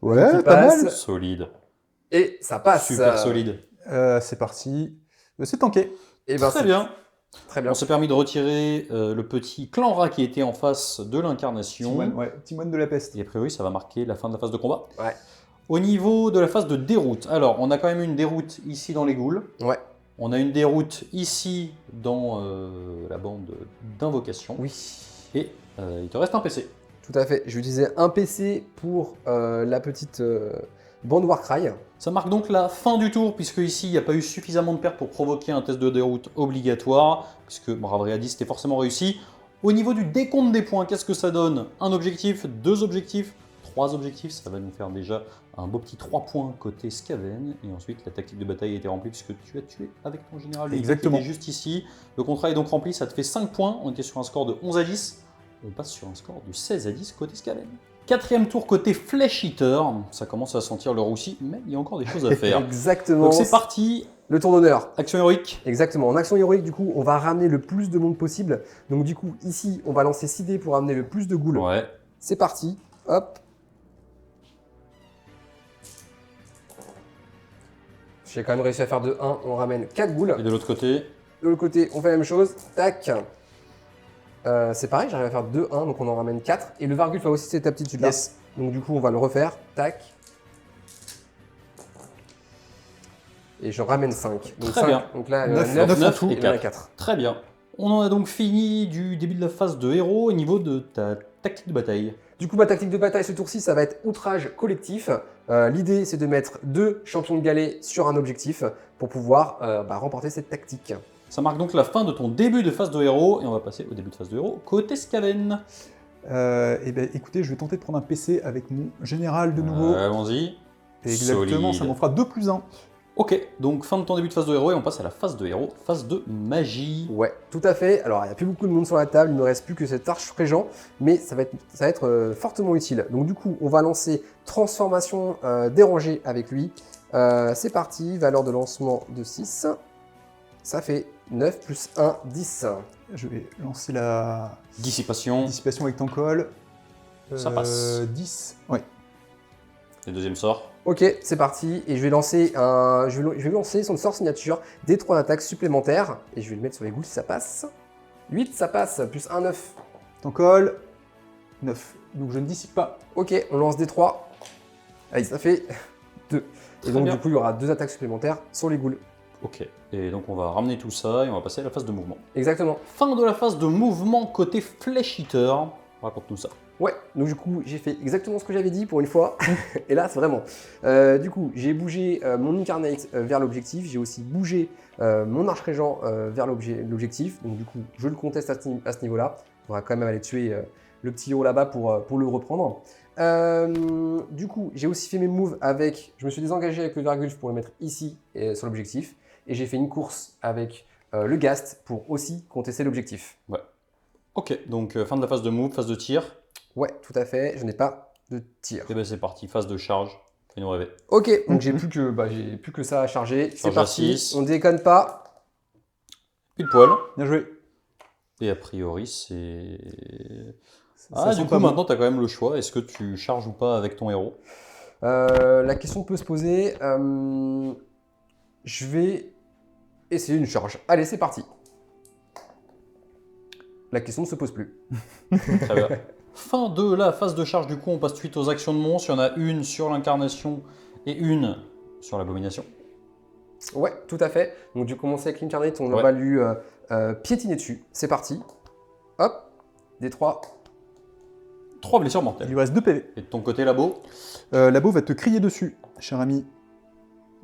Ouais, Qui pas passe. mal. Solide. Et ça passe. Super solide. C'est parti. C'est tanké. Et ben, Très c'est- bien. Très bien. On s'est permis de retirer le petit clan rat qui était en face de l'incarnation. Timoine, ouais, Timoine de la peste. Et a priori, ça va marquer la fin de la phase de combat. Ouais. Au niveau de la phase de déroute, alors on a quand même une déroute ici dans les ghouls. Ouais. On a une déroute ici dans la bande d'invocation. Oui. Et il te reste un PC. Tout à fait. Je vais utiliser un PC pour la petite bande Warcry. Ça marque donc la fin du tour, puisque ici il n'y a pas eu suffisamment de pertes pour provoquer un test de déroute obligatoire, puisque Bravery a dit c'était forcément réussi. Au niveau du décompte des points, qu'est-ce que ça donne? Un objectif, 2 objectifs, 3 objectifs, ça va nous faire déjà un beau petit 3 points côté Skaven. Et ensuite la tactique de bataille a été remplie puisque tu as tué avec ton général. Exactement. Il est juste ici. Le contrat est donc rempli, ça te fait 5 points. On était sur un score de 11 à 10. On passe sur un score de 16 à 10 côté Skaven. Quatrième tour côté Flesh Eater. Ça commence à sentir le roussi, mais il y a encore des choses à faire. Exactement. Donc c'est parti, Le tour d'honneur. action héroïque. Exactement. En action héroïque, du coup, on va ramener le plus de monde possible. Donc du coup, ici, on va lancer 6 dés pour ramener le plus de ghouls. Ouais. C'est parti. Hop. J'ai quand même réussi à faire de 1. On ramène 4 ghouls. Et de l'autre côté, De l'autre côté, on fait la même chose. Tac. C'est pareil, j'arrive à faire 2, 1, donc on en ramène 4. Et le Vargulf a aussi cette aptitude-là. Yes. Donc du coup, on va le refaire. Tac. Et je ramène 5. Donc Très 5. bien. Donc là, Neuf, 9 neuf et et 4. 4. Très bien. On en a donc fini du début de la phase de héros au niveau de ta tactique de bataille. Du coup, ma tactique de bataille ce tour-ci, ça va être outrage collectif. L'idée, c'est de mettre 2 champions de galets sur un objectif pour pouvoir remporter cette tactique. Ça marque donc la fin de ton début de phase de héros et on va passer au début de phase de héros côté Skaven. Eh ben, écoutez, je vais tenter de prendre un PC avec mon général de nouveau. Allons-y. Exactement, solide. ça m'en fera 2+1. Ok, donc fin de ton début de phase de héros et on passe à la phase de héros, phase de magie. Ouais, tout à fait. Alors, il n'y a plus beaucoup de monde sur la table, il ne me reste plus que cet arche régent, mais ça va être fortement utile. Donc du coup, on va lancer transformation dérangée avec lui. C'est parti, valeur de lancement de 6. Ça fait 9 plus 1, 10. Je vais lancer la Dissipation, dissipation avec ton col. Ça passe. 10. Ouais. le deuxième sort. Ok, c'est parti. Et je vais lancer je vais lancer son sort signature des 3 attaques supplémentaires. Et je vais le mettre sur les ghouls si ça passe. 8, ça passe, plus 1, 9. Ton col. 9. Donc je ne dissipe pas. Ok, on lance des 3. Allez, ça fait 2. Et Très donc bien. du coup, il y aura 2 attaques supplémentaires sur les ghouls. Ok, et donc on va ramener tout ça et on va passer à la phase de mouvement. Exactement. Fin de la phase de mouvement côté Flesh Eater. Raconte-nous ça. Ouais, donc du coup, j'ai fait exactement ce que j'avais dit pour une fois. Hélas, vraiment. Du coup, j'ai bougé mon Incarnate vers l'objectif. J'ai aussi bougé mon Arche Régent vers l'objectif. Donc du coup, je le conteste à ce niveau-là. On va quand même aller tuer le petit héros là-bas pour le reprendre. Du coup, j'ai aussi fait mes moves avec... Je me suis désengagé avec le Vargulf pour le mettre ici sur l'objectif. Et j'ai fait une course avec le Ghast pour aussi contester l'objectif. Ouais. Ok, donc fin de la phase de move, phase de tir. Ouais, tout à fait. Je n'ai pas de tir. Et ben c'est parti, phase de charge. Fais-nous rêver. Ok, donc j'ai plus que ça à charger. C'est Charge à parti. 6. On déconne pas. Pile poil. Bien joué. Et a priori, c'est. Ça Ah, sent du pas coup, bon. maintenant, tu as quand même le choix. Est-ce que tu charges ou pas avec ton héros? La question peut se poser. Je vais essayer une charge. Allez, c'est parti. La question ne se pose plus. Très bien. Fin de la phase de charge, du coup, on passe tout de suite aux actions de monstres. Il y en a une sur l'incarnation et une sur l'abomination. Ouais, tout à fait. Donc, tu commences avec l'incarnate, on Ouais. va lui piétiner dessus. C'est parti. Hop, des 3. 3 blessures Il mortelles. lui reste 2 PV. Et de ton côté, Labo? Labo va te crier dessus, cher ami.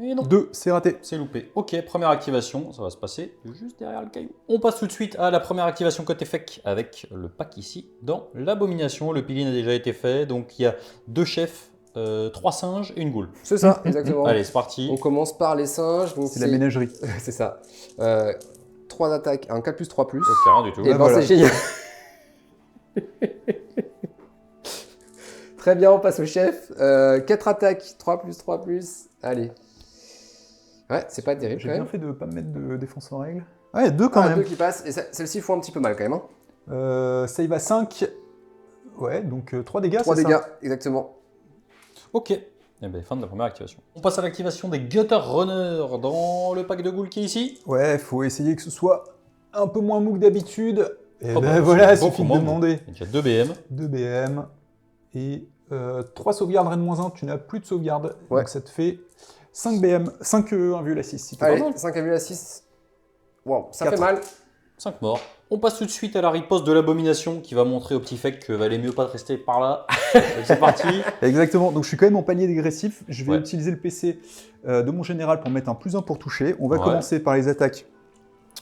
Et non. 2, c'est raté. C'est loupé. Ok, première activation, ça va se passer juste derrière le caillou. On passe tout de suite à la première activation côté fake avec le pack ici dans l'abomination. Le pilier a déjà été fait, donc il y a 2 chefs, 3 singes et une goule. C'est ça, exactement. Allez, c'est parti. On commence par les singes. donc C'est la ménagerie. C'est ça. 3 attaques, un 4 plus 3 plus. Ok, rien du tout. Et ben voilà. c'est génial. Très bien, on passe au chef. 4 attaques, 3 plus 3 plus. Allez. Ouais, c'est pas terrible J'ai quand bien même. fait de pas me mettre de défense en règle. Ouais, 2 quand Ah, même. 2 qui passent. Et celle-ci font un petit peu mal quand même. Hein. Save à 5. Ouais, donc 3 dégâts, 3 c'est dégâts, ça. exactement. Ok. Et bien, fin de la première activation. On passe à l'activation des Gutter Runners dans le pack de ghouls qui est ici. Ouais, faut essayer que ce soit un peu moins mou que d'habitude. Et Oh, ben bah, voilà, c'est suffit de beaucoup moins demander. Il y a 2 BM. 2 BM et 3 sauvegardes Rennes-1, tu n'as plus de sauvegarde. Ouais. Donc ça te fait 5 BM, 5 1,6 si tu Allez, veux. 5 à 6. Wow, ça 4. fait mal. 5 morts. On passe tout de suite à la riposte de l'abomination qui va montrer au petit fake que valait mieux pas de rester par là. Donc, c'est parti. Exactement, donc je suis quand même en palier dégressif. Je vais Ouais. utiliser le PC de mon général pour mettre un +1 pour toucher. On va Ouais. commencer par les attaques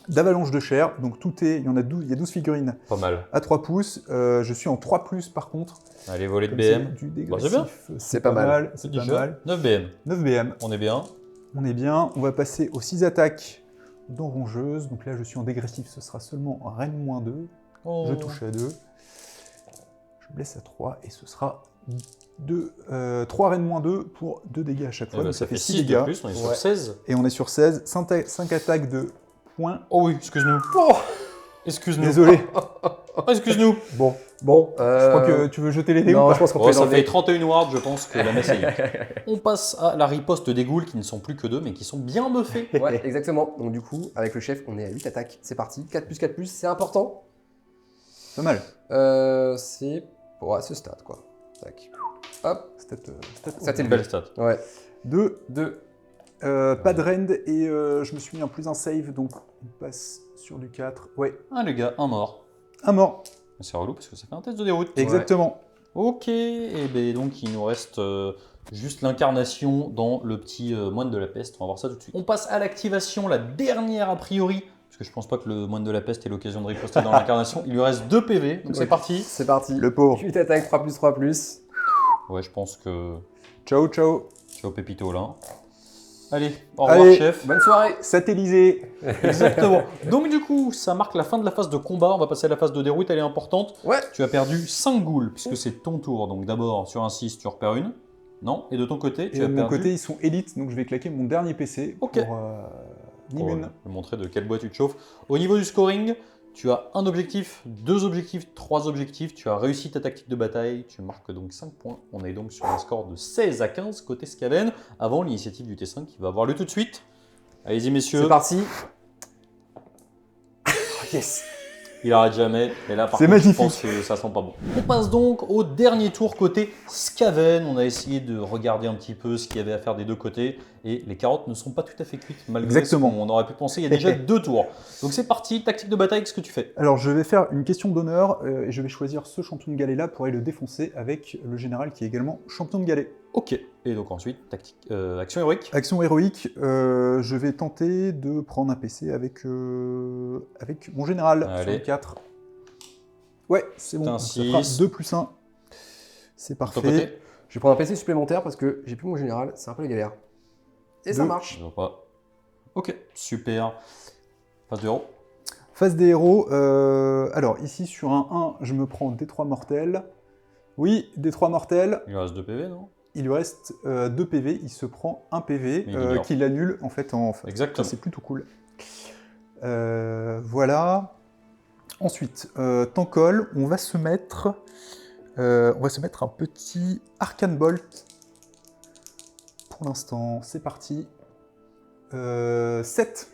d'avalanche de chair. Donc tout est, il y en a 12, il y a 12 figurines Pas mal. à 3 pouces. Je suis en 3+, par contre. Allez, voler de Comme c'est BM. du Bah, c'est dégressif, bien. C'est pas mal. C'est Du pas jeu. mal. 9 BM. 9 BM. On est bien. On est bien, on va passer aux 6 attaques dans rongeuse. Donc là, je suis en dégressif, ce sera seulement Rennes-2. Oh. Je touche à 2. Je blesse à 3 et ce sera 3 Rennes-2 pour 2 dégâts à chaque Eh fois. ben, donc ça fait 6 6 de dégâts. plus, on est sur Ouais. 16. Et on est sur 16. 5 attaques de points. Oh oui, excuse-nous. Oh, Excuse-nous. Désolé. Oh, excuse-nous. bon. Je crois que tu veux jeter les dés ou Non, pas je pense qu'on Oh, peut ça fait enlever. 31 wards, je pense que la messe est libre. On passe à la riposte des ghouls qui ne sont plus que 2 mais qui sont bien buffés. Ouais, exactement. Donc du coup, avec le chef, on est à 8 attaques. C'est parti. 4 plus 4 plus, c'est important. Pas mal. C'est pour ce stade, quoi. Tac. Hop. Ça t'est Une levé. belle stat. Ouais. 2. 2. Pas de rend et je me suis mis en +1 save. Donc on passe sur du 4. Ouais. Un les gars, un mort. Un mort. C'est relou parce que ça fait un test de déroute. Exactement. Ok, et ben donc il nous reste juste l'incarnation dans le petit moine de la peste. On va voir ça tout de suite. On passe à l'activation, la dernière a priori, parce que je pense pas que le moine de la peste ait l'occasion de riposter dans l'incarnation. Il lui reste 2 PV, donc c'est Ouais. parti. C'est parti. Le pauvre. 8 attaques, 3 plus 3 plus. Ouais, je pense que Ciao, ciao. ciao Pépito là. Allez, au revoir Allez. chef. Bonne soirée. Satellisé. Exactement. Donc du coup, ça marque la fin de la phase de combat. On va passer à la phase de déroute, elle est importante. Ouais. Tu as perdu 5 ghouls, puisque c'est ton tour. Donc d'abord, sur un 6, tu repères une. Non. Et de ton côté, Et tu de as mon perdu... côté, ils sont élites, donc je vais claquer mon dernier PC Ok. pour Pour Nimun. me montrer de quel bois tu te chauffes. Au niveau du scoring, tu as un objectif, 2 objectifs, 3 objectifs. Tu as réussi ta tactique de bataille. Tu marques donc 5 points. On est donc sur un score de 16 à 15 côté Skaven, avant l'initiative du T5 qui va avoir lieu tout de suite. Allez-y messieurs. C'est parti. Yes. Il arrête jamais, et là par C'est contre je magnifique. pense que ça sent pas bon. On passe donc au dernier tour côté Skaven. On a essayé de regarder un petit peu ce qu'il y avait à faire des deux côtés, et les carottes ne sont pas tout à fait cuites malgré Exactement. ce qu'on aurait pu penser il y a déjà 2 tours. Donc c'est parti, tactique de bataille, qu'est-ce que tu fais? Alors je vais faire une question d'honneur et je vais choisir ce champion de galet là pour aller le défoncer avec le général qui est également champion de galet. Ok, et donc ensuite, tactique, action héroïque. Action héroïque, je vais tenter de prendre un PC avec mon général sur Allez. le 4. Ouais, c'est bon, T'as un donc ça fera 6. 2 plus 1. C'est De ton parfait. côté? Je vais prendre un PC supplémentaire parce que j'ai plus mon général. C'est un peu la galère. Et ça Deux. marche. Je vois pas. Ok, super. Phase de héros. Phase des héros, alors ici sur un 1, je me prends D3 mortels. Oui, D3 mortels. Il lui reste 2 PV, non? Il lui reste 2 PV, il se prend un PV Mais il ignore. qui l'annule en fait en phase. Exactement. Ça, c'est plutôt cool. Voilà. Ensuite, Tankol, on va se mettre un petit Arcane Bolt. Pour l'instant, c'est parti. 7.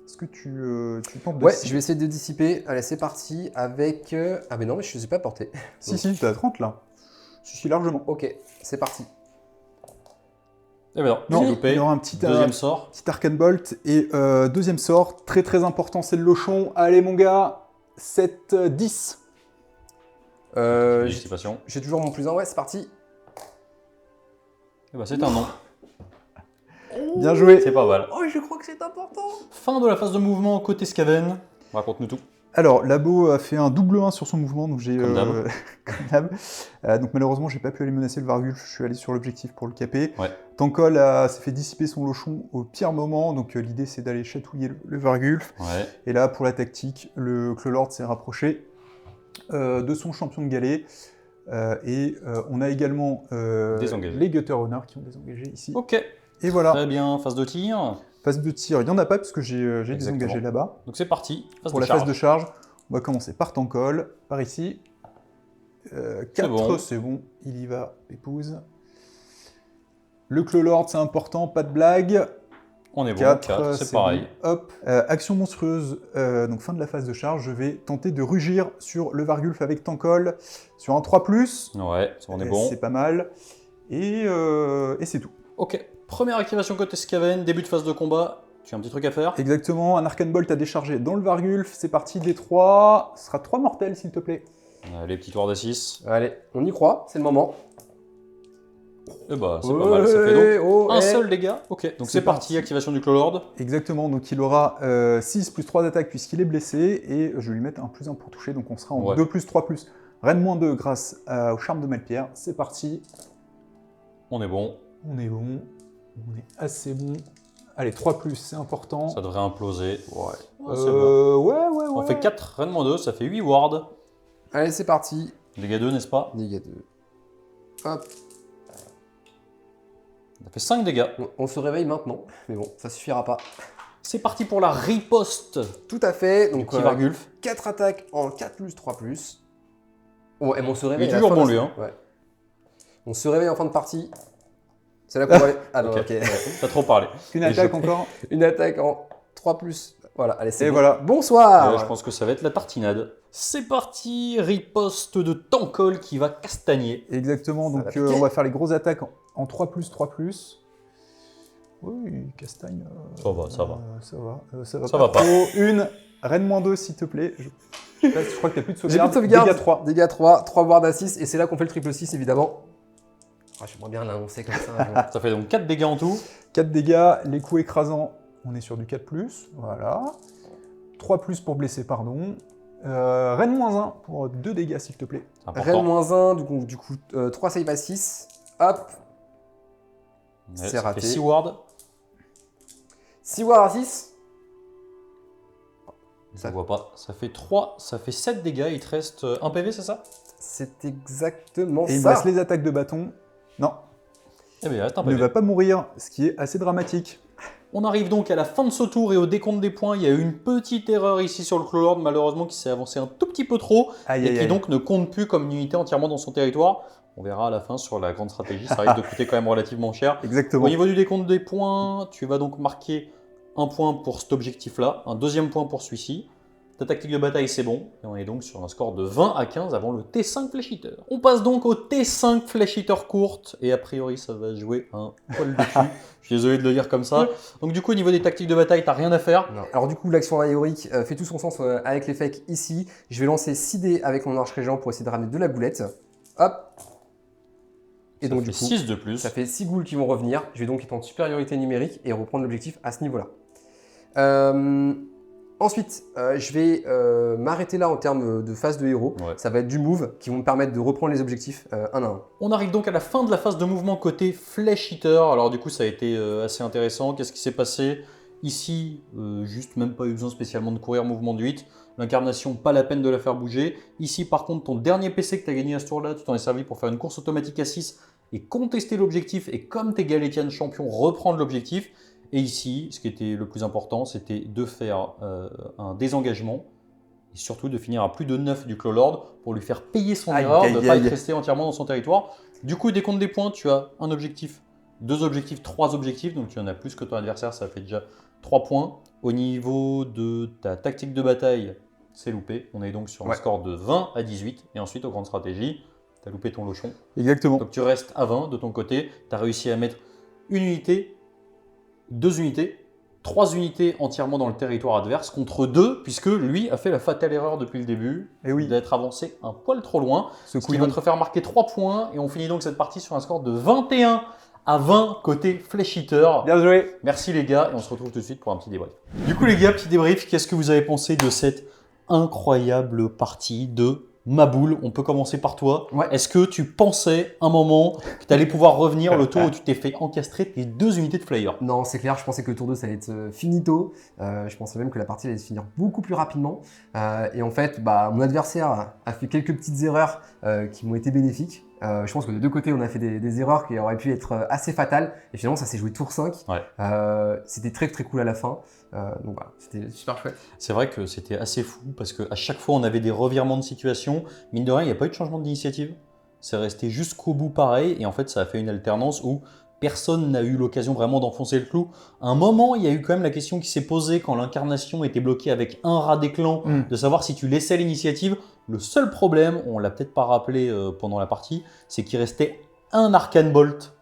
Est-ce que tu tentes de Ouais, dissiper? je vais essayer de dissiper. Allez, c'est parti avec... Ah mais non, mais je ne suis pas porté. Si, t'as 30 là. Si, largement. Ok, c'est parti. Eh ben Non, j'ai il loupé. y aura un petit Deuxième sort. petit Arcane Bolt. Et deuxième sort, très très important, c'est le Lochon. Allez mon gars, 7, 10. J'ai Dissipation. toujours mon plus 1, ouais, c'est parti. Eh ben c'est un non. Bien joué. C'est pas mal. Oh, je crois que c'est important. Fin de la phase de mouvement côté Skaven. Raconte-nous tout. Alors, Labo a fait un double 1 sur son mouvement, donc j'ai... Comme d'hab. comme d'hab. Donc malheureusement, j'ai pas pu aller menacer le Vargulf, je suis allé sur l'objectif pour le caper. Ouais. Tankol s'est fait dissiper son Lochon au pire moment, donc l'idée c'est d'aller chatouiller le Vargulf. Ouais. Et là, pour la tactique, le Clolord s'est rapproché de son champion de galet. On a également Désengagé. les Gutter Honor qui ont désengagé ici. Ok. Et voilà, Très bien. Phase de tir. phase de tir, il n'y en a pas parce que j'ai Exactement. désengagé là-bas. Donc c'est parti. Phase Pour de la charge. phase de charge, on va commencer par Tankol, par ici. 4, bon. c'est bon, il y va, épouse. Le Clolord, c'est important, pas de blague. On est bon. 4, 4, c'est pareil. bon. Hop. Action monstrueuse, donc fin de la phase de charge, je vais tenter de rugir sur le Vargulf avec Tankol, sur un 3+. Ouais, on est bon. C'est pas mal. Et c'est tout. Ok. Première activation côté Skaven. Début de phase de combat. Tu as un petit truc à faire. Exactement, un Arcane Bolt à décharger dans le Vargulf, c'est parti, les 3. Ce sera 3 mortels, s'il te plaît. Les petits tours de 6. Allez, on y croit, c'est le moment. Et bah, c'est pas mal. Ça fait donc Oh, un eh. seul dégât. Ok. Donc C'est c'est parti. parti. Activation du Clolord. Exactement, donc il aura 6 plus 3 d'attaque puisqu'il est blessé, et je vais lui mettre un plus 1 pour toucher, donc on sera en Ouais. 2 plus 3 plus. Reine moins 2 grâce au charme de Malpierre. C'est parti, On est bon. on est bon, on est assez bon. Allez, 3 plus, c'est important. Ça devrait imploser. Ouais. Ouais, c'est bon. Ouais. On fait 4 Reine moins 2. Ça fait 8 wards. Allez, c'est parti. Dégâts 2, n'est-ce pas? Dégâts 2. Hop, Ça fait 5 dégâts. on se réveille maintenant, mais bon, ça suffira pas. C'est parti pour la riposte. Tout à fait, Du donc petit Vargulf. 4 attaques en 4+, 3+. Oh, et on se réveille. Il est à la toujours fin bon, de- lui, hein. Ouais. On se réveille en fin de partie. C'est là qu'on va... Ah non, Ok. ok. T'as trop parlé. Une Et attaque je- encore. Une attaque en 3+. Voilà, allez, c'est Et bon. voilà. Bonsoir. Je pense que ça va être la tartinade. C'est parti, riposte de Tankol qui va castagner. Exactement, Ça donc va piquer. on va faire les grosses attaques en 3 plus, 3 plus. Oui, castagne. Ça va, ça va. Ça va Ça pas va pas. trop. Une, Reine moins 2, s'il te plaît. Je crois que t'as plus de J'ai plus sauvegarde. de sauvegarde. Dégâts 3. Dégâts 3, 3 wards à 6, et c'est là qu'on fait le triple 6, évidemment. Ah, j'aimerais bien l'annoncer comme ça. un jour. Ça fait donc 4 dégâts en tout. 4 dégâts, les coups écrasants, on est sur du 4 plus. Voilà. 3 plus pour blesser, pardon. Reine moins 1 pour 2 dégâts, s'il te plaît. C'est important. Rennes moins 1, du coup 3 save à 6. Hop, Ouais, c'est ça raté. fait 6 wards. 6 wards à 6. Je vois pas. Ça fait 3, ça fait 7 dégâts. Il te reste 1 PV, c'est ça? C'est exactement Et il me ça. reste les attaques de bâton. Non, Eh bien, il reste un il ne PV. va pas mourir, ce qui est assez dramatique. On arrive donc à la fin de ce tour et au décompte des points. Il y a eu une petite erreur ici sur le Clolord, malheureusement, qui s'est avancé un tout petit peu trop Aïe, et aïe, qui aïe. donc ne compte plus comme une unité entièrement dans son territoire. On verra à la fin sur la grande stratégie. Ça risque de coûter quand même relativement cher. Exactement. Au niveau du décompte des points, tu vas donc marquer un point pour cet objectif-là, un deuxième point pour celui-ci. Ta tactique de bataille, c'est bon. Et on est donc sur un score de 20 à 15 avant le T5 Flash Eater. On passe donc au T5 Flash Eater courte. Et a priori, ça va jouer un poil de cul. Je suis désolé de le dire comme ça. Donc du coup, au niveau des tactiques de bataille, t'as rien à faire. Non. Alors du coup, l'action aéorique fait tout son sens avec les fakes ici. Je vais lancer 6 dés avec mon archer géant pour essayer de ramener de la boulette. Hop. Et Ça donc fait du coup, 6 de plus. ça fait 6 ghouls qui vont revenir. Je vais donc être en supériorité numérique et reprendre l'objectif à ce niveau-là. Ensuite, je vais m'arrêter là en termes de phase de héros. Ouais. Ça va être du move qui vont me permettre de reprendre les objectifs un à un. On arrive donc à la fin de la phase de mouvement côté Flash Eater. Alors du coup, ça a été assez intéressant. Qu'est-ce qui s'est passé ici? Juste même pas eu besoin spécialement de courir mouvement de 8. L'incarnation, pas la peine de la faire bouger. Ici, par contre, ton dernier PC que tu as gagné à ce tour-là, tu t'en es servi pour faire une course automatique à 6 et contester l'objectif. Et comme t'es Galétian champion, reprendre l'objectif. Et ici, ce qui était le plus important, c'était de faire un désengagement et surtout de finir à plus de 9 du Clolord pour lui faire payer son Aïe, erreur, aïe, de ne pas aïe. être resté entièrement dans son territoire. Du coup, décompte des points, tu as un objectif 2 objectifs, 3 objectifs, donc tu en as plus que ton adversaire, ça fait déjà 3 points. Au niveau de ta tactique de bataille, c'est loupé. On est donc sur un score de 20 à 18. Et ensuite, aux grandes stratégies, tu as loupé ton lochon. Exactement. Donc tu restes à 20 de ton côté. Tu as réussi à mettre une unité, 2 unités, 3 unités entièrement dans le territoire adverse contre 2, puisque lui a fait la fatale erreur depuis le début d'être avancé un poil trop loin. Ce qui va te faire marquer 3 points. Et on finit donc cette partie sur un score de 21 à 20 côté Flesh Eater. Bien joué. Merci les gars, et on se retrouve tout de suite pour un petit débrief. Du coup les gars, petit débrief, qu'est-ce que vous avez pensé de cette incroyable partie de ma boule? On peut commencer par toi. Est-ce que tu pensais un moment que tu allais pouvoir revenir le tour où tu t'es fait encastrer tes 2 unités de flyer? Non, c'est clair, je pensais que le tour 2 ça allait être finito. Je pensais même que la partie allait se finir beaucoup plus rapidement. Et en fait, mon adversaire a fait quelques petites erreurs qui m'ont été bénéfiques. Je pense que de deux côtés, on a fait des erreurs qui auraient pu être assez fatales. Et finalement, ça s'est joué tour 5. C'était très très cool à la fin. Donc voilà, c'était super chouette. C'est vrai que c'était assez fou parce qu'à chaque fois, on avait des revirements de situation. Mine de rien, il n'y a pas eu de changement d'initiative. C'est resté jusqu'au bout pareil. Et en fait, ça a fait une alternance où personne n'a eu l'occasion vraiment d'enfoncer le clou. À un moment, il y a eu quand même la question qui s'est posée quand l'incarnation était bloquée avec un rat des clans, de savoir si tu laissais l'initiative. Le seul problème, on l'a peut-être pas rappelé pendant la partie, c'est qu'il restait un Arcane Bolt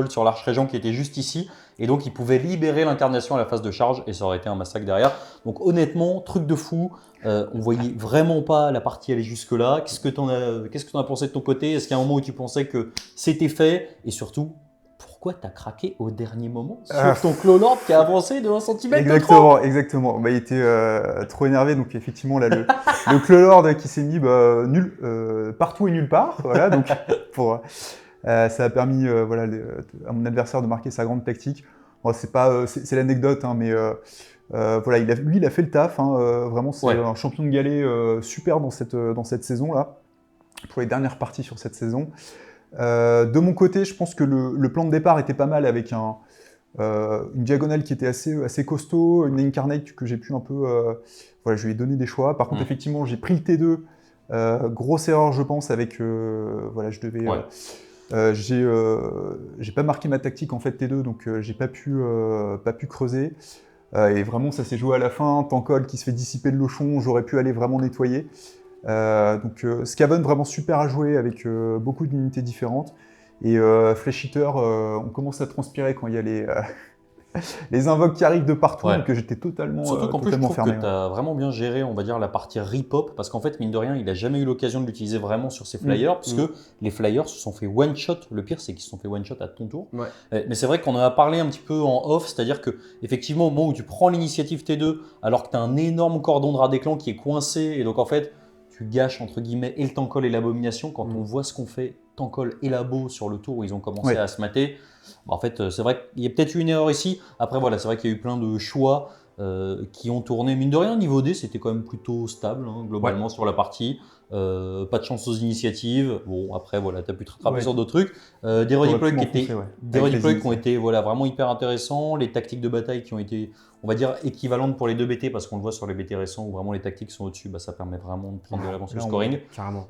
sur l'Arche Régent qui était juste ici. Et donc, il pouvait libérer l'incarnation à la phase de charge et ça aurait été un massacre derrière. Donc honnêtement, truc de fou. On voyait vraiment pas la partie aller jusque-là. Qu'est-ce que tu en as pensé de ton côté? Est-ce qu'il y a un moment où tu pensais que c'était fait? Et surtout, pourquoi tu as craqué au dernier moment sur ton Clolord qui a avancé de 1 cm Exactement. Il était trop énervé, donc effectivement, là, le Clolord qui s'est mis partout et nulle part. Voilà, donc ça a permis à mon adversaire de marquer sa grande tactique. Bon, c'est l'anecdote, hein, mais voilà, il a fait le taf. Hein, vraiment, c'est un champion de galet super dans cette saison-là, pour les dernières parties sur cette saison. De mon côté, je pense que le plan de départ était pas mal avec une diagonale qui était assez costaud, une incarnate que j'ai pu un peu... je lui ai donné des choix. Par contre, effectivement, j'ai pris le T2. Grosse erreur, je pense, avec... je devais... j'ai pas marqué ma tactique en fait T2, donc j'ai pas pu creuser. Et vraiment, ça s'est joué à la fin. Tankol qui se fait dissiper le lochon, j'aurais pu aller vraiment nettoyer. Donc Skaven vraiment super à jouer avec beaucoup d'unités différentes. Et Flesh Eater, on commence à transpirer quand il y a les invoques qui arrivent de partout, donc j'étais totalement fermé. Surtout qu'en plus, je trouve que tu as vraiment bien géré, on va dire, la partie rip-hop, parce qu'en fait, mine de rien, il n'a jamais eu l'occasion de l'utiliser vraiment sur ses flyers, puisque les flyers se sont fait one-shot. Le pire, c'est qu'ils se sont fait one-shot à ton tour. Mais c'est vrai qu'on en a parlé un petit peu en off, c'est-à-dire que effectivement, au moment où tu prends l'initiative T2, alors que tu as un énorme cordon de rat des clans qui est coincé, et donc en fait, tu gâches entre guillemets et le Tankol et l'abomination. Quand on voit ce qu'on fait Tankol et Labo sur le tour où ils ont commencé à se mater, en fait c'est vrai qu'il y a peut-être eu une erreur ici. Après voilà, c'est vrai qu'il y a eu plein de choix qui ont tourné. Mine de rien, niveau D, c'était quand même plutôt stable globalement sur la partie. Pas de chance aux initiatives. Bon, après voilà, tu as pu te rattraper sur d'autres trucs. Des redeploys qui ont été vraiment hyper intéressants. Les tactiques de bataille qui ont été, on va dire, équivalentes pour les 2 BT, parce qu'on le voit sur les BT récents où vraiment les tactiques sont au-dessus, ça permet vraiment de prendre de l'avance sur le scoring. Carrément.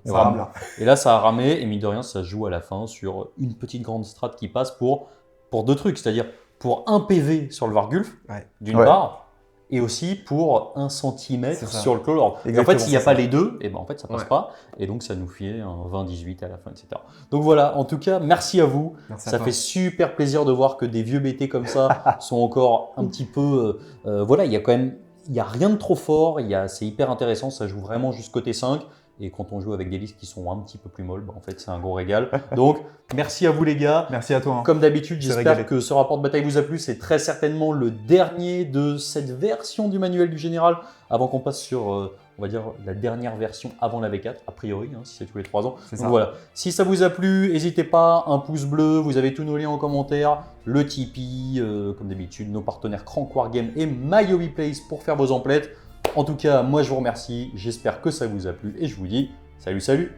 Et là, ça a ramé, et mine de rien, ça se joue à la fin sur une petite grande strat qui passe pour 2 trucs, c'est-à-dire pour 1 PV sur le Vargulf, d'une part, et aussi pour 1 centimètre sur le Clolord. Et en fait, s'il n'y a pas les deux, et en fait, ça passe pas. Et donc, ça nous fait un 20-18 à la fin, etc. Donc voilà, en tout cas, merci à vous. Ça fait super plaisir de voir que des vieux BT comme ça sont encore un petit peu... il n'y a rien de trop fort. C'est hyper intéressant. Ça joue vraiment jusqu'au T5. Et quand on joue avec des listes qui sont un petit peu plus molles, en fait, c'est un gros régal. Donc, merci à vous les gars. Merci à toi. Comme d'habitude, j'espère que ce rapport de bataille vous a plu. C'est très certainement le dernier de cette version du manuel du général, avant qu'on passe sur, on va dire, la dernière version avant la V4, a priori, si c'est tous les 3 ans. Donc voilà, si ça vous a plu, n'hésitez pas, un pouce bleu, vous avez tous nos liens en commentaire, le Tipeee, comme d'habitude, nos partenaires Crank Wargame et MyHobbyPlace pour faire vos emplettes. En tout cas, moi je vous remercie, j'espère que ça vous a plu et je vous dis salut.